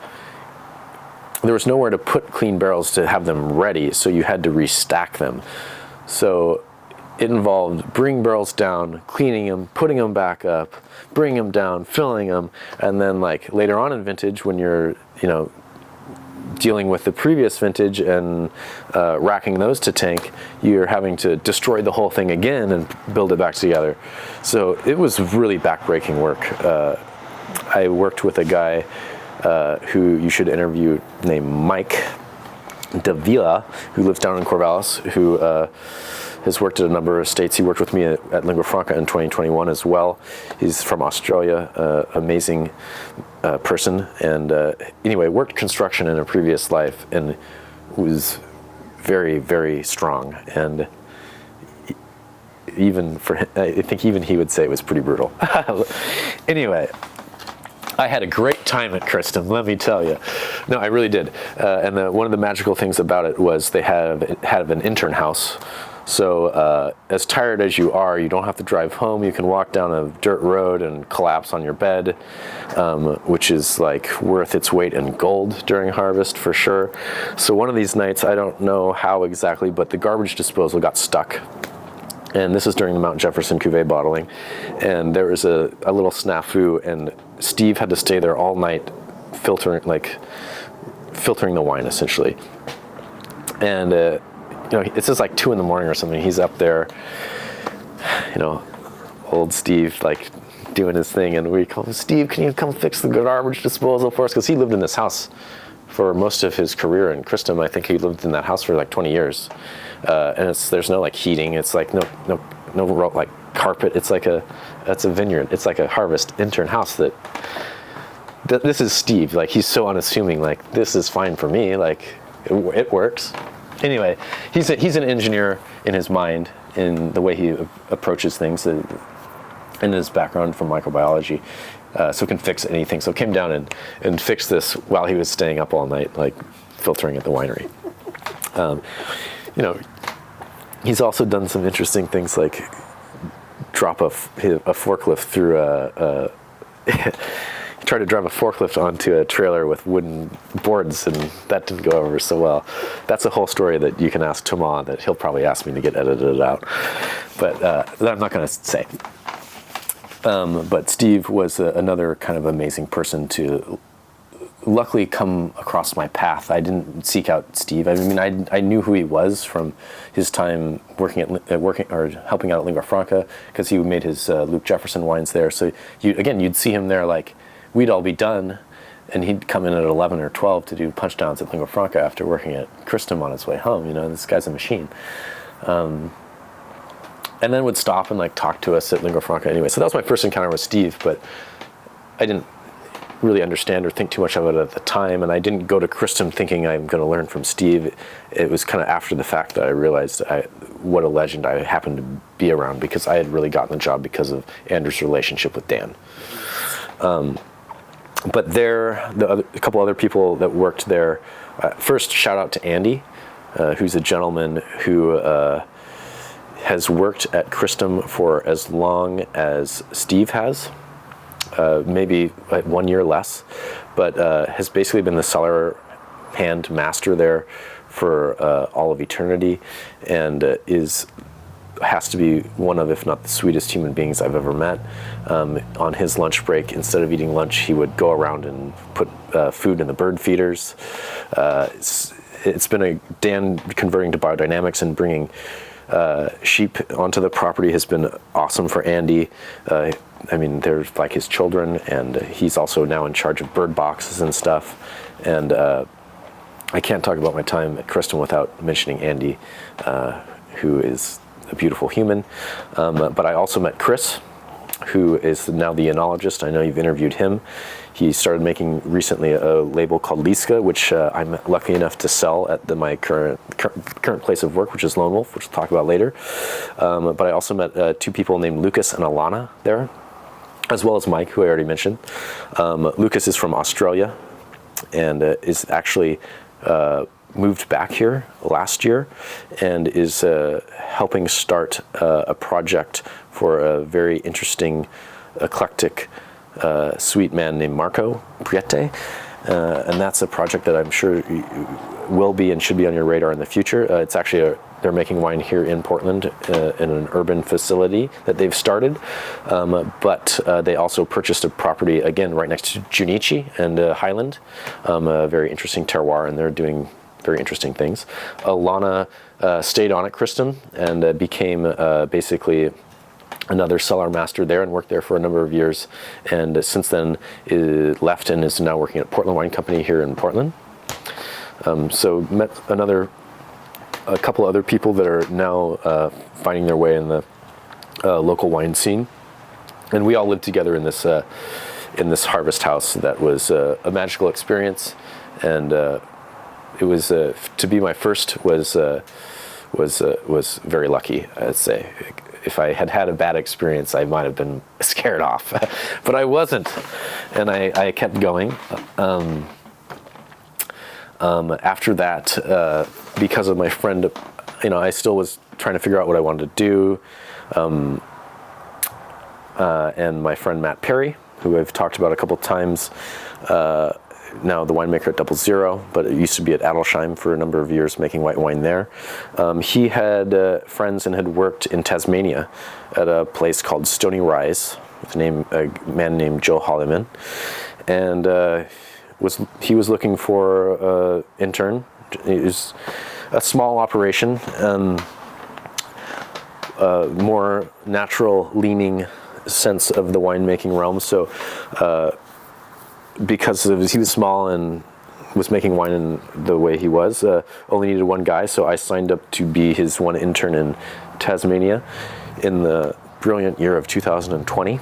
there was nowhere to put clean barrels to have them ready, so you had to restack them. So it involved bringing barrels down, cleaning them, putting them back up, bringing them down, filling them, and then like later on in vintage, when you're dealing with the previous vintage and racking those to tank, you're having to destroy the whole thing again and build it back together. So it was really backbreaking work. I worked with a guy who you should interview named Mike Davila, who lives down in Corvallis, who has worked at a number of states. He worked with me at Lingua Franca in 2021 as well. He's from Australia, amazing person, and anyway, worked construction in a previous life and was very, very strong. And even for him, I think even he would say it was pretty brutal. Anyway, I had a great time at Christum, let me tell you. No, I really did. And one of the magical things about it was they had an intern house. So as tired as you are, you don't have to drive home. You can walk down a dirt road and collapse on your bed, which is like worth its weight in gold during Harvest for sure. So one of these nights, I don't know how exactly, but the garbage disposal got stuck. And this is during the Mount Jefferson cuvee bottling. And there was a little snafu, and Steve had to stay there all night filtering the wine essentially. And it's just like 2 a.m. or something. He's up there, old Steve, like doing his thing, and we call him, Steve, can you come fix the garbage disposal for us? Because he lived in this house for most of his career in Christum. I think he lived in that house for like 20 years. And there's no like heating. It's like no like carpet. It's a vineyard. It's like a Harvest intern house that this is Steve. Like, he's so unassuming. Like, this is fine for me. Like, it works. Anyway, he's an engineer in his mind, in the way he approaches things, in his background from microbiology, so can fix anything. So came down and fixed this while he was staying up all night, like filtering at the winery. He's also done some interesting things, like drop a forklift through he tried to drive a forklift onto a trailer with wooden boards, and that didn't go over so well. That's a whole story that you can ask Thomas, that he'll probably ask me to get edited out, but that I'm not going to say. But Steve was another kind of amazing person to luckily come across my path. I didn't seek out Steve. I mean, I knew who he was from his time working or helping out at Lingua Franca, because he made his Luke Jefferson wines there. So you'd see him there, like we'd all be done, and he'd come in at 11 or 12 to do punch downs at Lingua Franca after working at Christum on his way home. This guy's a machine. And then would stop and like talk to us at Lingua Franca anyway. So that was my first encounter with Steve, but I didn't really understand or think too much of it at the time, and I didn't go to Christum thinking I'm going to learn from Steve. It was kind of after the fact that I realized what a legend I happened to be around, because I had really gotten the job because of Andrew's relationship with Dan. But a couple other people that worked there. First, shout out to Andy, who's a gentleman who has worked at Christum for as long as Steve has. Maybe like 1 year less, but has basically been the cellar hand master there for all of eternity, and has to be one of, if not the sweetest human beings I've ever met. On his lunch break, instead of eating lunch, he would go around and put food in the bird feeders. It's been Dan converting to biodynamics and bringing sheep onto the property has been awesome for Andy. I mean, they're like his children, and he's also now in charge of bird boxes and stuff. And I can't talk about my time at Christum without mentioning Andy, who is a beautiful human. But I also met Chris, who is now the enologist. I know you've interviewed him. He started making recently a label called Liska, which I'm lucky enough to sell at my current place of work, which is Lone Wolf, which we'll talk about later. But I also met two people named Lucas and Alana there, as well as Mike, who I already mentioned. Lucas is from Australia and is actually moved back here last year, and is helping start a project for a very interesting, eclectic, sweet man named Marco Priete. And that's a project that I'm sure will be and should be on your radar in the future. It's actually they're making wine here in Portland in an urban facility that they've started. But they also purchased a property, again, right next to Junichi and Highland, a very interesting terroir, and they're doing very interesting things. Alana stayed on at Christum and became basically another cellar master there, and worked there for a number of years, and since then left and is now working at Portland Wine Company here in Portland. So met a couple other people that are now finding their way in the local wine scene, and we all lived together in this harvest house that was a magical experience, and it was to be my first was very lucky, I'd say. If I had had a bad experience, I might have been scared off, but I wasn't, and I kept going. After that, because of my friend, I still was trying to figure out what I wanted to do, and my friend Matt Perry, who I've talked about a couple times, now the winemaker at Double Zero, but it used to be at Adelsheim for a number of years making white wine there. He had friends and had worked in Tasmania at a place called Stony Rise with a man named Joe Holliman, and he was looking for an intern. It was a small operation, more natural leaning sense of the winemaking realm. So because he was small and was making wine in the way he was, only needed one guy, so I signed up to be his one intern in Tasmania in the brilliant year of 2020.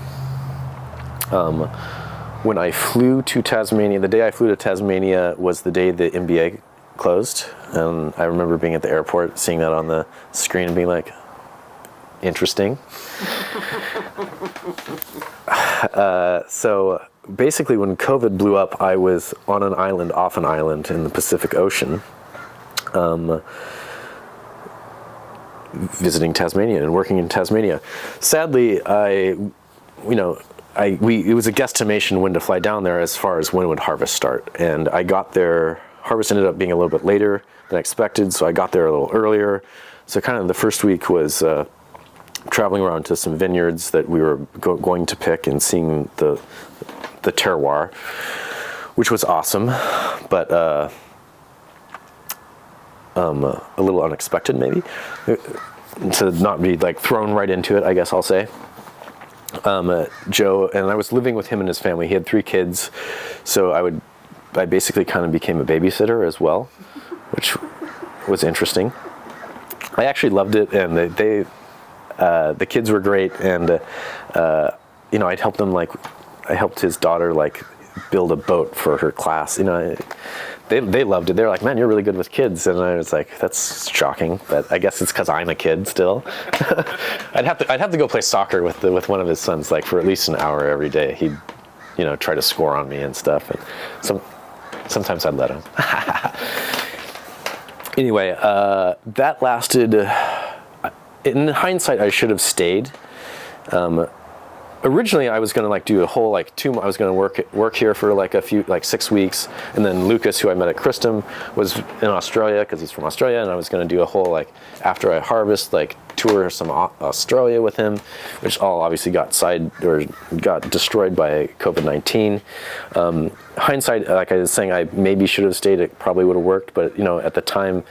When I flew to Tasmania, the day I flew to Tasmania was the day the MBA closed, and I remember being at the airport, seeing that on the screen and being like, interesting. So basically, when COVID blew up, I was on an island, off an island in the Pacific Ocean, visiting Tasmania and working in Tasmania. Sadly, it was a guesstimation when to fly down there as far as when would harvest start. And I got there, harvest ended up being a little bit later than expected, so I got there a little earlier. So kind of the first week was traveling around to some vineyards that we were going to pick and seeing the terroir. which was awesome, but a little unexpected maybe, to not be like thrown right into it, I guess I'll say. Joe, and I was living with him and his family. He had 3 kids, so I basically kind of became a babysitter as well, which was interesting. I actually loved it, and the kids were great, and I'd help them, like I helped his daughter like build a boat for her class. They loved it. They're like, man, you're really good with kids, and I was like, that's shocking, but I guess it's because I'm a kid still. I'd have to go play soccer with one of his sons, like for at least an hour every day. He'd try to score on me and stuff, and sometimes I'd let him. Anyway, that lasted. In hindsight, I should have stayed. Originally, I was going to like do a whole like 2 months. I was going to work here for like 6 weeks, and then Lucas, who I met at Christum, was in Australia because he's from Australia, and I was going to do a whole like after I harvest like tour some Australia with him, which all obviously got destroyed by COVID-19. Hindsight, like I was saying, I maybe should have stayed. It probably would have worked, but at the time,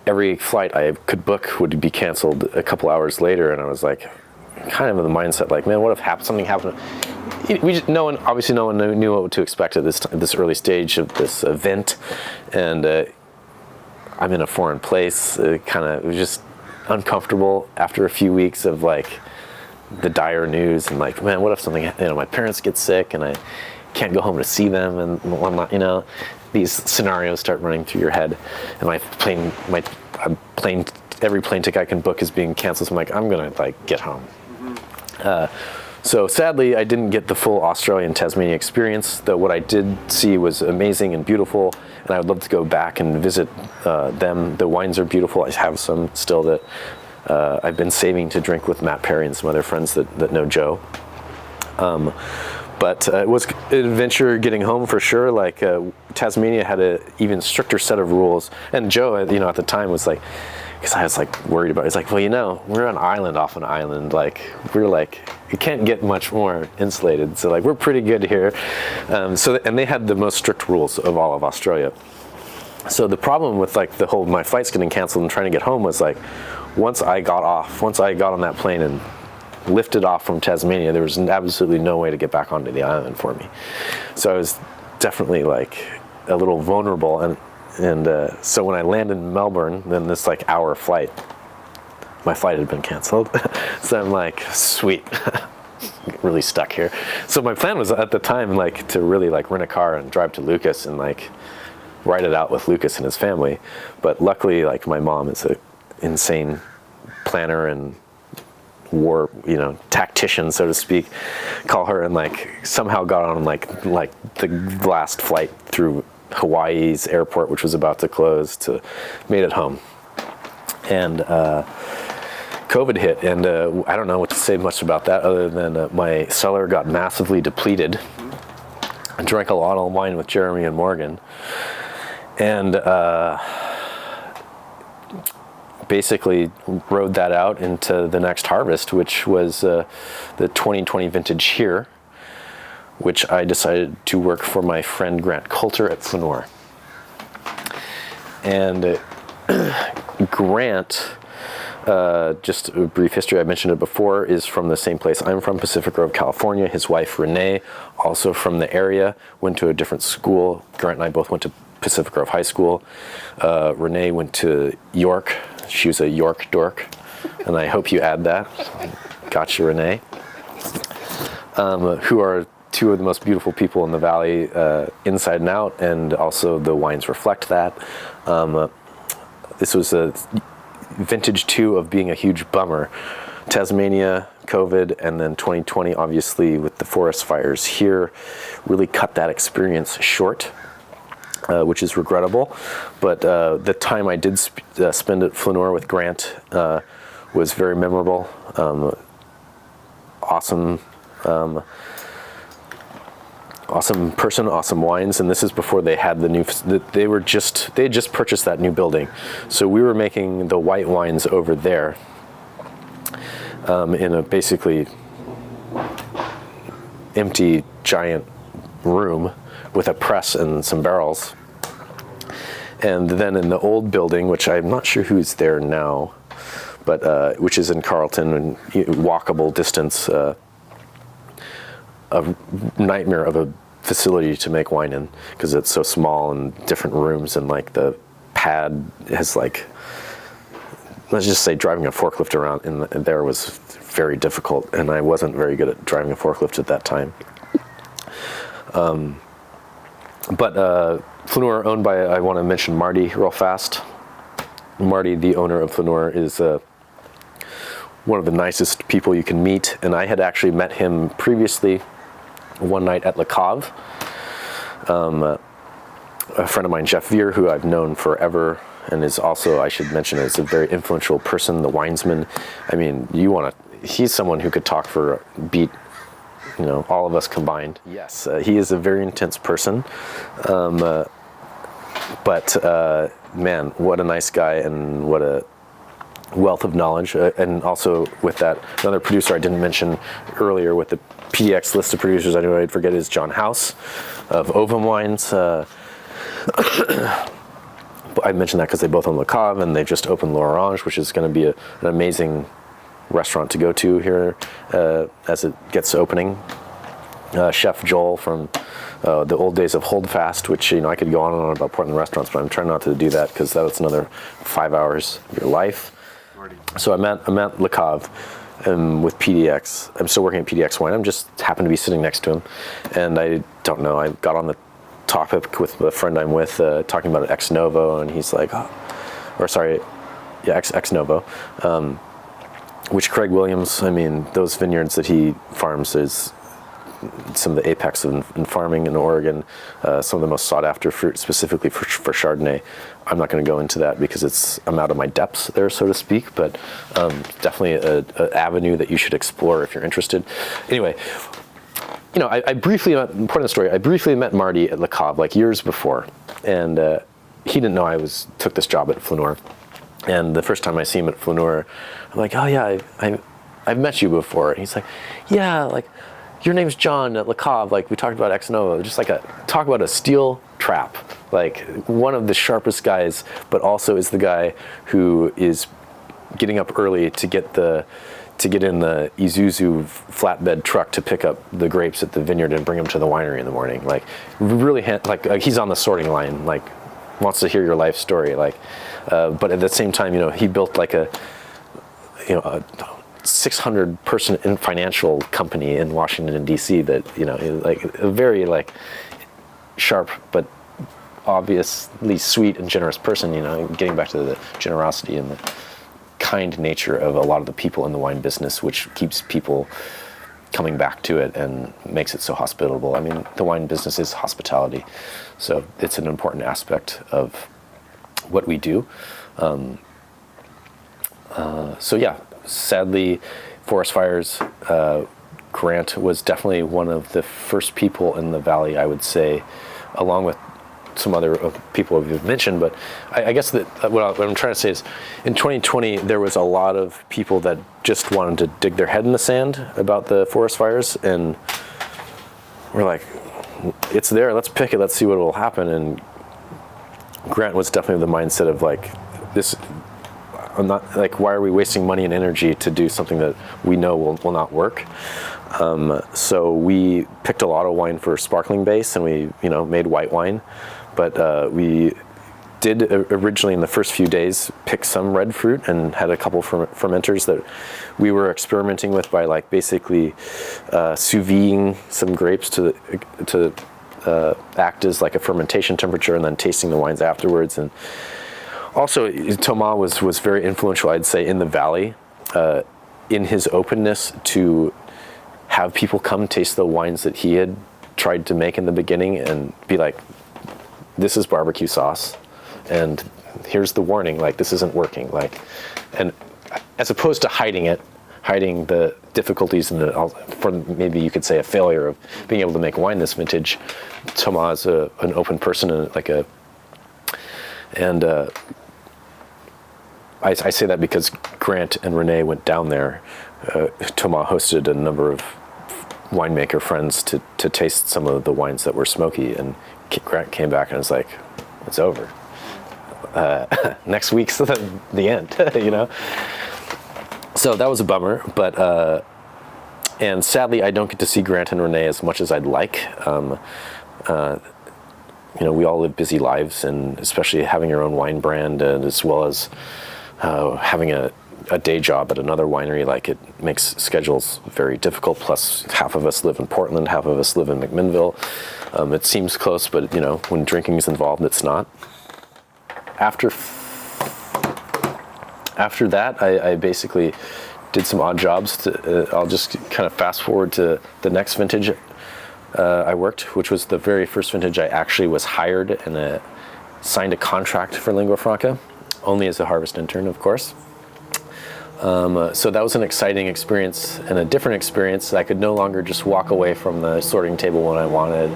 every flight I could book would be canceled a couple hours later, and I was like, kind of in the mindset like, man, what if something happened? No one knew what to expect at this early stage of this event, and I'm in a foreign place. It was just uncomfortable after a few weeks of like the dire news, and like, man, what if something, my parents get sick and I can't go home to see them, and whatnot, these scenarios start running through your head, and every plane ticket I can book is being canceled. So I'm like, I'm gonna like get home. So sadly, I didn't get the full Australian Tasmania experience, though what I did see was amazing and beautiful, and I would love to go back and visit them. The wines are beautiful. I have some still that I've been saving to drink with Matt Perry and some other friends that know Joe. But it was an adventure getting home for sure. Like Tasmania had an even stricter set of rules, and Joe, at the time was like, because I was like worried about it. He's like, well, we're an island off an island. Like we're like, you can't get much more insulated. So like we're pretty good here. And they had the most strict rules of all of Australia. So the problem with like my flights getting canceled and trying to get home was like, once I got on that plane and lifted off from Tasmania, there was absolutely no way to get back onto the island for me. So I was definitely like a little vulnerable, and so when I landed in Melbourne, then this like hour flight, my flight had been canceled. So I'm like, sweet, really stuck here. So my plan was at the time like to really like rent a car and drive to Lucas and like ride it out with Lucas and his family. But luckily, like my mom is a insane planner and tactician, so to speak. Call her, and like somehow got on like the last flight through Hawaii's airport, which was about to close, to made it home. And COVID hit, and I don't know what to say much about that other than my cellar got massively depleted. I drank a lot of wine with Jeremy and Morgan, and basically rode that out into the next harvest, which was the 2020 vintage here, which I decided to work for my friend Grant Coulter at Flanor. And Grant, just a brief history, I mentioned it before, is from the same place I'm from, Pacific Grove, California. His wife, Renee, also from the area, went to a different school. Grant and I both went to Pacific Grove High School. Renee went to York. She was a York dork, and I hope you add that. Gotcha, Renee. Who are two of the most beautiful people in the valley, inside and out, and also the wines reflect that. This was a vintage 2 of being a huge bummer. Tasmania, COVID, and then 2020, obviously, with the forest fires here, really cut that experience short, which is regrettable. But the time I did spend at Flanor with Grant was very memorable. Awesome person, awesome wines, and this is before they had the new. They had just purchased that new building, so we were making the white wines over there in a basically empty giant room with a press and some barrels. And then in the old building, which I'm not sure who's there now, but which is in Carleton and walkable distance, a nightmare of a facility to make wine in because it's so small and different rooms, and like the pad has like, let's just say driving a forklift around in there was very difficult, and I wasn't very good at driving a forklift at that time. But Flaneur, owned by, I want to mention Marty real fast. Marty, the owner of Flaneur, is one of the nicest people you can meet, and I had actually met him previously one night at Le Cave. A friend of mine, Jeff Veer, who I've known forever, and is also, I should mention, is a very influential person, the winesman. I mean, he's someone who could talk for a beat, all of us combined. Yes, he is a very intense person, but man, what a nice guy, and what a wealth of knowledge. And also with that, another producer I didn't mention earlier with the PDX list of producers, I knew I'd forget, is John House of Ovum Wines. I mentioned that because they both own Le Cave, and they've just opened L'Orange, which is going to be an amazing restaurant to go to here as it gets opening. Chef Joel from the old days of Holdfast, which I could go on and on about Portland restaurants, but I'm trying not to do that because that's another 5 hours of your life. So I'm at Le Cave with PDX. I'm still working at PDX Wine. I'm just happened to be sitting next to him, and I don't know. I got on the topic with a friend I'm with, talking about Ex Novo, and he's like, Ex Novo, which Craig Williams. I mean, those vineyards that he farms is some of the apex in farming in Oregon, some of the most sought after fruit, specifically for Chardonnay. I'm not going to go into that because I'm out of my depths there, so to speak, but definitely an avenue that you should explore if you're interested. Anyway, I briefly, important of the story, I briefly met Marty at Le Cave like years before, and he didn't know I took this job at Flaneur. And the first time I see him at Flaneur, I'm like, oh yeah, I've met you before. And he's like, yeah, like, your name's John at Le Cave, like we talked about Ex Novo, just like talk about a steel trap, like one of the sharpest guys, but also is the guy who is getting up early to get in the Isuzu flatbed truck to pick up the grapes at the vineyard and bring them to the winery in the morning. Like really, like he's on the sorting line, like wants to hear your life story, like, but at the same time, he built like a 600 person financial company in Washington DC that like a very like sharp but obviously sweet and generous person. Getting back to the generosity and the kind nature of a lot of the people in the wine business, which keeps people coming back to it and makes it so hospitable. I mean, the wine business is hospitality, so it's an important aspect of what we do. So yeah. Sadly, forest fires, Grant was definitely one of the first people in the valley, I would say, along with some other people you've mentioned. But I guess that what I'm trying to say is, in 2020, there was a lot of people that just wanted to dig their head in the sand about the forest fires, and we're like, it's there, let's pick it, let's see what will happen. And Grant was definitely the mindset of like, this, I'm not like, why are we wasting money and energy to do something that we know will not work? So we picked a lot of wine for sparkling base, and we made white wine, but we did originally in the first few days pick some red fruit and had a couple fermenters that we were experimenting with by like basically sous videing some grapes to act as like a fermentation temperature, and then tasting the wines afterwards. And also, Thomas was very influential, I'd say, in the valley, in his openness to have people come taste the wines that he had tried to make in the beginning and be like, this is barbecue sauce, and here's the warning, like, this isn't working. Like, and as opposed to hiding the difficulties and for maybe you could say a failure of being able to make wine this vintage, Thomas is an open person and I say that because Grant and Renee went down there. Thomas hosted a number of winemaker friends to taste some of the wines that were smoky, and Grant came back and was like, it's over. Next week's the end, you know? So that was a bummer, but, and sadly I don't get to see Grant and Renee as much as I'd like. You know, we all live busy lives, and especially having your own wine brand, and as well as having a day job at another winery, like, it makes schedules very difficult. Plus, half of us live in Portland, half of us live in McMinnville. It seems close, but you know, when drinking is involved, it's not. After that, I basically did some odd jobs. I'll just kind of fast forward to the next vintage I worked, which was the very first vintage I actually was hired and signed a contract for Lingua Franca, only as a harvest intern, of course. So that was an exciting experience and a different experience. I could no longer just walk away from the sorting table when I wanted.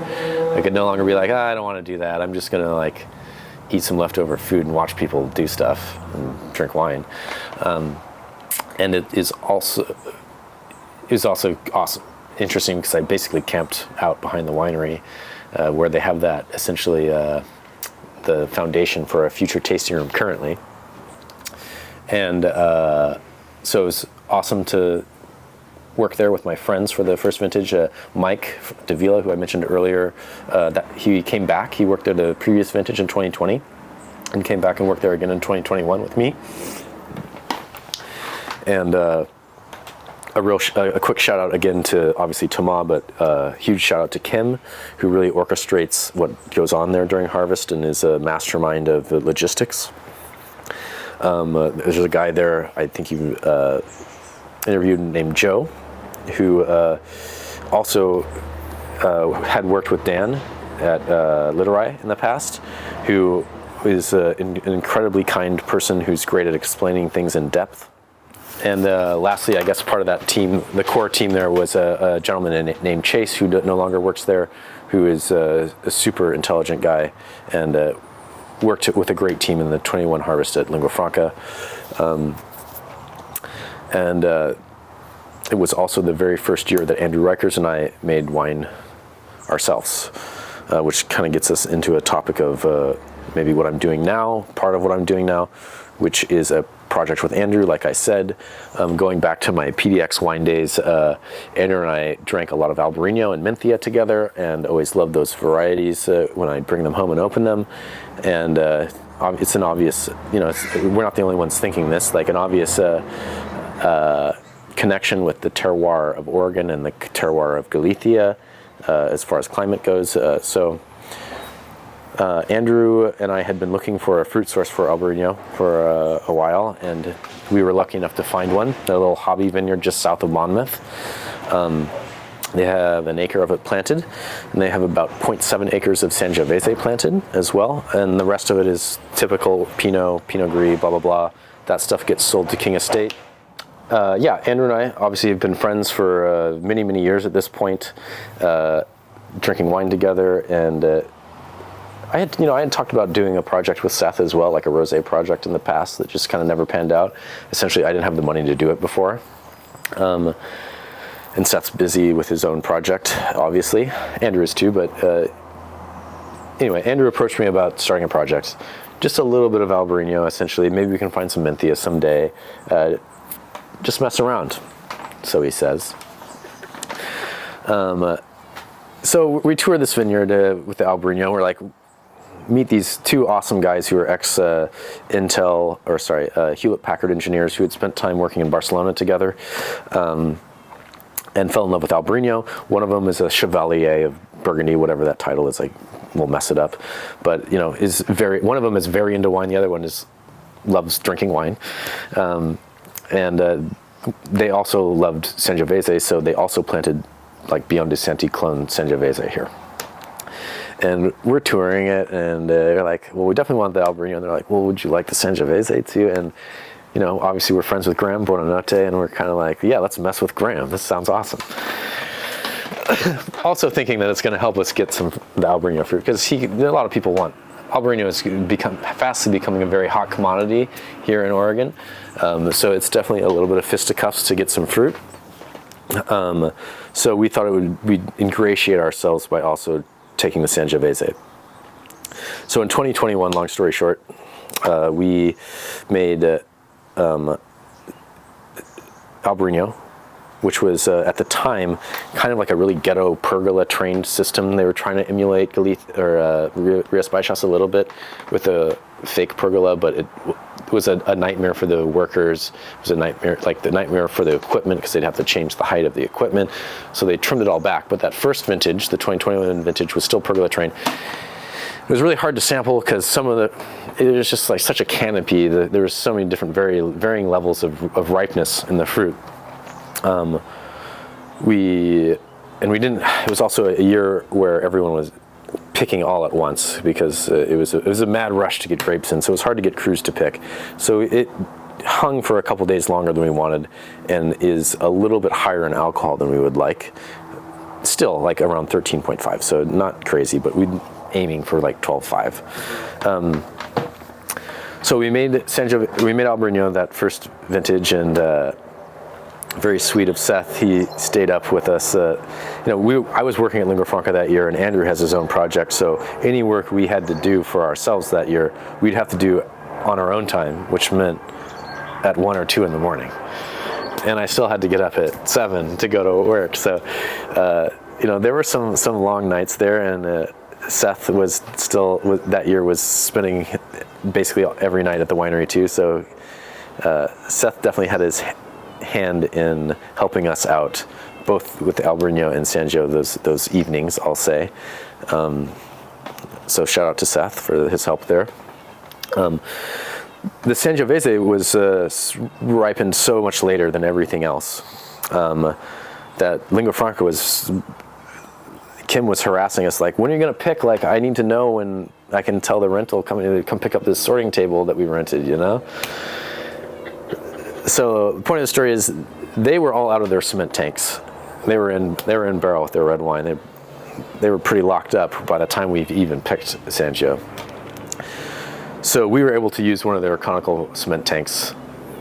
I could no longer be like, I don't want to do that. I'm just gonna like eat some leftover food and watch people do stuff and drink wine. And it was also awesome, interesting, because I basically camped out behind the winery, where they have that essentially the foundation for a future tasting room currently. And so it was awesome to work there with my friends for the first vintage. Mike Davila, who I mentioned earlier, that he came back. He worked at a previous vintage in 2020 and came back and worked there again in 2021 with me. And a quick shout out again to obviously Thomas, but a huge shout out to Kim, who really orchestrates what goes on there during harvest and is a mastermind of the logistics. There's a guy there, I think you interviewed, named Joe, who also had worked with Dan at Literai in the past, who is an incredibly kind person who's great at explaining things in depth. And lastly, I guess part of that team, the core team there, was a gentleman named Chase, who no longer works there, who is a super intelligent guy, and worked with a great team in the 21 harvest at Lingua Franca. And it was also the very first year that Andrew Reichers and I made wine ourselves, which kind of gets us into a topic of maybe what I'm doing now, part of what I'm doing now, which is a project with Andrew. Like I said, going back to my PDX wine days, Andrew and I drank a lot of Albarino and Minthia together, and always loved those varieties when I bring them home and open them. And it's an obvious, you know, we're not the only ones thinking this, like an obvious connection with the terroir of Oregon and the terroir of Galicia as far as climate goes. Andrew and I had been looking for a fruit source for Albarino for a while, and we were lucky enough to find one, a little hobby vineyard just south of Monmouth. They have an acre of it planted, and they have about 0.7 acres of Sangiovese planted as well, and the rest of it is typical Pinot Gris, blah, blah, blah. That stuff gets sold to King Estate. Yeah, Andrew and I obviously have been friends for many, many years at this point, drinking wine together, and I had talked about doing a project with Seth as well, like a rosé project in the past that just kind of never panned out. Essentially, I didn't have the money to do it before. And Seth's busy with his own project, obviously. Andrew is too, but anyway, Andrew approached me about starting a project. Just a little bit of Albarino, essentially. Maybe we can find some Minthia someday. Just mess around, so he says. So we toured this vineyard with the Albarino. We're like, meet these two awesome guys who are Hewlett-Packard engineers who had spent time working in Barcelona together, and fell in love with Albarino. One of them is a Chevalier of Burgundy, whatever that title is. Like, we'll mess it up, but you know, one of them is very into wine. The other one loves drinking wine, and they also loved Sangiovese, so they also planted like Beyond de Santi clone Sangiovese here. And we're touring it, and they're like, well, we definitely want the Albarino. And they're like, well, would you like the Sangiovese too? And, you know, obviously we're friends with Graham Buonanotte, and we're kind of like, yeah, let's mess with Graham. This sounds awesome. Also thinking that it's going to help us get the Albarino fruit, because a lot of people want. Albarino is fastly becoming a very hot commodity here in Oregon. So it's definitely a little bit of fisticuffs to get some fruit. So we thought we'd ingratiate ourselves by also taking the Sangiovese. So in 2021, long story short, we made Albarino, which was at the time kind of like a really ghetto pergola trained system. They were trying to emulate Rias Baixas a little bit with a fake pergola, but it was a nightmare for the workers. It was a nightmare for the equipment because they'd have to change the height of the equipment. So they trimmed it all back. But that first vintage, the 2021 vintage, was still pergola trained. It was really hard to sample because it was just like such a canopy. There was so many different varying levels of ripeness in the fruit. It was also a year where everyone was picking all at once because it was a mad rush to get grapes in, so it was hard to get crews to pick. So it hung for a couple days longer than we wanted and is a little bit higher in alcohol than we would like. Still like around 13.5, so not crazy, but we're aiming for like 12.5. So we made Albarino that first vintage, and very sweet of Seth. He stayed up with us. I was working at Lingua Franca that year, and Andrew has his own project. So any work we had to do for ourselves that year, we'd have to do on our own time, which meant at 1 or 2 in the morning. And I still had to get up at 7 to go to work. So, there were some long nights there, and Seth was that year was spending basically every night at the winery too. So Seth definitely had his hand in helping us out, both with Albarino and Sangio those evenings, I'll say. So shout out to Seth for his help there. The Sangiovese was ripened so much later than everything else that Lingua Franca Kim was harassing us, like, when are you going to pick? Like, I need to know when I can tell the rental company to come pick up this sorting table that we rented, So the point of the story is they were all out of their cement tanks. They were in barrel with their red wine. They were pretty locked up by the time we even picked Sangio. So we were able to use one of their conical cement tanks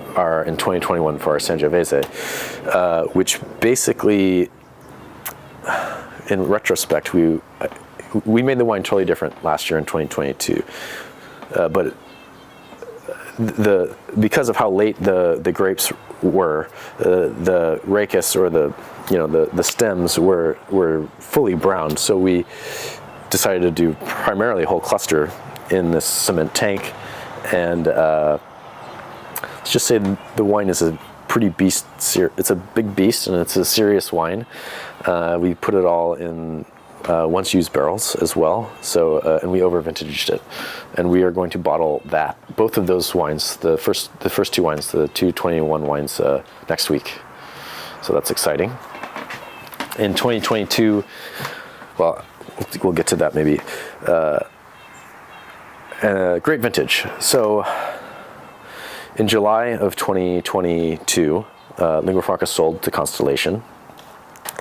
in 2021 for our Sangiovese, which basically, in retrospect, we made the wine totally different last year in 2022, but because of how late the grapes were, the rachis, or the stems were fully brown. So we decided to do primarily whole cluster in this cement tank, and let's just say the wine is a pretty beast. It's a big beast, and it's a serious wine. We put it all in once used barrels as well. So and we over vintaged it, and we are going to bottle both of those wines, the first 2 wines, the 2021 wines, next week. So that's exciting. In 2022, well, we'll get to that maybe. Great vintage. So in July of 2022, Lingua Franca sold to Constellation,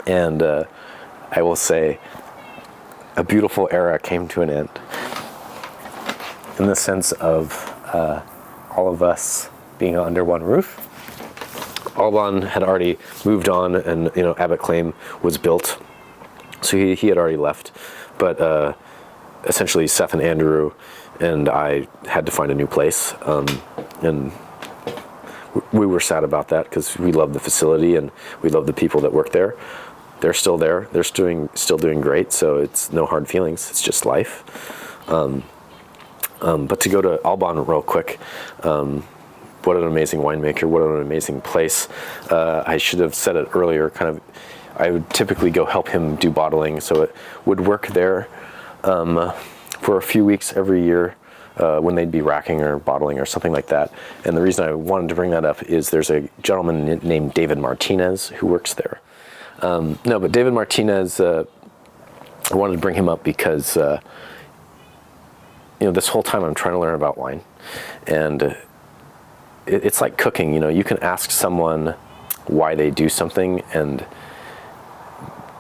and I will say a beautiful era came to an end, in the sense of all of us being under one roof. Alban had already moved on, and Abbot Claim was built, so he had already left. But essentially, Seth and Andrew and I had to find a new place, and we were sad about that because we love the facility and we love the people that work there. They're still there. They're still doing great. So it's no hard feelings. It's just life. But to go to Alban real quick, what an amazing winemaker. What an amazing place. I should have said it earlier. I would typically go help him do bottling. So it would work there for a few weeks every year when they'd be racking or bottling or something like that. And the reason I wanted to bring that up is there's a gentleman named David Martinez who works there. But David Martinez, I wanted to bring him up because, this whole time I'm trying to learn about wine, and it's like cooking. You can ask someone why they do something, and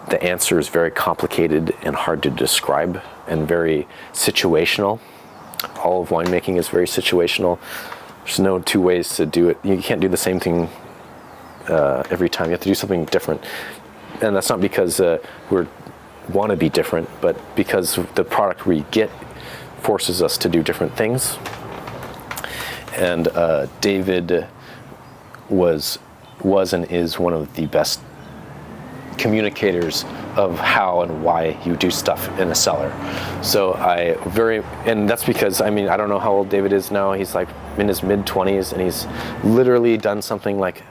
the answer is very complicated and hard to describe and very situational. All of winemaking is very situational. There's no 2 ways to do it. You can't do the same thing every time. You have to do something different and that's not because we want to be different, but because the product we get forces us to do different things. And David was and is one of the best communicators of how and why you do stuff in a cellar. So and that's because, I mean, I don't know how old David is now. He's like in his mid-20s, and he's literally done something like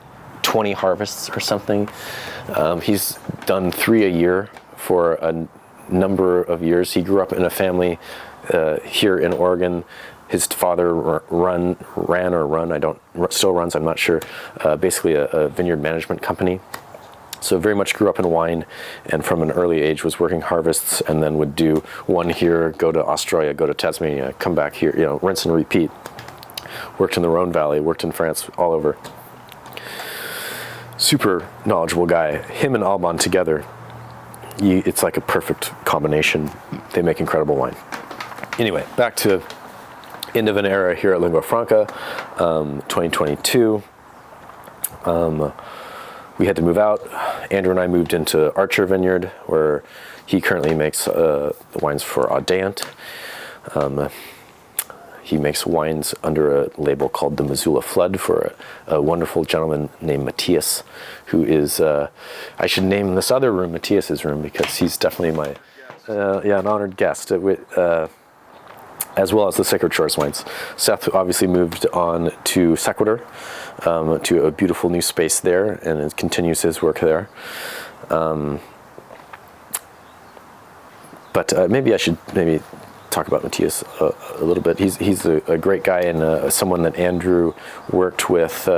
20 harvests or something. He's done 3 a year for a number of years. He grew up in a family here in Oregon. His father still runs, I'm not sure, basically a vineyard management company. So very much grew up in wine, and from an early age was working harvests, and then would do one here, go to Australia, go to Tasmania, come back here, rinse and repeat. Worked in the Rhone Valley, worked in France, all over. Super knowledgeable guy. Him and Alban together, it's like a perfect combination. They make incredible wine. Anyway, back to end of an era here at Lingua Franca, 2022. We had to move out. Andrew and I moved into Archer Vineyard, where he currently makes the wines for Audeant. He makes wines under a label called the Missoula Flood for a wonderful gentleman named Matthias, who is, I should name this other room Matthias's room, because he's definitely my, an honored guest, as well as the Sacred Shores wines. Seth obviously moved on to Sequitur, to a beautiful new space there, and it continues his work there. But maybe I should talk about Matthias a little bit. He's a great guy, and someone that Andrew worked with,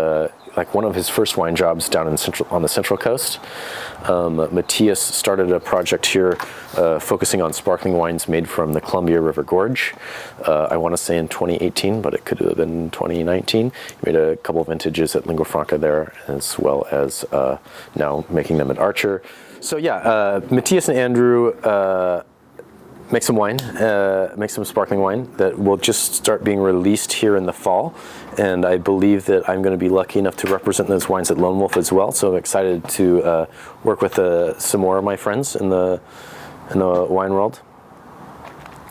like one of his first wine jobs down on the Central Coast. Matthias started a project here focusing on sparkling wines made from the Columbia River Gorge. I want to say in 2018, but it could have been 2019. He made a couple of vintages at Lingua Franca there, as well as now making them at Archer. So yeah, Matthias and Andrew make some wine, make some sparkling wine that will just start being released here in the fall. And I believe that I'm going to be lucky enough to represent those wines at Lone Wolf as well. So I'm excited to work with some more of my friends in the wine world.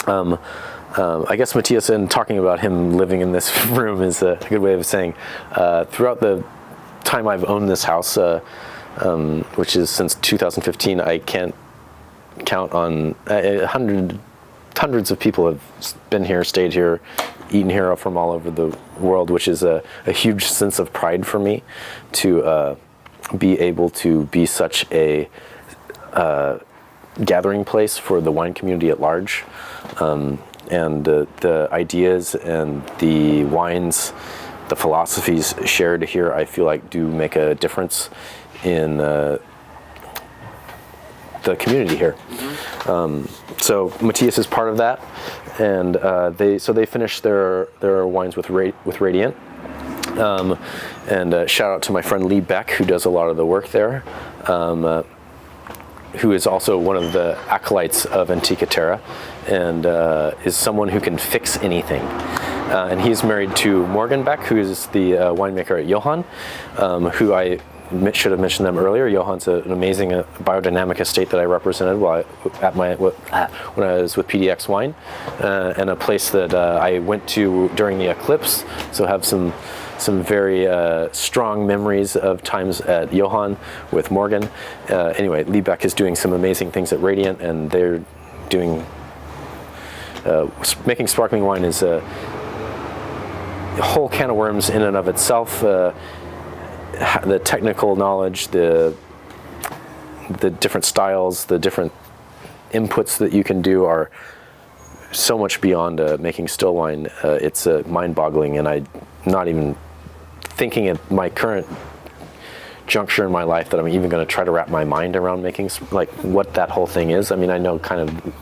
I guess Matthias, and talking about him living in this room is a good way of saying, throughout the time I've owned this house, which is since 2015, I can't count on hundreds of people have been here, stayed here, eaten here from all over the world, which is a huge sense of pride for me to be able to be such a gathering place for the wine community at large. And the ideas and the wines, the philosophies shared here, I feel like do make a difference in the community here. So Matthias is part of that, and they finished their wines with Radiant. And shout out to my friend Lee Beck, who does a lot of the work there, who is also one of the acolytes of Antica Terra, and is someone who can fix anything. And he's married to Morgan Beck, who is the winemaker at Johann, who I should have mentioned them earlier. Johann's an amazing biodynamic estate that I represented when I was with PDX Wine, and a place that I went to during the eclipse. So have some very strong memories of times at Johann with Morgan. Anyway, Lee Beck is doing some amazing things at Radiant, and they're doing making sparkling wine is a whole can of worms in and of itself. The technical knowledge, the different styles, the different inputs that you can do are so much beyond making still wine. It's mind-boggling, and I'm not even thinking at my current juncture in my life that I'm even going to try to wrap my mind around making like what that whole thing is. I mean, I know the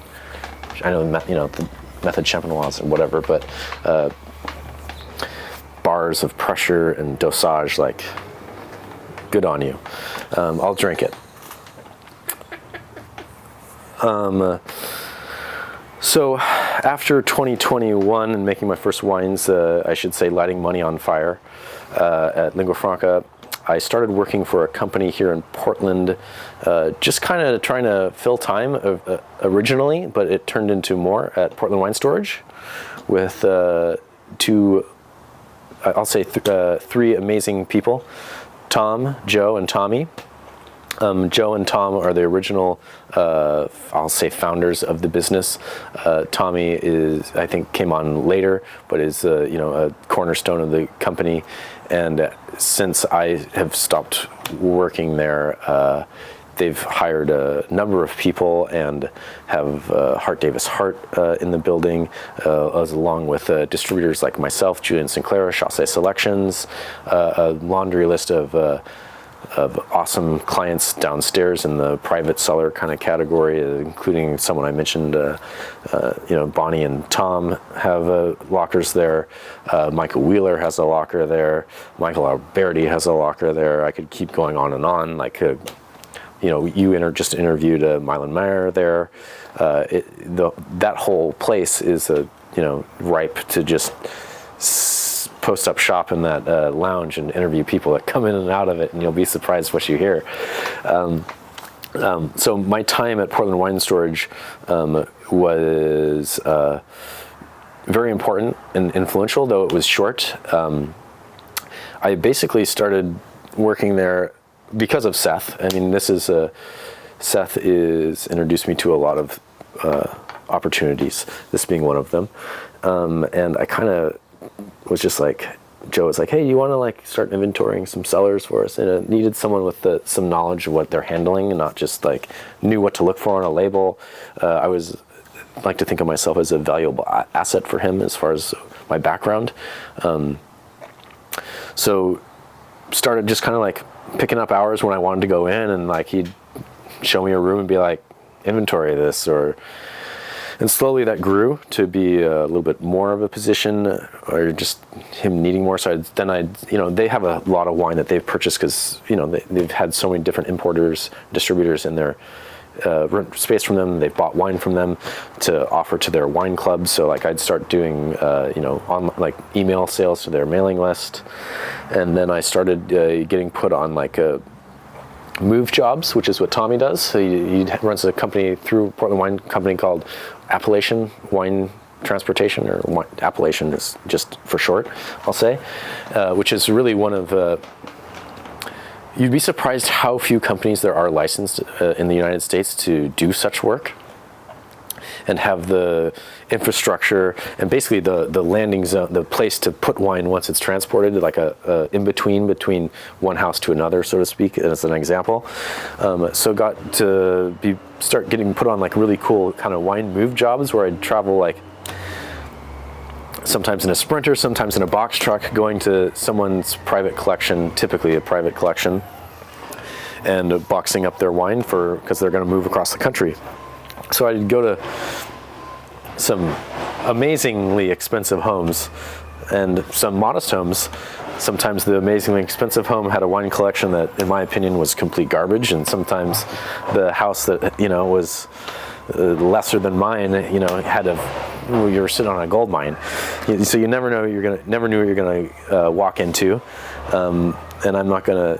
method champenoise and whatever, but bars of pressure and dosage, like, good on you. I'll drink it. So after 2021 and making my first wines, I should say lighting money on fire at Lingua Franca, I started working for a company here in Portland, just kind of trying to fill time originally, but it turned into more at Portland Wine Storage with three amazing people, Tom, Joe, and Tommy. Joe and Tom are the original, founders of the business. Tommy I think came on later, but is, a cornerstone of the company. And since I have stopped working there, they've hired a number of people and have Hart Davis Hart in the building, along with distributors like myself, Julian Sinclair, Chasse Selections, a laundry list of awesome clients downstairs in the private seller kind of category, including someone I mentioned, Bonnie and Tom have lockers there. Michael Wheeler has a locker there. Michael Alberti has a locker there. I could keep going on and on. You just interviewed Mylan Meyer there. That whole place is ripe to just post up shop in that lounge and interview people that come in and out of it, and you'll be surprised what you hear. So my time at Portland Wine Storage was very important and influential, though it was short. I basically started working there because of Seth. I mean, Seth is introduced me to a lot of opportunities, this being one of them. And I kind of was just like, Joe was like, hey, you want to start inventorying some sellers for us? And it needed someone with some knowledge of what they're handling and not just knew what to look for on a label. I like to think of myself as a valuable asset for him as far as my background. So started just kind of picking up hours when I wanted to go in, and he'd show me a room and be like, inventory this, and slowly that grew to be a little bit more of a position, or just him needing more. So they have a lot of wine that they've purchased because, they've had so many different importers, distributors in their rent space from them. They've bought wine from them to offer to their wine clubs. So I'd start doing, email sales to their mailing list. And then I started getting put on move jobs, which is what Tommy does. So he runs a company through Portland Wine Company called Appalachian Wine Transportation, or Appalachian is just for short, I'll say, which is really one of, you'd be surprised how few companies there are licensed in the United States to do such work and have the infrastructure and basically the landing zone, the place to put wine once it's transported, a in-between one house to another, so to speak, as an example. So got to start getting put on really cool kind of wine move jobs where I'd travel sometimes in a Sprinter, sometimes in a box truck, going to someone's private collection, typically a private collection, and boxing up their wine because they're going to move across the country. So I'd go to some amazingly expensive homes and some modest homes. Sometimes the amazingly expensive home had a wine collection that, in my opinion, was complete garbage, and sometimes the house that was lesser than mine, you were sitting on a gold mine. So you never knew what you're gonna walk into, and I'm not gonna,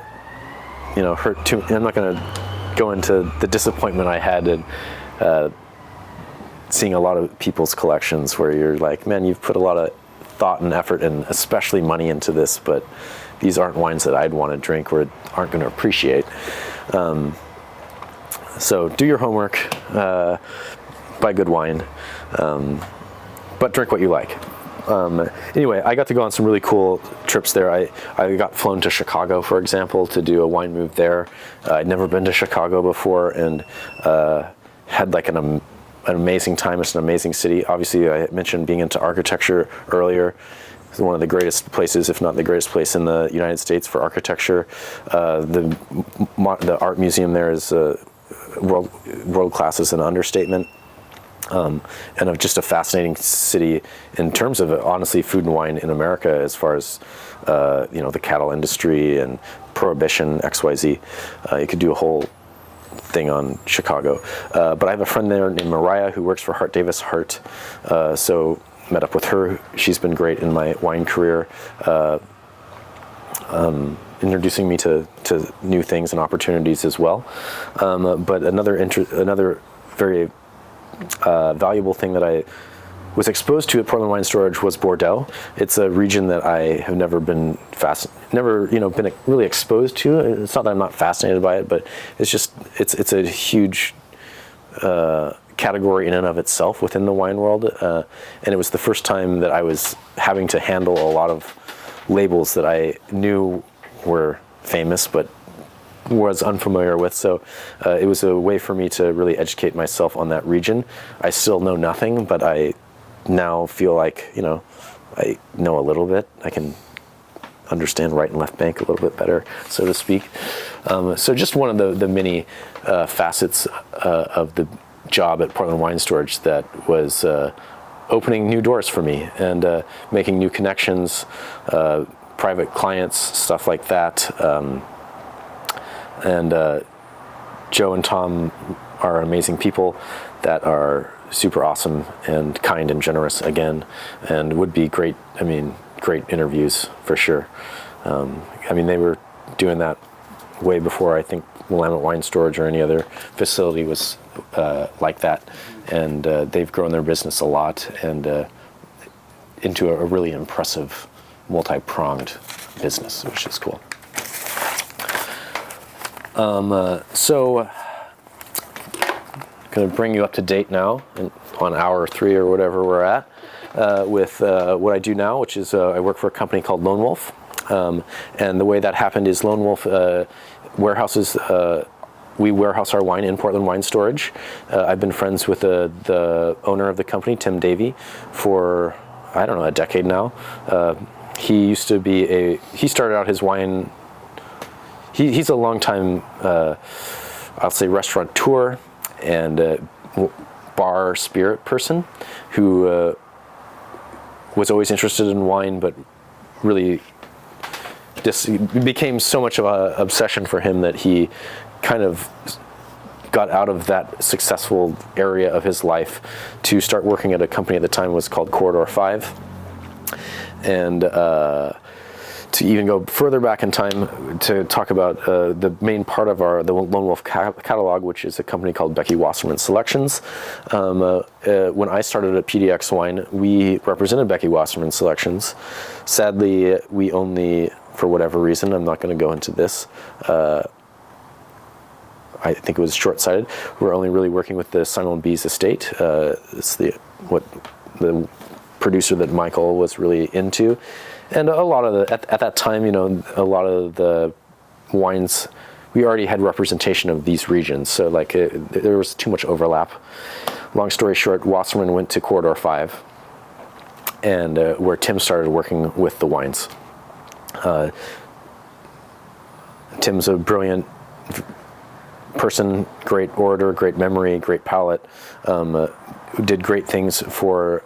I'm not gonna go into the disappointment I had in seeing a lot of people's collections where you're like, man, you've put a lot of thought and effort and especially money into this, but these aren't wines that I'd want to drink or aren't going to appreciate. So do your homework, buy good wine, but drink what you like. Anyway, I got to go on some really cool trips there. I got flown to Chicago, for example, to do a wine move there. I'd never been to Chicago before, and had an amazing time. It's an amazing city. Obviously, I mentioned being into architecture earlier. It's one of the greatest places, if not the greatest place in the United States for architecture. The art museum there is world class is an understatement. And of just a fascinating city in terms of, honestly, food and wine in America, as far as the cattle industry and prohibition, XYZ. You could do a whole thing on Chicago. But I have a friend there named Mariah who works for Hart Davis Hart. So met up with her. She's been great in my wine career. introducing me to new things and opportunities as well. But another very valuable thing that I was exposed to at Portland Wine Storage was Bordeaux. It's a region that I have never been been really exposed to. It's not that I'm not fascinated by it, but it's a huge category in and of itself within the wine world. And it was the first time that I was having to handle a lot of labels that I knew were famous, but was unfamiliar with. So it was a way for me to really educate myself on that region. I still know nothing, but I now feel like, I know a little bit. I can understand right and left bank a little bit better, so to speak. So just one of the many facets of the job at Portland Wine Storage that was opening new doors for me and making new connections, private clients, stuff like that. And Joe and Tom are amazing people that are super awesome and kind and generous again, and would be great interviews for sure. They were doing that way before I think Willamette Wine Storage or any other facility was like that, and they've grown their business a lot and into a really impressive multi-pronged business, which is cool. So going to bring you up to date now on hour 3 or whatever we're at with what I do now, which is I work for a company called Lone Wolf. And the way that happened is Lone Wolf warehouses, we warehouse our wine in Portland Wine Storage. I've been friends with the owner of the company, Tim Davey, for, a decade now. He started out his wine, he's a long-time, I'll say restaurateur and bar spirit person who was always interested in wine, but really this became so much of an obsession for him that he kind of got out of that successful area of his life to start working at a company at the time was called Corridor 5. And to even go further back in time to talk about the main part of the Lone Wolf catalog, which is a company called Becky Wasserman Selections. When I started at PDX Wine, we represented Becky Wasserman Selections. Sadly, we only, for whatever reason, I'm not going to go into this, I think it was short-sighted. We're only really working with the Simon B's estate. It's the producer that Michael was really into. And a lot of at that time, a lot of the wines, we already had representation of these regions. So there was too much overlap. Long story short, Wasserman went to Corridor 5, and where Tim started working with the wines. Tim's a brilliant person, great orator, great memory, great palate. Who did great things for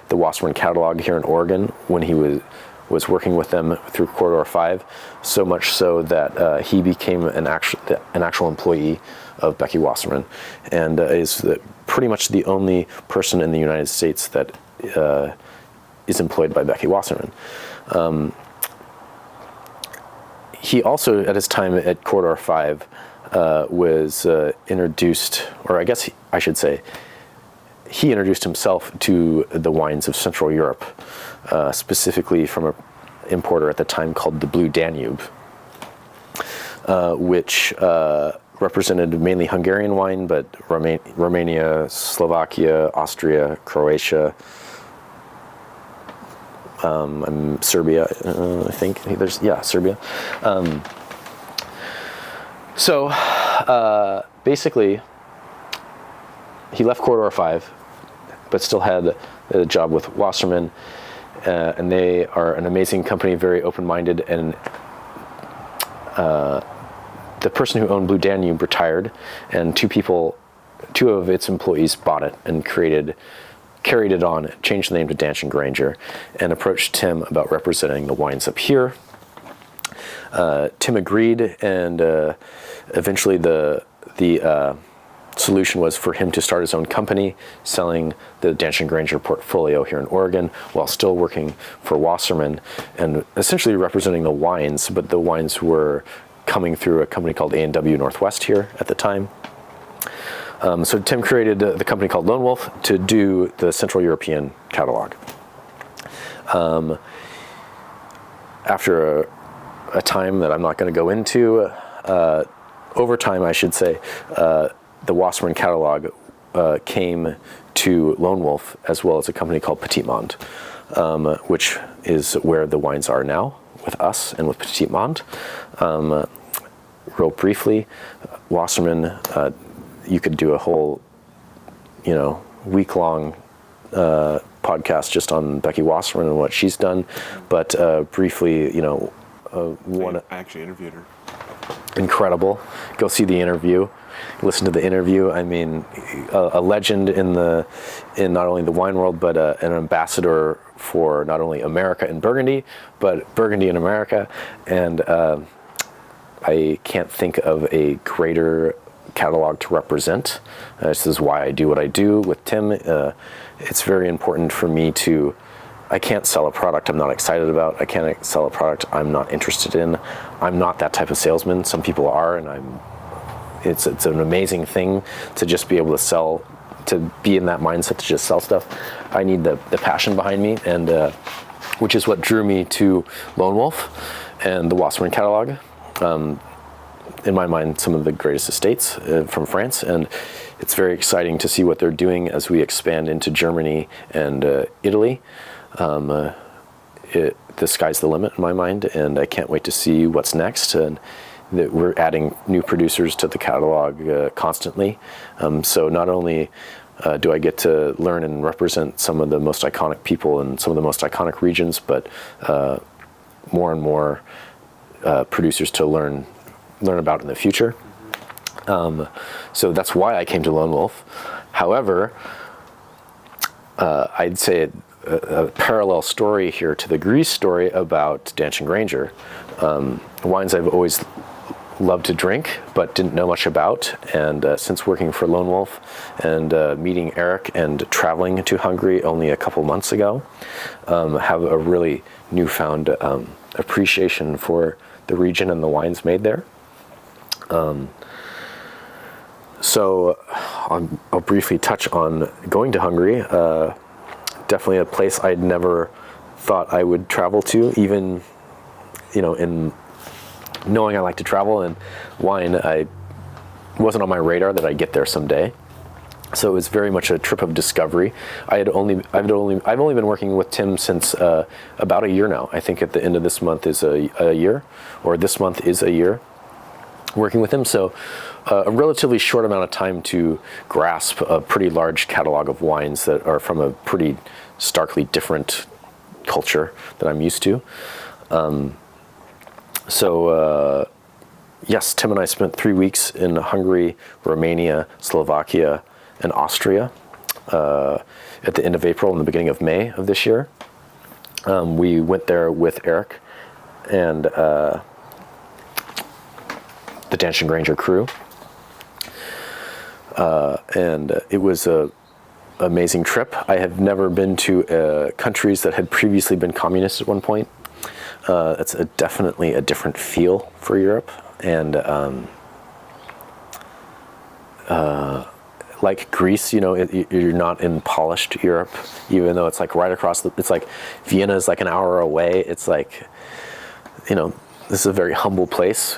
the Wasserman catalog here in Oregon when he was working with them through Corridor 5, so much so that he became an actual employee of Becky Wasserman, and is pretty much the only person in the United States that is employed by Becky Wasserman. He also, at his time at Corridor 5, was introduced, or I guess I should say, he introduced himself to the wines of Central Europe, specifically from an importer at the time called the Blue Danube, which represented mainly Hungarian wine, but Romania, Slovakia, Austria, Croatia, Serbia, I think. Serbia. So basically, he left Corridor 5, but still had a job with Wasserman, and they are an amazing company, very open-minded, and the person who owned Blue Danube retired, and two of its employees bought it and carried it on, changed the name to Danch and Granger, and approached Tim about representing the wines up here. Tim agreed, and eventually the solution was for him to start his own company selling the Danchin Granger portfolio here in Oregon while still working for Wasserman and essentially representing the wines, but the wines were coming through a company called A&W Northwest here at the time. So Tim created the company called Lone Wolf to do the Central European catalog. After a time that I'm not going to go into, over time, I should say, the Wasserman catalog came to Lone Wolf as well as a company called Petit Monde, which is where the wines are now with us and with Petit Monde. Real briefly, Wasserman, you could do a whole, week-long podcast just on Becky Wasserman and what she's done, but briefly, I actually interviewed her. Incredible. Go see the interview. Listen to the interview. I mean, a legend in not only the wine world, but an ambassador for not only America and Burgundy, but Burgundy and America. And I can't think of a greater catalog to represent. This is why I do what I do with Tim. It's very important for me I can't sell a product I'm not excited about. I can't sell a product I'm not interested in. I'm not that type of salesman. Some people are, and it's an amazing thing to just be able to sell, to be in that mindset to just sell stuff. I need the passion behind me, and which is what drew me to Lone Wolf and the Wasserman catalog. In my mind, some of the greatest estates from France, and it's very exciting to see what they're doing as we expand into Germany and Italy. The sky's the limit in my mind, and I can't wait to see what's next. And that we're adding new producers to the catalog constantly. So not only do I get to learn and represent some of the most iconic people in some of the most iconic regions, but more and more producers to learn about in the future. So that's why I came to Lone Wolf. However, I'd say a parallel story here to the Greece story about Danchin Granger. Wines I've always loved to drink, but didn't know much about. And since working for Lone Wolf and meeting Eric and traveling to Hungary only a couple months ago, have a really newfound appreciation for the region and the wines made there. So I'll briefly touch on going to Hungary. Definitely a place I'd never thought I would travel to, even, in knowing I like to travel and wine, I wasn't on my radar that I'd get there someday. So it was very much a trip of discovery. I've only been working with Tim since about a year now. I think at the end of this month is a year, or this month is a year working with him. So a relatively short amount of time to grasp a pretty large catalog of wines that are from a pretty starkly different culture that I'm used to. Yes, Tim and I spent 3 weeks in Hungary, Romania, Slovakia, and Austria at the end of April and the beginning of May of this year. We went there with Eric and the Danchin Granger crew. And it was a amazing trip. I have never been to countries that had previously been communist at one point. It's definitely a different feel for Europe. And like Greece, you're not in polished Europe, even though it's like right across it's like Vienna is like an hour away. It's like, this is a very humble place,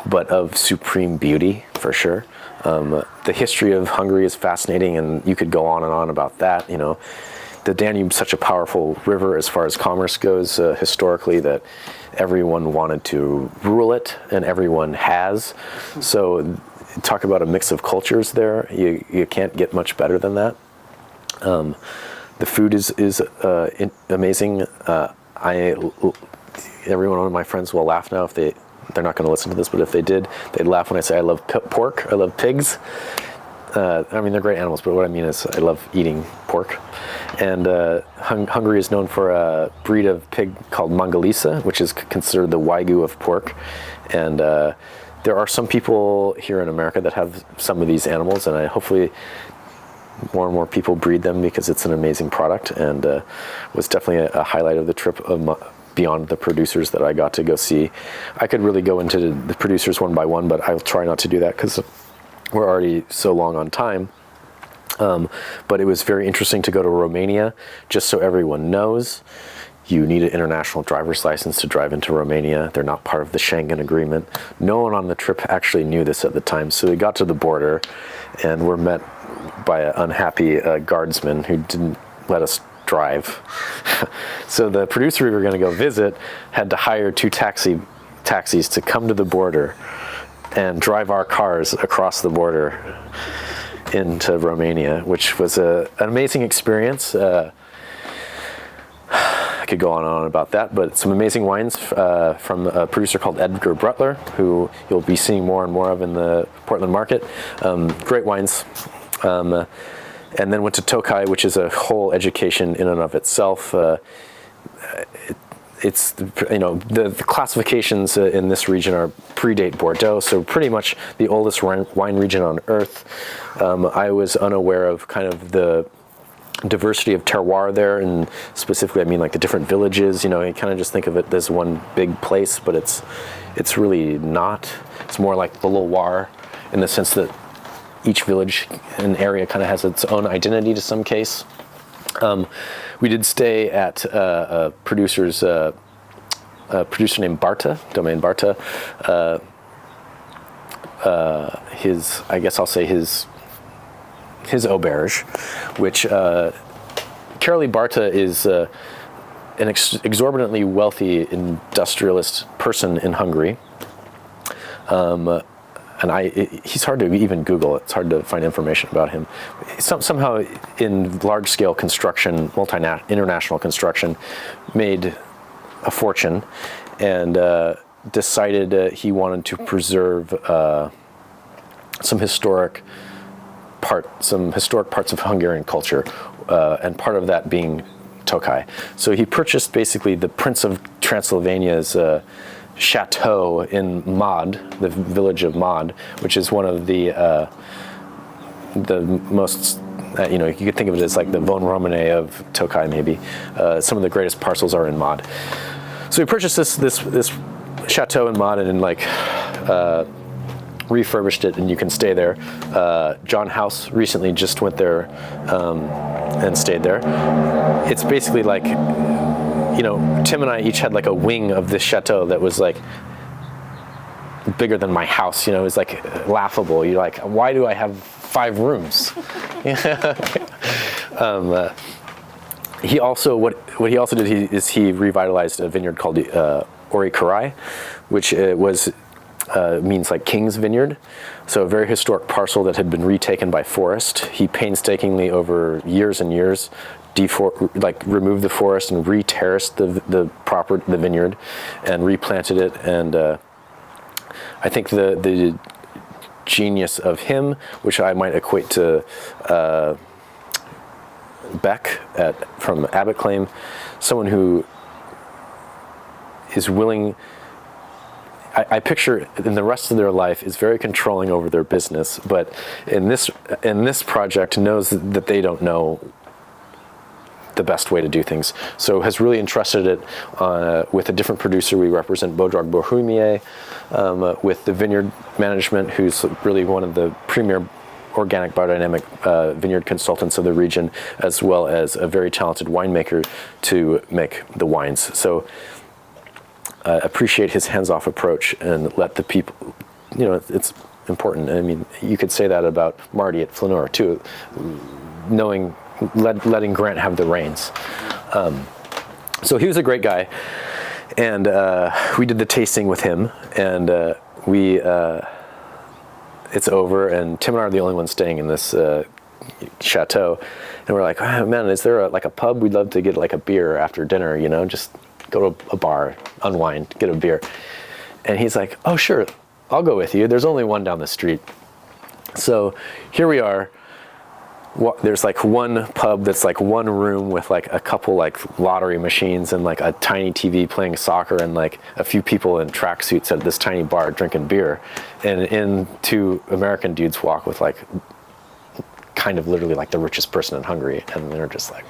but of supreme beauty for sure. The history of Hungary is fascinating, and you could go on and on about that. The Danube's such a powerful river as far as commerce goes historically that everyone wanted to rule it, and everyone has. So talk about a mix of cultures there. You can't get much better than that. The food is amazing. Every one of my friends will laugh now if they're not going to listen to this, but if they did, they'd laugh when I say I love pork. I love pigs. They're great animals, but what I mean is I love eating pork. And Hungary is known for a breed of pig called Mangalitsa, which is considered the Wagyu of pork. And There are some people here in America that have some of these animals, and hopefully more and more people breed them because it's an amazing product, and was definitely a highlight of the trip beyond the producers that I got to go see. I could really go into the producers one by one, but I'll try not to do that because we're already so long on time. But it was very interesting to go to Romania. Just so everyone knows, you need an international driver's license to drive into Romania. They're not part of the Schengen agreement. No one on the trip actually knew this at the time. So we got to the border and were met by an unhappy guardsman who didn't let us drive. So the producer we were going to go visit had to hire two taxis to come to the border and drive our cars across the border into Romania, which was an amazing experience. I could go on and on about that, but some amazing wines from a producer called Edgar Brutler, who you'll be seeing more and more of in the Portland market. Great wines. And then went to Tokaj, which is a whole education in and of itself. It's, the classifications in this region are predate Bordeaux, so pretty much the oldest wine region on earth. I was unaware of kind of the diversity of terroir there, and specifically I mean like the different villages. You kind of just think of it as one big place, but it's really not. It's more like the Loire in the sense that each village and area kind of has its own identity to some case. We did stay at a producer named Barta, Domaine Barta. I guess I'll say his auberge, which Carolee Barta is an exorbitantly wealthy industrialist person in Hungary. And he's hard to even Google. It's hard to find information about him. Somehow, in large-scale construction, international construction, made a fortune, and decided he wanted to preserve some historic parts of Hungarian culture, and part of that being Tokaj. So he purchased basically the Prince of Transylvania's chateau in Mod, the village of Mod, which is one of the most, you could think of it as like the von Romane of Tokaj, maybe. Some of the greatest parcels are in Mod. So we purchased this chateau in Mod and refurbished it, and you can stay there. John House recently just went there and stayed there. It's basically like, Tim and I each had like a wing of this chateau that was like bigger than my house. It was like laughable. You're like, why do I have 5 rooms? He also what he also did is he revitalized a vineyard called Ori Karai, which means like King's Vineyard. So a very historic parcel that had been retaken by forest. He painstakingly over years and years removed the forest and re-terraced the vineyard and replanted it. And I think the genius of him, which I might equate to Beck from Abbott Claim, someone who is willing. I picture in the rest of their life is very controlling over their business, but in this project knows that they don't know the best way to do things. So has really entrusted it with a different producer. We represent Bodrag Bohumie with the vineyard management, who's really one of the premier organic biodynamic vineyard consultants of the region, as well as a very talented winemaker to make the wines. So appreciate his hands-off approach and let the people, it's important. I mean, you could say that about Marty at Flaneur too, letting Grant have the reins. So he was a great guy, and we did the tasting with him, and it's over, and Tim and I are the only ones staying in this chateau, and we're like, oh, man, is there a pub? We'd love to get like a beer after dinner, just go to a bar, unwind, get a beer. And he's like, oh, sure, I'll go with you. There's only one down the street. So here we are. there's like one pub that's like one room with like a couple like lottery machines and like a tiny TV playing soccer and like a few people in tracksuits at this tiny bar drinking beer, and in two American dudes walk with like kind of literally like the richest person in Hungary, and they're just like,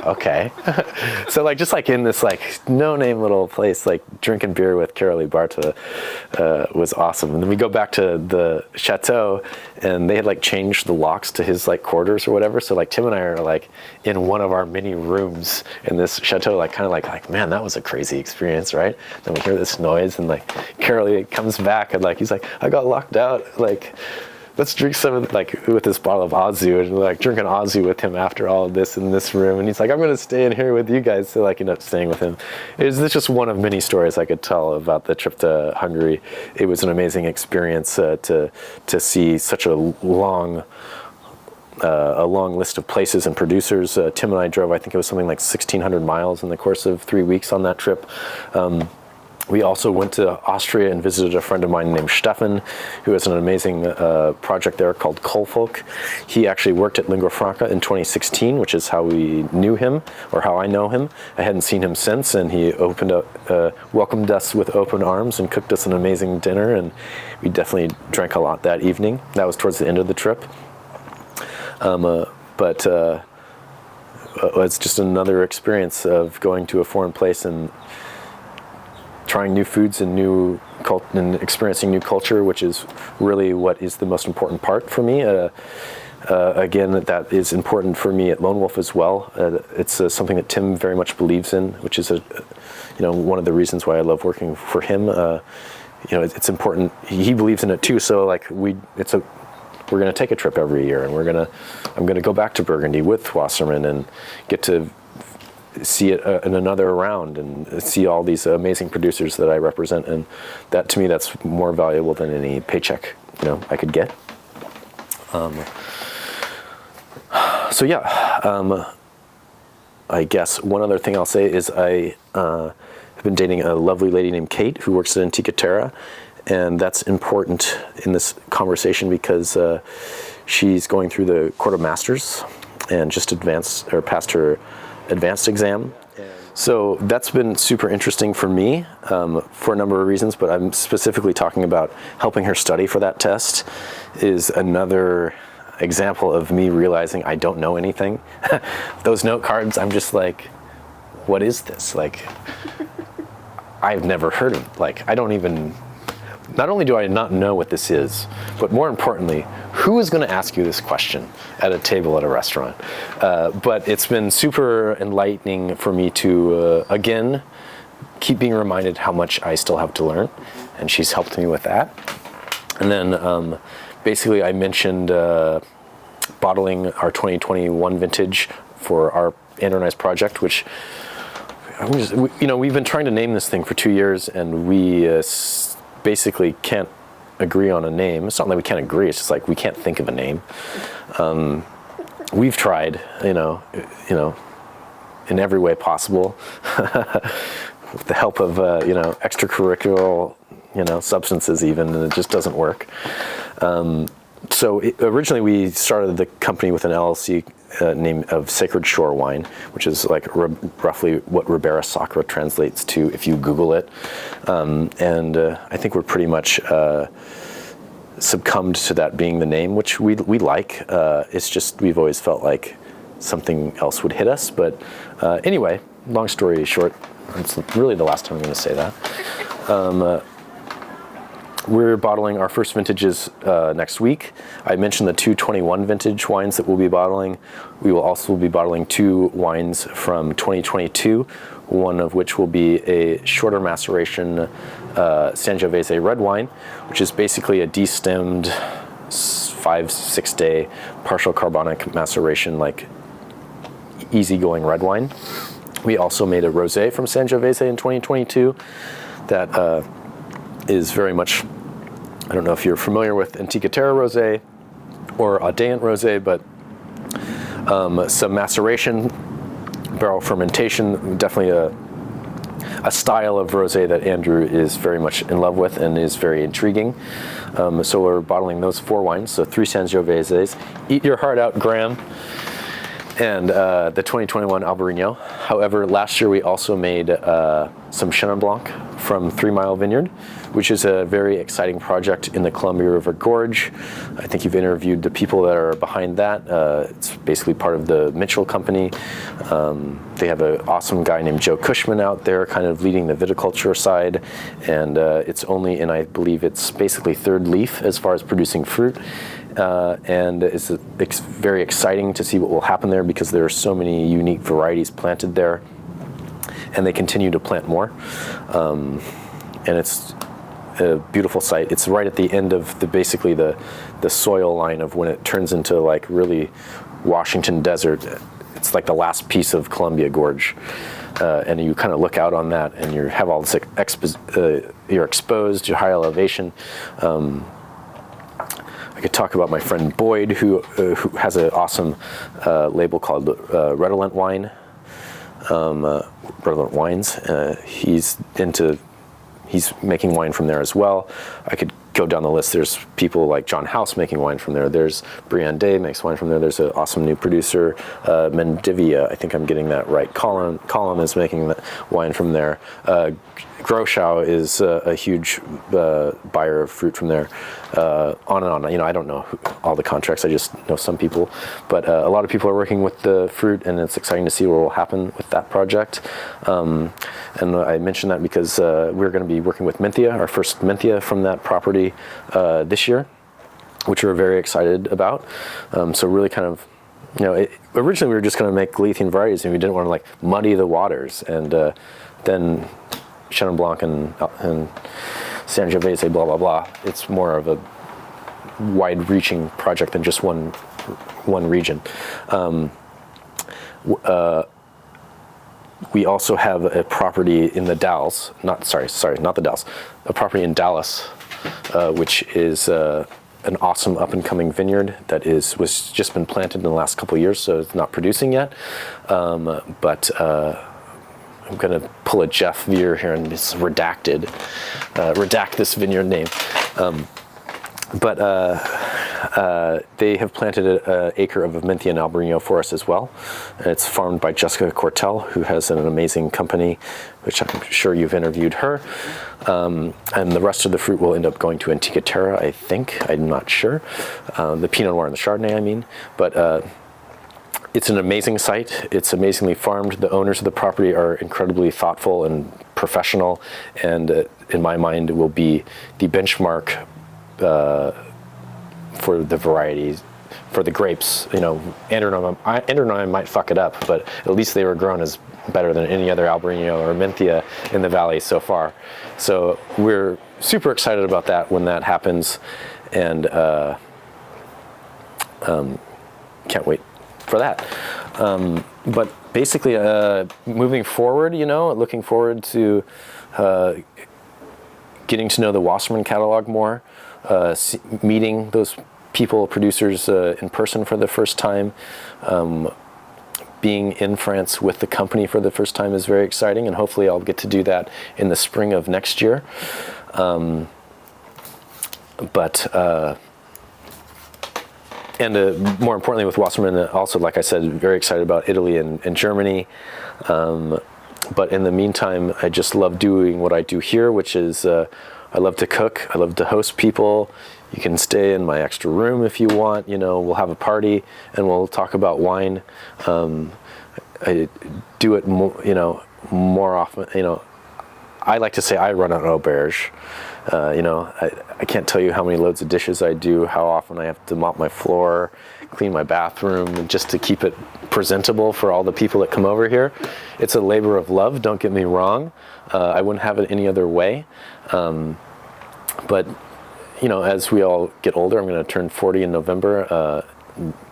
okay. So like just like in this like no-name little place, like drinking beer with Carolee Barta was awesome. And then we go back to the chateau, and they had like changed the locks to his like quarters or whatever. So like Tim and I are like in one of our mini rooms in this chateau, like kind of like man, that was a crazy experience, right? Then we hear this noise, and like Carolee comes back, and like he's like, I got locked out, like, let's drink some of like with this bottle of Azu, and like drinking Azu with him after all of this in this room. And he's like, I'm going to stay in here with you guys. So like end up staying with him. This is just one of many stories I could tell about the trip to Hungary. It was an amazing experience to see such a long list of places and producers. Tim and I drove, I think it was something like 1,600 miles in the course of 3 weeks on that trip. We also went to Austria and visited a friend of mine named Stefan, who has an amazing project there called Kohlfolk. He actually worked at Lingua Franca in 2016, which is how we knew him, or how I know him. I hadn't seen him since, and he welcomed us with open arms and cooked us an amazing dinner, and we definitely drank a lot that evening. That was towards the end of the trip. But it's just another experience of going to a foreign place and trying new foods and and experiencing new culture, which is really what is the most important part for me. Again, that is important for me at Lone Wolf as well. It's something that Tim very much believes in, which is one of the reasons why I love working for him. It's important. He believes in it too. So like we're going to take a trip every year, and I'm going to go back to Burgundy with Wasserman and get to see it in another round and see all these amazing producers that I represent, and that to me, that's more valuable than any paycheck I could get. I guess one other thing I'll say is I have been dating a lovely lady named Kate who works at Antica Terra, and that's important in this conversation because she's going through the Court of Masters and just passed her advanced exam. So that's been super interesting for me for a number of reasons, but I'm specifically talking about helping her study for that test is another example of me realizing I don't know anything. Those note cards, I'm just like, what is this? Like, I've never heard of, like, I don't even, not only do I not know what this is, but more importantly, who is going to ask you this question at a table at a restaurant? But it's been super enlightening for me to, again, keep being reminded how much I still have to learn, and she's helped me with that. And then basically I mentioned bottling our 2021 vintage for our Andronized project, which we've been trying to name this thing for 2 years, and we basically can't agree on a name. It's not like we can't agree, it's just like we can't think of a name. We've tried, in every way possible with the help of extracurricular substances even, and it just doesn't work. So originally we started the company with an LLC name of Sacred Shore Wine, which is like roughly what Ribera Sacra translates to if you Google it. And I think we're pretty much succumbed to that being the name, which we like. It's just we've always felt like something else would hit us. But anyway, long story short, it's really the last time I'm going to say that. We're bottling our first vintages next week. I mentioned the 221 vintage wines that we'll be bottling. We will also be bottling 2 wines from 2022, one of which will be a shorter maceration Sangiovese red wine, which is basically a destemmed 5-6 day partial carbonic maceration, like easygoing red wine. We also made a rosé from Sangiovese in 2022 that is very much, I don't know if you're familiar with Antica Terra Rosé or Audeant Rosé, but some maceration, barrel fermentation, definitely a style of rosé that Andrew is very much in love with and is very intriguing. So we're bottling those 4 wines, so 3 Sangioveses. Eat your heart out, Graham. And the 2021 Albarino. However, last year we also made some Chenin Blanc from 3 Mile Vineyard, which is a very exciting project in the Columbia River Gorge. I think you've interviewed the people that are behind that. It's basically part of the Mitchell Company. They have an awesome guy named Joe Cushman out there kind of leading the viticulture side. And it's only in, I believe it's basically 3rd leaf as far as producing fruit. And it's very exciting to see what will happen there because there are so many unique varieties planted there, and they continue to plant more. And it's a beautiful site. It's right at the end of basically the soil line of when it turns into like really Washington desert. It's like the last piece of Columbia Gorge. And you kind of look out on that and you have all this you're exposed, you're high elevation. I could talk about my friend Boyd, who has an awesome label called Redolent Wine, Redolent Wines. He's making wine from there as well. I could go down the list. There's people like John House making wine from there. There's Brian Day makes wine from there. There's an awesome new producer, Mendivia. I think I'm getting that right. Colin is making wine from there. Groschow is a huge buyer of fruit from there. On and on. You know, I don't know all the contracts. I just know some people. But a lot of people are working with the fruit, and it's exciting to see what will happen with that project. And I mentioned that because we're going to be working with Minthia, our first Minthia from that property this year, which we're very excited about. So really kind of, you know, originally we were just going to make Galician varieties, and we didn't want to like muddy the waters. And then Chenin Blanc and Sangiovese, blah, blah, blah. It's more of a wide-reaching project than just one region. We also have a property in the Dalles, not the Dalles, a property in Dallas, which is an awesome up-and-coming vineyard that was just been planted in the last couple of years, so it's not producing yet. But I'm going to pull a Jeff Veer here and it's redact this vineyard name. But they have planted an acre of Minthia and Albarino for us as well. And it's farmed by Jessica Cortell, who has an amazing company, which I'm sure you've interviewed her. And the rest of the fruit will end up going to Antica Terra, I think. I'm not sure. The Pinot Noir and the Chardonnay, I mean. But it's an amazing site. It's amazingly farmed. The owners of the property are incredibly thoughtful and professional, and in my mind, it will be the benchmark for the varieties, for the grapes. You know, Andrew and I might fuck it up, but at least they were grown as better than any other Albarino or Minthia in the valley so far. So we're super excited about that when that happens, and can't wait for that. But basically, moving forward, you know, looking forward to getting to know the Wasserman catalog more, meeting those people, producers in person for the first time. Being in France with the company for the first time is very exciting, and hopefully I'll get to do that in the spring of next year. And more importantly with Wasserman, also, like I said, very excited about Italy and Germany. But in the meantime, I just love doing what I do here, which is I love to cook. I love to host people. You can stay in my extra room if you want. You know, we'll have a party and we'll talk about wine. I do it more often. You know, I like to say I run an auberge. You know, I can't tell you how many loads of dishes I do, how often I have to mop my floor, clean my bathroom, just to keep it presentable for all the people that come over here. It's a labor of love, don't get me wrong. I wouldn't have it any other way. But, you know, as we all get older, I'm going to turn 40 in November.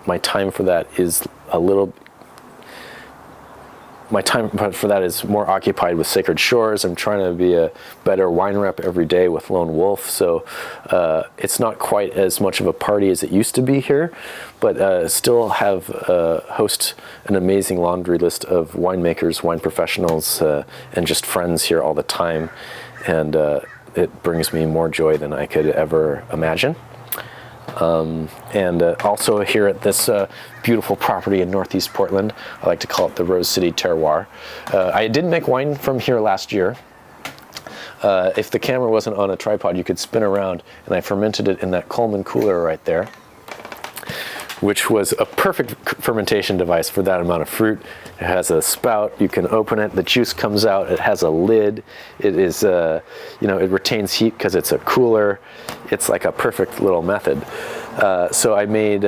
My time for that is a little my time for that is more occupied with Sacred Shores. I'm trying to be a better wine rep every day with Lone Wolf, so it's not quite as much of a party as it used to be here, but still have host an amazing laundry list of winemakers, wine professionals, and just friends here all the time, and it brings me more joy than I could ever imagine. And also here at this beautiful property in Northeast Portland, I like to call it the Rose City Terroir. I did make wine from here last year. If the camera wasn't on a tripod, you could spin around, and I fermented it in that Coleman cooler right there, which was a perfect fermentation device for that amount of fruit. It has a spout, you can open it, the juice comes out, it has a lid, it is, it retains heat because it's a cooler. It's like a perfect little method. So I made,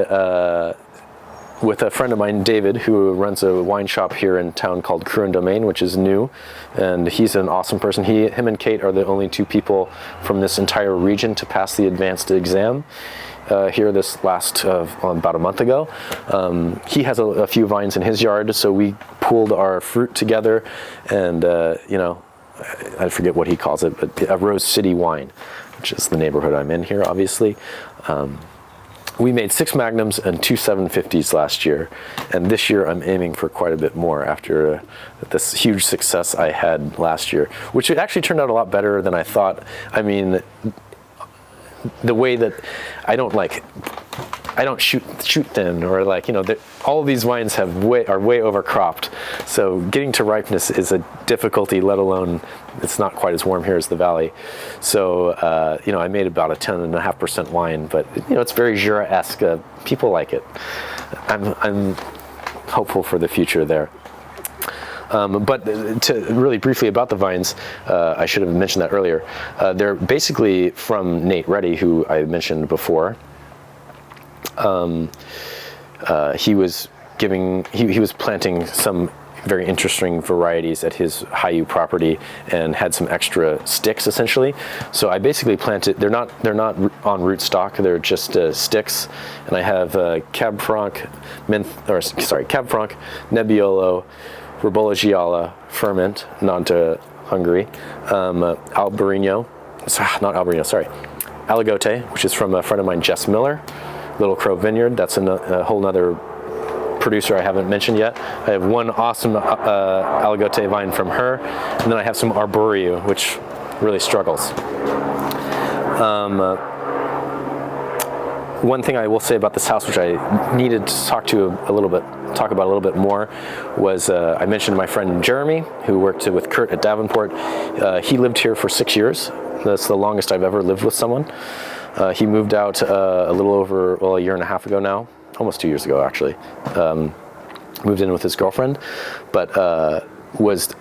with a friend of mine, David, who runs a wine shop here in town called Cru and Domain, which is new, and he's an awesome person. Him and Kate are the only two people from this entire region to pass the advanced exam. Here this last about a month ago. He has a few vines in his yard, so we pooled our fruit together, and I forget what he calls it, but a Rose City wine, which is the neighborhood I'm in here, obviously. We made 6 Magnums and 2 750s last year, and this year I'm aiming for quite a bit more after this huge success I had last year, which it actually turned out a lot better than I thought. I mean, the way that I don't shoot thin, or all of these wines are way overcropped. So getting to ripeness is a difficulty, let alone it's not quite as warm here as the valley. So I made about a 10.5% wine, but it's very Jura-esque. People like it. I'm hopeful for the future there. But to really briefly about the vines, I should have mentioned that earlier. They're basically from Nate Reddy, who I mentioned before. He was planting some very interesting varieties at his Hayu property and had some extra sticks essentially. So I basically planted. They're not on rootstock. They're just sticks. And I have Cab Franc, Nebbiolo, Ribolla Gialla, Ferment, Nanta, Hungary, Algote, which is from a friend of mine, Jess Miller, Little Crow Vineyard. That's a whole nother producer I haven't mentioned yet. I have one awesome Algote vine from her, and then I have some Arborio, which really struggles. One thing I will say about this house, which I needed to talk about a little bit more, was I mentioned my friend Jeremy, who worked with Kurt at Davenport. He lived here for 6 years. That's the longest I've ever lived with someone. He moved out a little over a year and a half ago now, almost 2 years ago actually. Moved in with his girlfriend, but was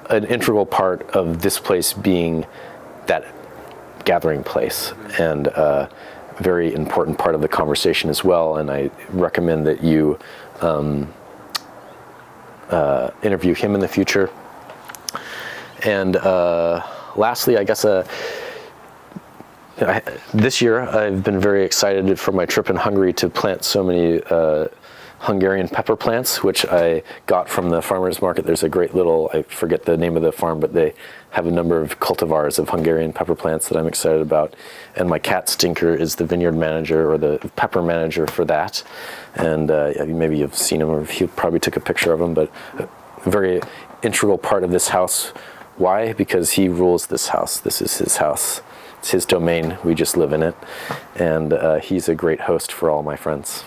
an integral part of this place being that gathering place, and very important part of the conversation as well. And I recommend that you interview him in the future. And lastly, I guess this year I've been very excited for my trip in Hungary to plant so many Hungarian pepper plants, which I got from the farmer's market. There's a great little, I forget the name of the farm, but they have a number of cultivars of Hungarian pepper plants that I'm excited about. And my cat Stinker is the vineyard manager, or the pepper manager for that. And maybe you've seen him, or he probably took a picture of him, but a very integral part of this house. Why? Because he rules this house. This is his house. It's his domain. We just live in it. And he's a great host for all my friends.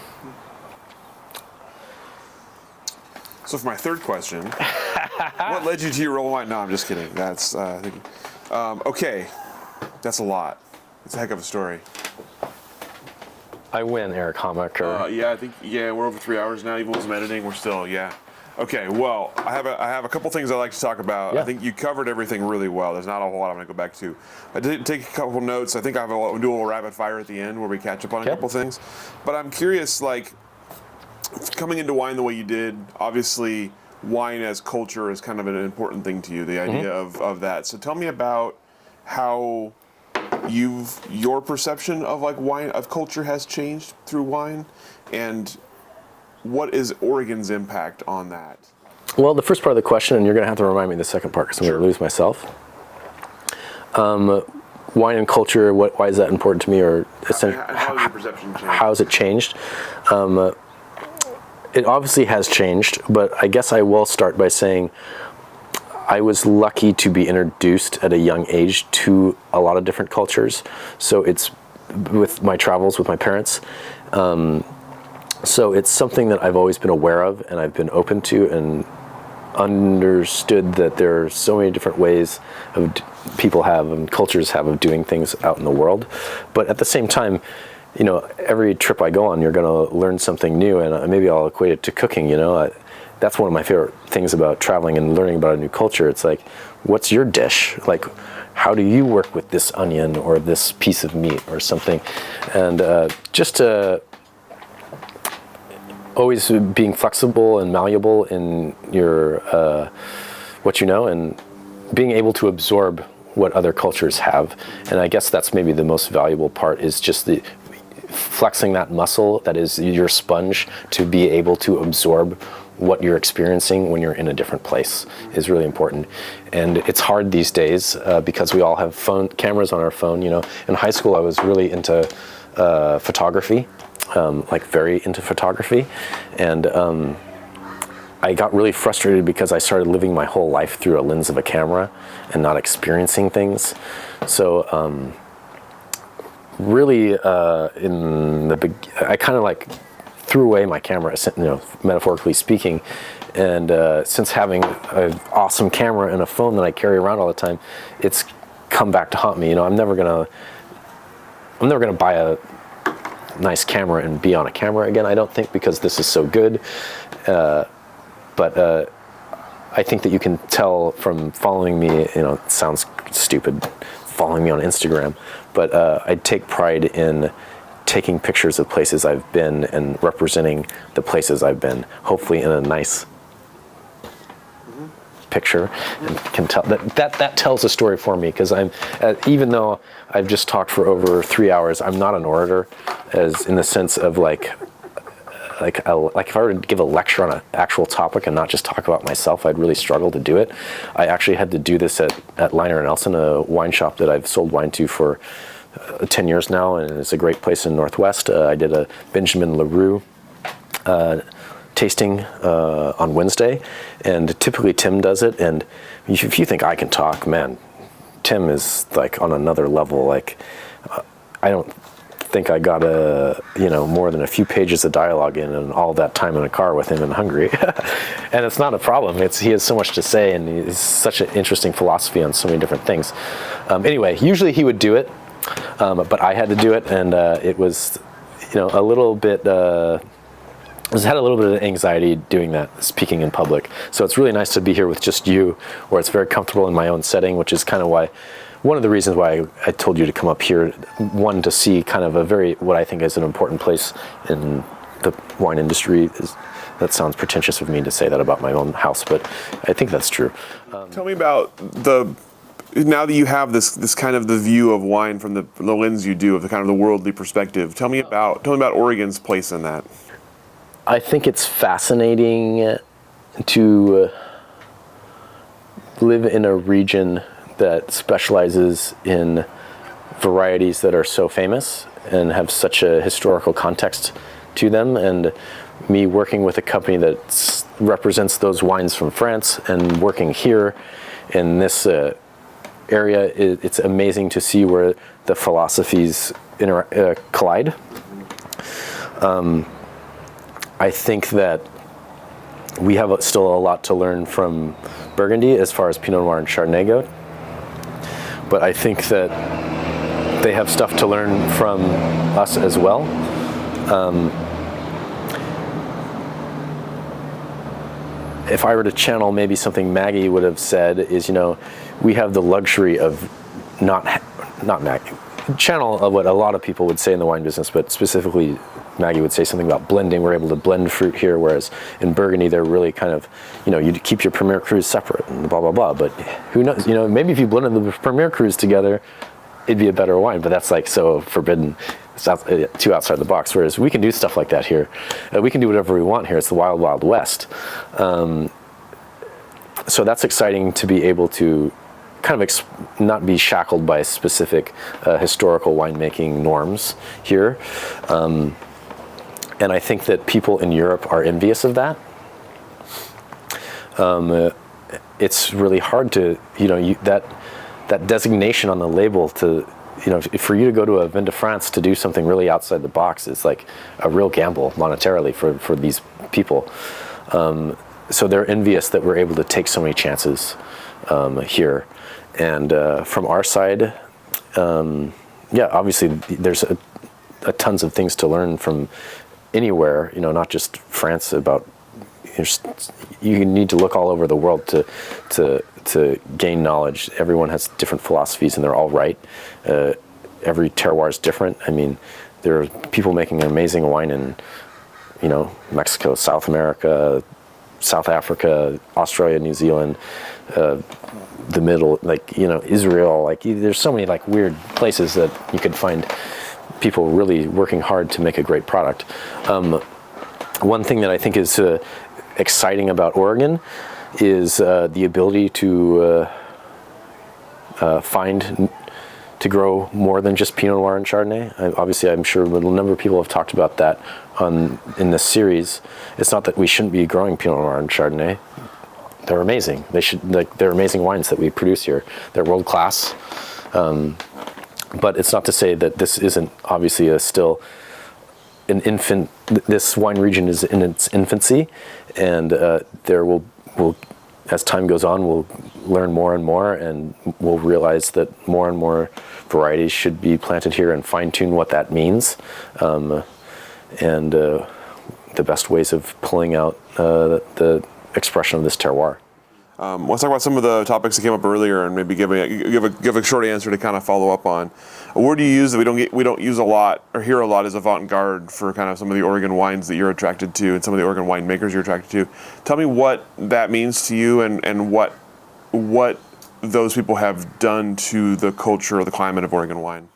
So for my third question, what led you to your role in wine? No, I'm just kidding. That's okay. That's a lot. It's a heck of a story. I win, Eric Homaker. I think we're over 3 hours now. Even with some editing, we're still Okay. Well, I have a couple things I'd like to talk about. Yeah. I think you covered everything really well. There's not a whole lot I'm going to go back to. I did take a couple notes. I think we'll do a little rapid fire at the end where we catch up on a couple things. But I'm curious, coming into wine the way you did, obviously wine as culture is kind of an important thing to you, the idea of that. So tell me about how your perception of wine, of culture, has changed through wine, and what is Oregon's impact on that? Well, the first part of the question, and you're going to have to remind me the second part because I'm going to lose myself. Wine and culture, why is that important to me? Or how has your perception changed? How has it changed? It obviously has changed, but I guess I will start by saying I was lucky to be introduced at a young age to a lot of different cultures. So it's with my travels with my parents. So it's something that I've always been aware of and I've been open to and understood that there are so many different ways of people have and cultures have of doing things out in the world. But at the same time, you know, every trip I go on, you're going to learn something new, and maybe I'll equate it to cooking. You know, that's one of my favorite things about traveling and learning about a new culture. It's like, what's your dish? Like, how do you work with this onion or this piece of meat or something? And just always being flexible and malleable in your what you know, and being able to absorb what other cultures have. And I guess that's maybe the most valuable part, is just the flexing that muscle that is your sponge to be able to absorb what you're experiencing when you're in a different place is really important. And it's hard these days because we all have cameras on our phone. You know, in high school I was really into photography, like very into photography, and I got really frustrated because I started living my whole life through a lens of a camera and not experiencing things. So really I kind of like threw away my camera, you know, metaphorically speaking. And since having an awesome camera and a phone that I carry around all the time, it's come back to haunt me. You know, I'm never gonna buy a nice camera and be on a camera again, I don't think, because this is so good. But I think that you can tell from following me, you know, it sounds stupid, following me on Instagram, but I take pride in taking pictures of places I've been and representing the places I've been, hopefully in a nice picture, and can tell that tells a story for me, because I'm even though I've just talked for over 3 hours, I'm not an orator, as in the sense of like if I were to give a lecture on an actual topic and not just talk about myself, I'd really struggle to do it. I actually had to do this at Liner & Elson, a wine shop that I've sold wine to for 10 years now, and it's a great place in Northwest. I did a Benjamin LaRue tasting on Wednesday, and typically Tim does it, and if you think I can talk, man, Tim is like on another level. Like I don't think I got more than a few pages of dialogue in, and all that time in a car with him in Hungary. And it's not a problem. He has so much to say, and he's such an interesting philosophy on so many different things. Anyway, usually he would do it, but I had to do it, and it was, a little bit. I had a little bit of anxiety doing that, speaking in public. So it's really nice to be here with just you, where it's very comfortable in my own setting, which is kind of one of the reasons why I told you to come up here. One, to see kind of what I think is an important place in the wine industry. That sounds pretentious of me to say that about my own house, but I think that's true. Tell me about now that you have this kind of the view of wine from the lens you do, of the kind of the worldly perspective. Tell me about Oregon's place in that. I think it's fascinating to live in a region that specializes in varieties that are so famous and have such a historical context to them. And me working with a company that represents those wines from France and working here in this area, it's amazing to see where the philosophies collide. I think that we have still a lot to learn from Burgundy as far as Pinot Noir and Chardonnay go. But I think that they have stuff to learn from us as well. If I were to channel maybe something Maggie would have said is, we have the luxury of not Maggie. Channel of what a lot of people would say in the wine business, but specifically Maggie would say something about blending. We're able to blend fruit here, whereas in Burgundy they're really kind of, you keep your Premier Crus separate and blah blah blah. But who knows? Maybe if you blended the Premier Crus together, it'd be a better wine. But that's like so forbidden. It's too outside the box. Whereas we can do stuff like that here. We can do whatever we want here. It's the wild, wild west. so that's exciting to be able to kind of not be shackled by specific historical winemaking norms here. And I think that people in Europe are envious of that. It's really hard to, that designation on the label to, for you to go to a Vin de France to do something really outside the box is like a real gamble monetarily for these people. So they're envious that we're able to take so many chances here. And from our side, obviously there's a tons of things to learn from anywhere, not just France. About you need to look all over the world to gain knowledge. Everyone has different philosophies, and they're all right. Every terroir is different. I mean, there are people making amazing wine in, Mexico, South America, South Africa, Australia, New Zealand, the middle, Israel. There's so many weird places that you could find people really working hard to make a great product. One thing that I think is exciting about Oregon is the ability to to grow more than just Pinot Noir and Chardonnay. Obviously, I'm sure a number of people have talked about that in this series. It's not that we shouldn't be growing Pinot Noir and Chardonnay. They're amazing. They're amazing wines that we produce here. They're world class. But it's not to say that this isn't obviously still an infant. This wine region is in its infancy, and there will, as time goes on, we'll learn more and more, and we'll realize that more and more varieties should be planted here and fine-tune what that means, and the best ways of pulling out the expression of this terroir. Let's talk about some of the topics that came up earlier, and maybe give a short answer to kind of follow up on. A word you use that we don't use a lot or hear a lot is avant-garde for kind of some of the Oregon wines that you're attracted to and some of the Oregon winemakers you're attracted to. Tell me what that means to you and what those people have done to the culture or the climate of Oregon wine.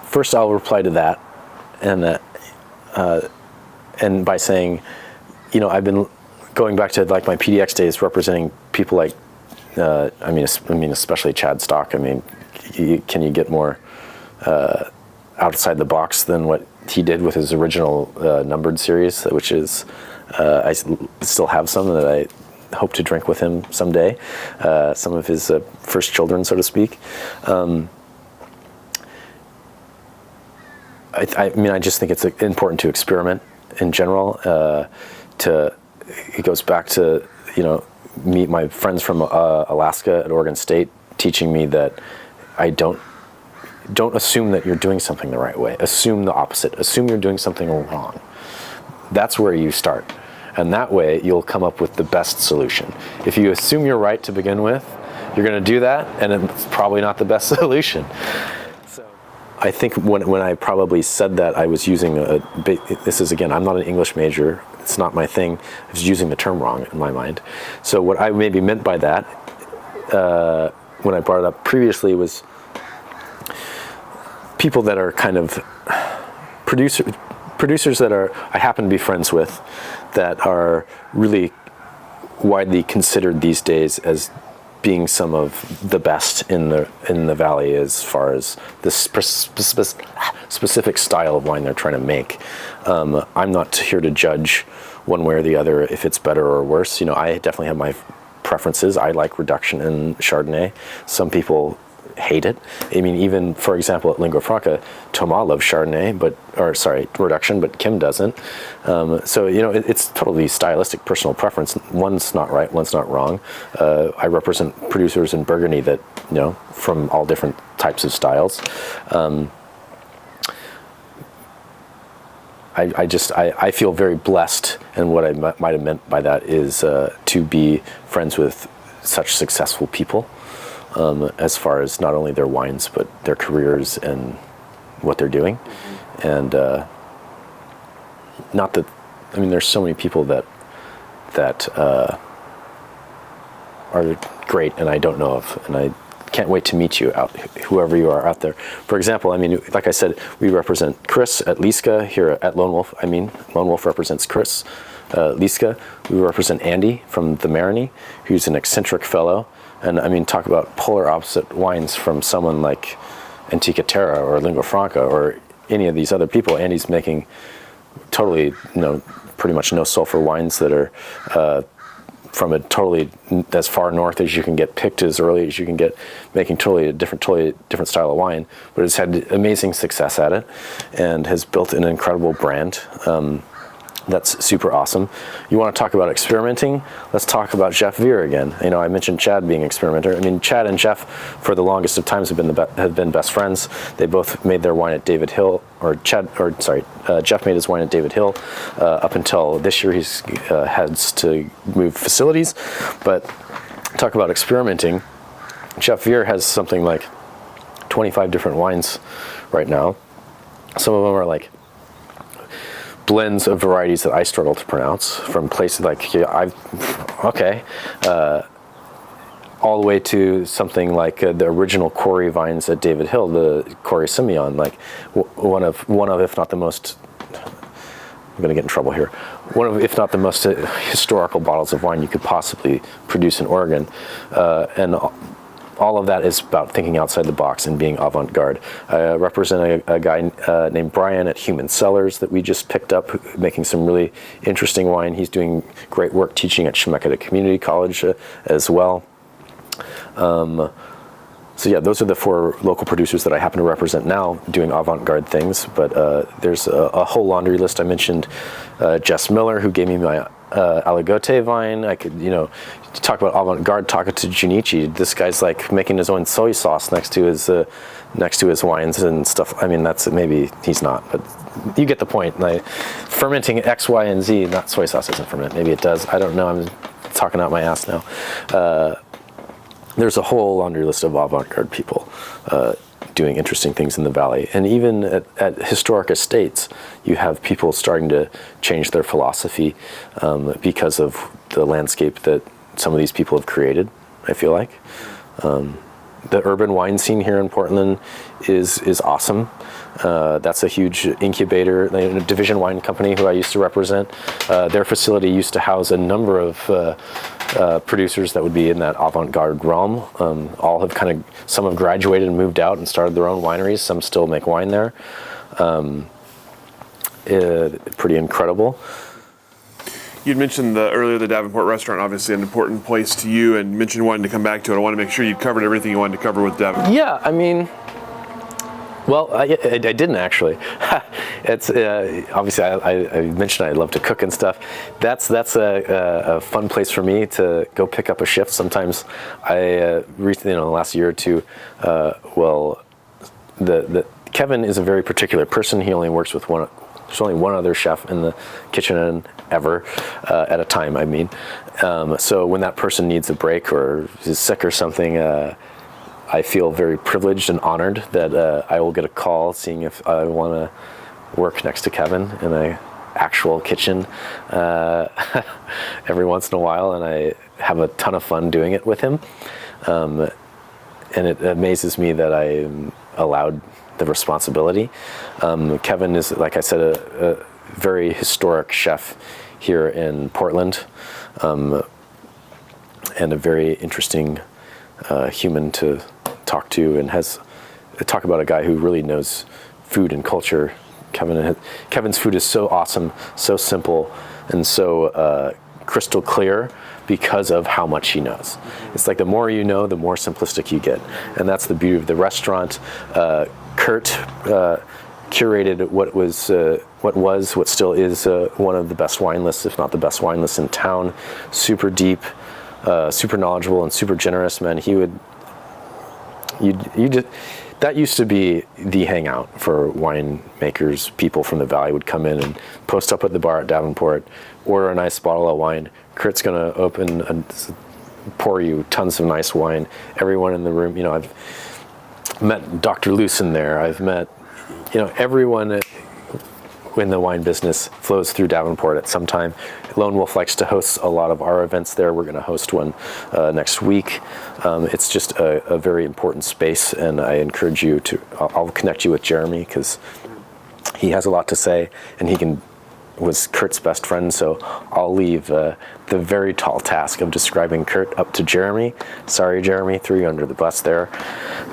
First, I'll reply to that, and by saying, I've been going back to my PDX days, representing people like, especially Chad Stock. Can you get more outside the box than what he did with his original numbered series, which is I still have some that I hope to drink with him someday. Some of his first children, so to speak. I just think it's important to experiment in general. It goes back to meet my friends from Alaska at Oregon State, teaching me that I don't assume that you're doing something the right way. Assume the opposite. Assume you're doing something wrong. That's where you start, and that way you'll come up with the best solution. If you assume you're right to begin with, you're going to do that, and it's probably not the best solution. I think when I probably said that, I was using this is, again, I'm not an English major. It's not my thing. I was using the term wrong in my mind. So what I maybe meant by that, when I brought it up previously, was people that are kind of producers that I happen to be friends with, that are really widely considered these days as being some of the best in the valley as far as the specific style of wine they're trying to make. I'm not here to judge one way or the other if it's better or worse. I definitely have my preferences. I like reduction in Chardonnay. Some people hate it. Even, for example, at Lingua Franca, Thomas loves Chardonnay, reduction, but Kim doesn't. So, it's totally stylistic, personal preference. One's not right, one's not wrong. I represent producers in Burgundy that, from all different types of styles. I feel very blessed, and what I might have meant by that is to be friends with such successful people. As far as not only their wines, but their careers and what they're doing. And not that, there's so many people that are great and I don't know of, and I can't wait to meet you whoever you are out there. For example, like I said, we represent Chris at Liska here at Lone Wolf. Lone Wolf represents Chris Liska. We represent Andy from the Marigny, who's an eccentric fellow. And I mean, talk about polar opposite wines from someone like Antica Terra or Lingua Franca or any of these other people. Andy's making totally, pretty much no sulfur wines that are from a totally as far north as you can get, picked as early as you can get, making totally different style of wine, but has had amazing success at it and has built an incredible brand. That's super awesome. You want to talk about experimenting? Let's talk about Jeff Veer again. I mentioned Chad being an experimenter. I mean, Chad and Jeff, for the longest of times, have been best friends. They both made their wine at David Hill, Jeff made his wine at David Hill up until this year. He's has to move facilities. But talk about experimenting. Jeff Veer has something like 25 different wines right now. Some of them are like blends of varieties that I struggle to pronounce, from places like all the way to something like the original Corey vines at David Hill, the Corey Simeon, like one of if not the most, I'm going to get in trouble here, one of if not the most historical bottles of wine you could possibly produce in Oregon, and all of that is about thinking outside the box and being avant-garde. I represent a guy named Brian at Human Cellars that we just picked up, making some really interesting wine. He's doing great work teaching at Chemeketa Community College as well. So yeah, those are the 4 local producers that I happen to represent now doing avant-garde things, but there's a whole laundry list. I mentioned Jess Miller, who gave me my Aligote vine. I could, talk about avant-garde, talk to Junichi. This guy's like making his own soy sauce next to his wines and stuff. I mean, maybe he's not, but you get the point. Like, fermenting X, Y, and Z, not soy sauce doesn't ferment. Maybe it does. I don't know. I'm talking out my ass now. There's a whole laundry list of avant-garde people doing interesting things in the valley. And even at historic estates, you have people starting to change their philosophy because of the landscape that some of these people have created, I feel like. The urban wine scene here in Portland is awesome. That's a huge incubator. Division Wine Company, who I used to represent, their facility used to house a number of producers that would be in that avant-garde realm. Some have graduated and moved out and started their own wineries. Some still make wine there. Pretty incredible. You'd mentioned earlier the Davenport restaurant, obviously an important place to you, and mentioned wanting to come back to it. I want to make sure you covered everything you wanted to cover with Davenport. Yeah, I mean, well, I didn't actually. It's obviously I mentioned I love to cook and stuff. That's a fun place for me to go pick up a shift. Sometimes I recently, in the last year or two, Kevin is a very particular person. He only works with one. There's only one other chef in the kitchen ever at a time. I mean, so when that person needs a break or is sick or something, I feel very privileged and honored that I will get a call seeing if I want to work next to Kevin in an actual kitchen every once in a while, and I have a ton of fun doing it with him. And it amazes me that I'm allowed the responsibility. Kevin is, like I said, a very historic chef here in Portland, and a very interesting human to talk to, and talk about a guy who really knows food and culture. Kevin's food is so awesome, so simple, and so crystal clear because of how much he knows. It's like the more you know, the more simplistic you get, and that's the beauty of the restaurant. Kurt curated what still is one of the best wine lists, if not the best wine list in town. Super deep, super knowledgeable, and super generous. Man, that used to be the hangout for winemakers. People from the valley would come in and post up at the bar at Davenport, order a nice bottle of wine. Kurt's gonna open and pour you tons of nice wine. Everyone in the room, I've met Dr. Lucen there. I've met, everyone in the wine business flows through Davenport at some time. Lone Wolf likes to host a lot of our events there. We're going to host one next week. It's just a very important space, and I encourage I'll connect you with Jeremy because he has a lot to say, and he can was Kurt's best friend, so I'll leave the very tall task of describing Kurt up to Jeremy. Sorry, Jeremy, threw you under the bus there,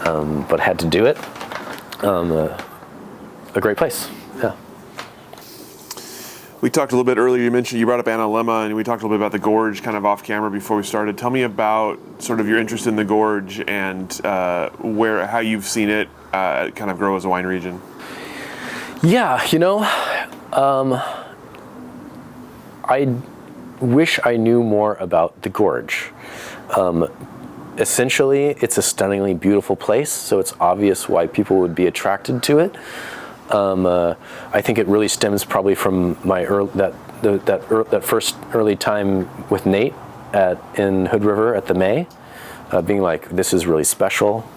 but had to do it. A great place, yeah. We talked a little bit earlier, you brought up Analemma, and we talked a little bit about the gorge kind of off camera before we started. Tell me about sort of your interest in the gorge and how you've seen it kind of grow as a wine region. Yeah, I wish I knew more about the gorge. Essentially, it's a stunningly beautiful place, so it's obvious why people would be attracted to it. I think it really stems probably from my that first early time with Nate in Hood River at the May, being like, this is really special,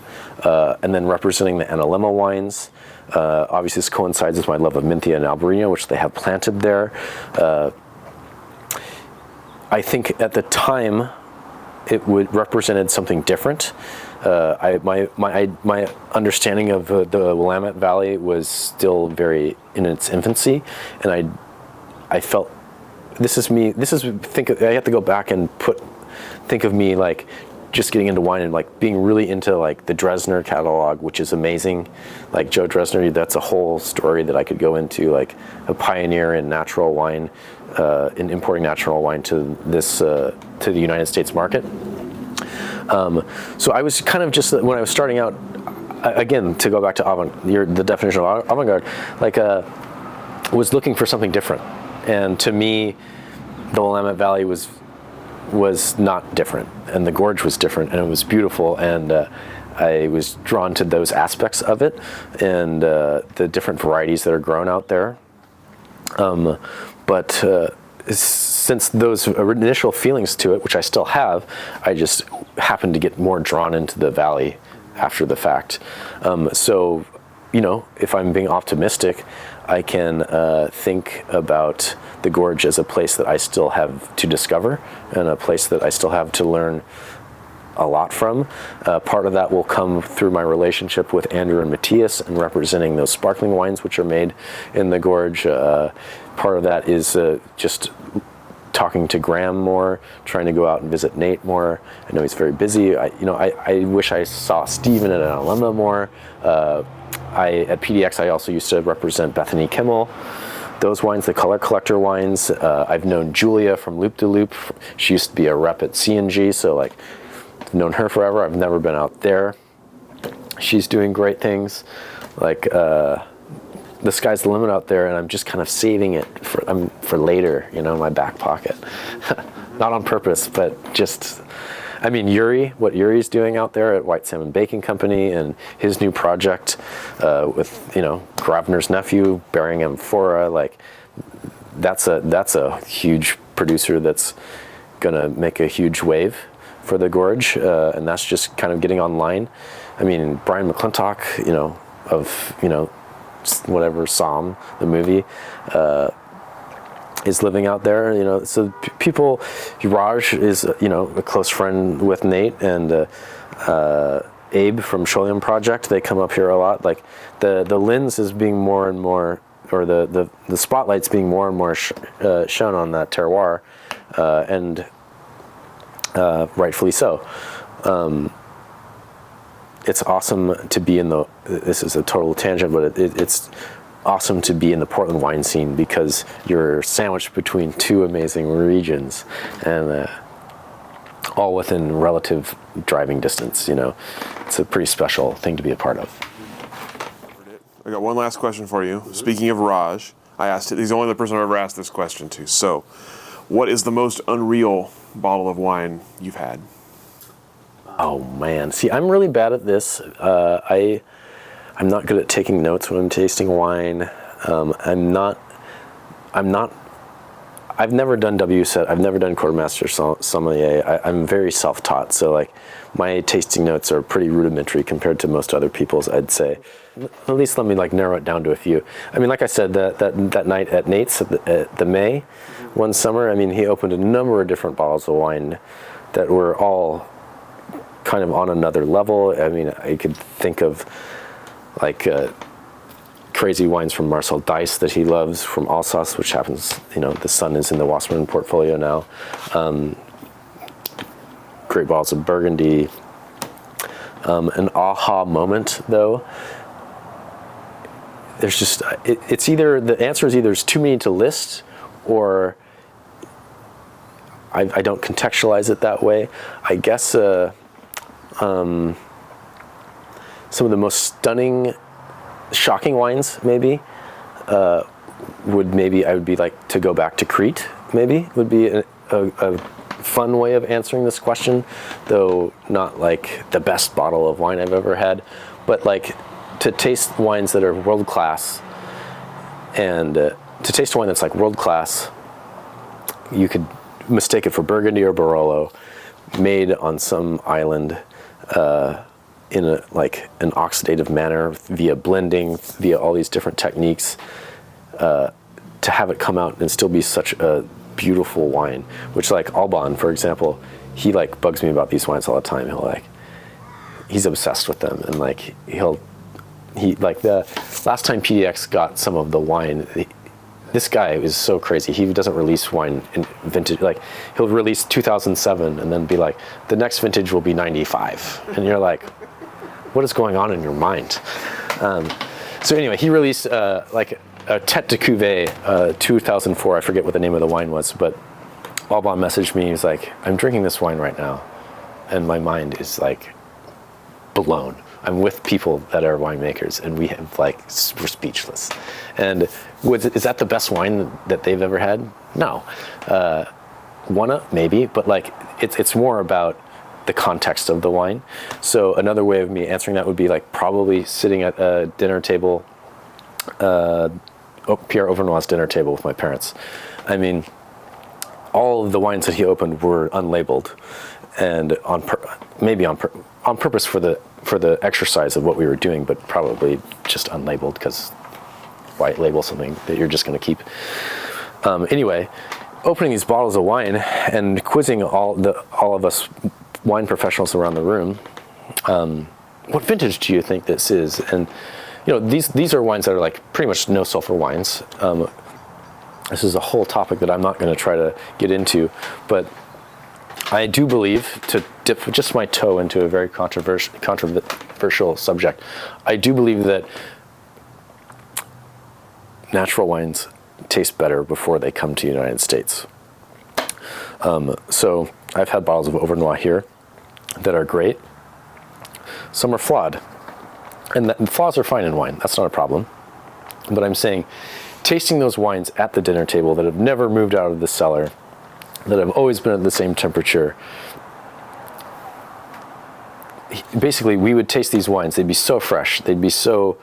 and then representing the Analemma wines. Obviously, this coincides with my love of Minthia and Albarino, which they have planted there. I think at the time, it represented something different. My understanding of the Willamette Valley was still very in its infancy, and I felt I have to go back and think of me like just getting into wine and like being really into like the Dresner catalog, which is amazing. Like Joe Dresner, that's a whole story that I could go into, like a pioneer in natural wine, in importing natural wine to the United States market. So I was kind of just, when I was starting out, again, to go back to the definition of avant-garde, like was looking for something different. And to me, the Willamette Valley was not different, and the gorge was different, and it was beautiful, and I was drawn to those aspects of it, and the different varieties that are grown out there. But since those initial feelings to it, which I still have, I just happened to get more drawn into the valley after the fact. So, if I'm being optimistic, I can think about the gorge as a place that I still have to discover and a place that I still have to learn a lot from. Part of that will come through my relationship with Andrew and Matthias and representing those sparkling wines which are made in the gorge. Part of that is just talking to Graham more, trying to go out and visit Nate more. I know he's very busy. I wish I saw Stephen at Analemma more. At PDX, I also used to represent Bethany Kimmel. Those wines, the Color Collector wines. I've known Julia from Loop de Loop. She used to be a rep at C&G, so like, I've known her forever. I've never been out there. She's doing great things. Like, the sky's the limit out there, and I'm just kind of saving it for later, in my back pocket. Not on purpose, but just, what Yuri's doing out there at White Salmon Baking Company and his new project with, Gravner's nephew, Baring Amphora, like, that's a huge producer that's gonna make a huge wave for the gorge, and that's just kind of getting online. Brian McClintock, of, whatever, Psalm, the movie, is living out there, so people, Raj is, a close friend with Nate, and Abe from Shoalium Project, they come up here a lot. Like, the lens is being more and more, or the spotlight's being more and more shown on that terroir, and rightfully so. It's awesome to be this is a total tangent, but it's awesome to be in the Portland wine scene because you're sandwiched between two amazing regions, and all within relative driving distance. It's a pretty special thing to be a part of. I got one last question for you. Speaking of Raj, I asked it. He's the only other person I've ever asked this question to. So, what is the most unreal bottle of wine you've had? Oh man, see, I'm really bad at this. I'm not good at taking notes when I'm tasting wine. I've never done WSET. I've never done Quartermaster Sommelier. I'm very self-taught, so like my tasting notes are pretty rudimentary compared to most other people's, I'd say. At least let me like narrow it down to a few. Like I said, that night at Nate's at the May one summer, he opened a number of different bottles of wine that were all kind of on another level. I could think of like crazy wines from Marcel Dice that he loves, from Alsace, which happens, the son is in the Wasserman portfolio now. Great bottles of Burgundy. An aha moment, though. There's just, it's either, the answer is either it's too many to list, or I don't contextualize it that way. I guess some of the most stunning, shocking wines, maybe, I would be like to go back to Crete, maybe, would be a fun way of answering this question, though not like the best bottle of wine I've ever had, but like to taste wines that are world-class, and to taste a wine that's like world-class, you could mistake it for Burgundy or Barolo, made on some island in an oxidative manner, via blending, via all these different techniques, to have it come out and still be such a beautiful wine. Which, like Alban, for example, he like bugs me about these wines all the time. He's obsessed with them, and like he like the last time PDX got some of the wine. This guy is so crazy. He doesn't release wine in vintage. Like, he'll release 2007 and then be like, the next vintage will be 95. And you're like, what is going on in your mind? So anyway, he released like a Tête de Cuvée 2004. I forget what the name of the wine was, but Alban messaged me. He's like, I'm drinking this wine right now, and my mind is like blown. I'm with people that are winemakers, and we're speechless. And is that the best wine that they've ever had? No. Wanna, maybe, but like it's more about the context of the wine. So another way of me answering that would be like probably sitting at a dinner table, Pierre Auvernois' dinner table with my parents. I mean, all of the wines that he opened were unlabeled, and maybe on purpose for the exercise of what we were doing, but probably just unlabeled, because why label something that you're just going to keep? Anyway, opening these bottles of wine and quizzing all of us wine professionals around the room, what vintage do you think this is? And these are wines that are like pretty much no sulfur wines. This is a whole topic that I'm not going to try to get into, but I do believe, to dip just my toe into a very controversial subject, I do believe that natural wines taste better before they come to the United States. So I've had bottles of Auvernois here that are great. Some are flawed. And flaws are fine in wine. That's not a problem. But I'm saying, tasting those wines at the dinner table that have never moved out of the cellar, that have always been at the same temperature. Basically, we would taste these wines. They'd be so fresh. They'd be so,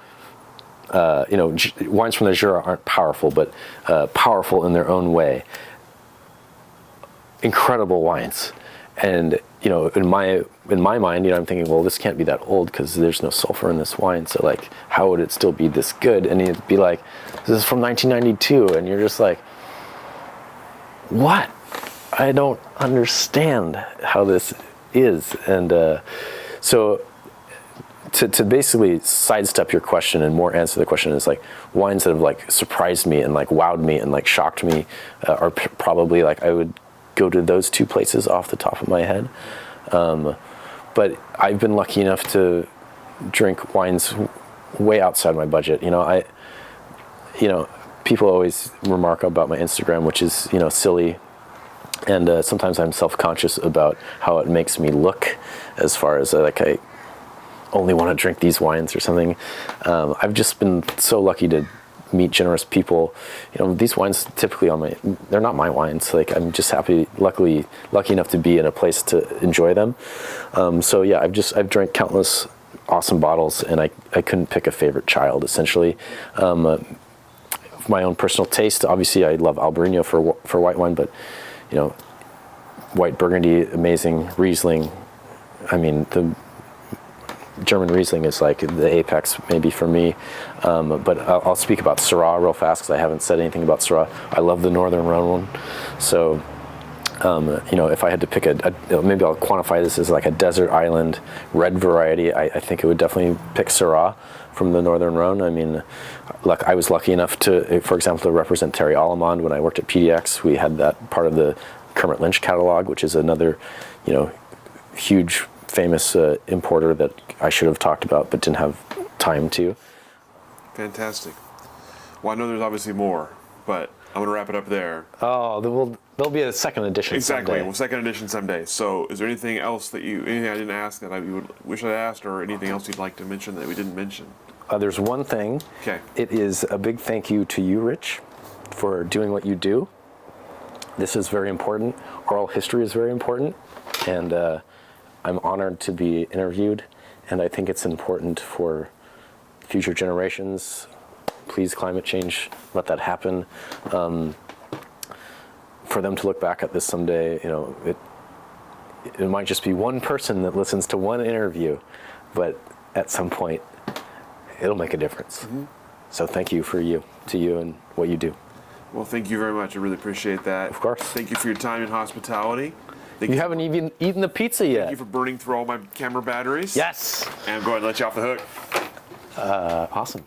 wines from the Jura aren't powerful, but powerful in their own way. Incredible wines. And, in my mind, I'm thinking, well, this can't be that old because there's no sulfur in this wine. So, like, how would it still be this good? And it'd be like, this is from 1992. And you're just like, what? I don't understand how this is. And so to basically sidestep your question and more answer the question is like, wines that have like surprised me and like wowed me and like shocked me are probably like, I would go to those two places off the top of my head. But I've been lucky enough to drink wines way outside my budget. People always remark about my Instagram, which is, silly. And sometimes I'm self-conscious about how it makes me look, as far as I only want to drink these wines or something. I've just been so lucky to meet generous people. These wines typically they're not my wines. Like, I'm just lucky enough to be in a place to enjoy them. So yeah, I've drank countless awesome bottles, and I couldn't pick a favorite child, essentially. My own personal taste, obviously I love Albarino for white wine, but white Burgundy, amazing. Riesling, I mean, the German Riesling is like the apex maybe for me. But I'll speak about Syrah real fast because I haven't said anything about Syrah. I love the Northern Rhone one. So If I had to pick maybe I'll quantify this as like a desert island red variety, I think it would definitely pick Syrah from the Northern Rhone. I mean, I was lucky enough to, for example, to represent Terry Allemande when I worked at PDX. We had that part of the Kermit Lynch catalog, which is another, huge famous importer that I should have talked about but didn't have time to. Fantastic. Well, I know there's obviously more, but I'm going to wrap it up there. Oh, there'll be a second edition exactly. someday. Well, second edition someday. So is there anything else anything I didn't ask that you would wish I asked, or anything else you'd like to mention that we didn't mention? There's one thing. Okay. It is a big thank you to you, Rich, for doing what you do. This is very important. Oral history is very important, and I'm honored to be interviewed, and I think it's important for future generations. Please, climate change, let that happen. For them to look back at this someday, it might just be one person that listens to one interview, but at some point, it'll make a difference. Mm-hmm. So thank you to you and what you do. Well, thank you very much. I really appreciate that. Of course. Thank you for your time and hospitality. You haven't even eaten the pizza yet. Thank you for burning through all my camera batteries. Yes. And I'm going to let you off the hook. Awesome.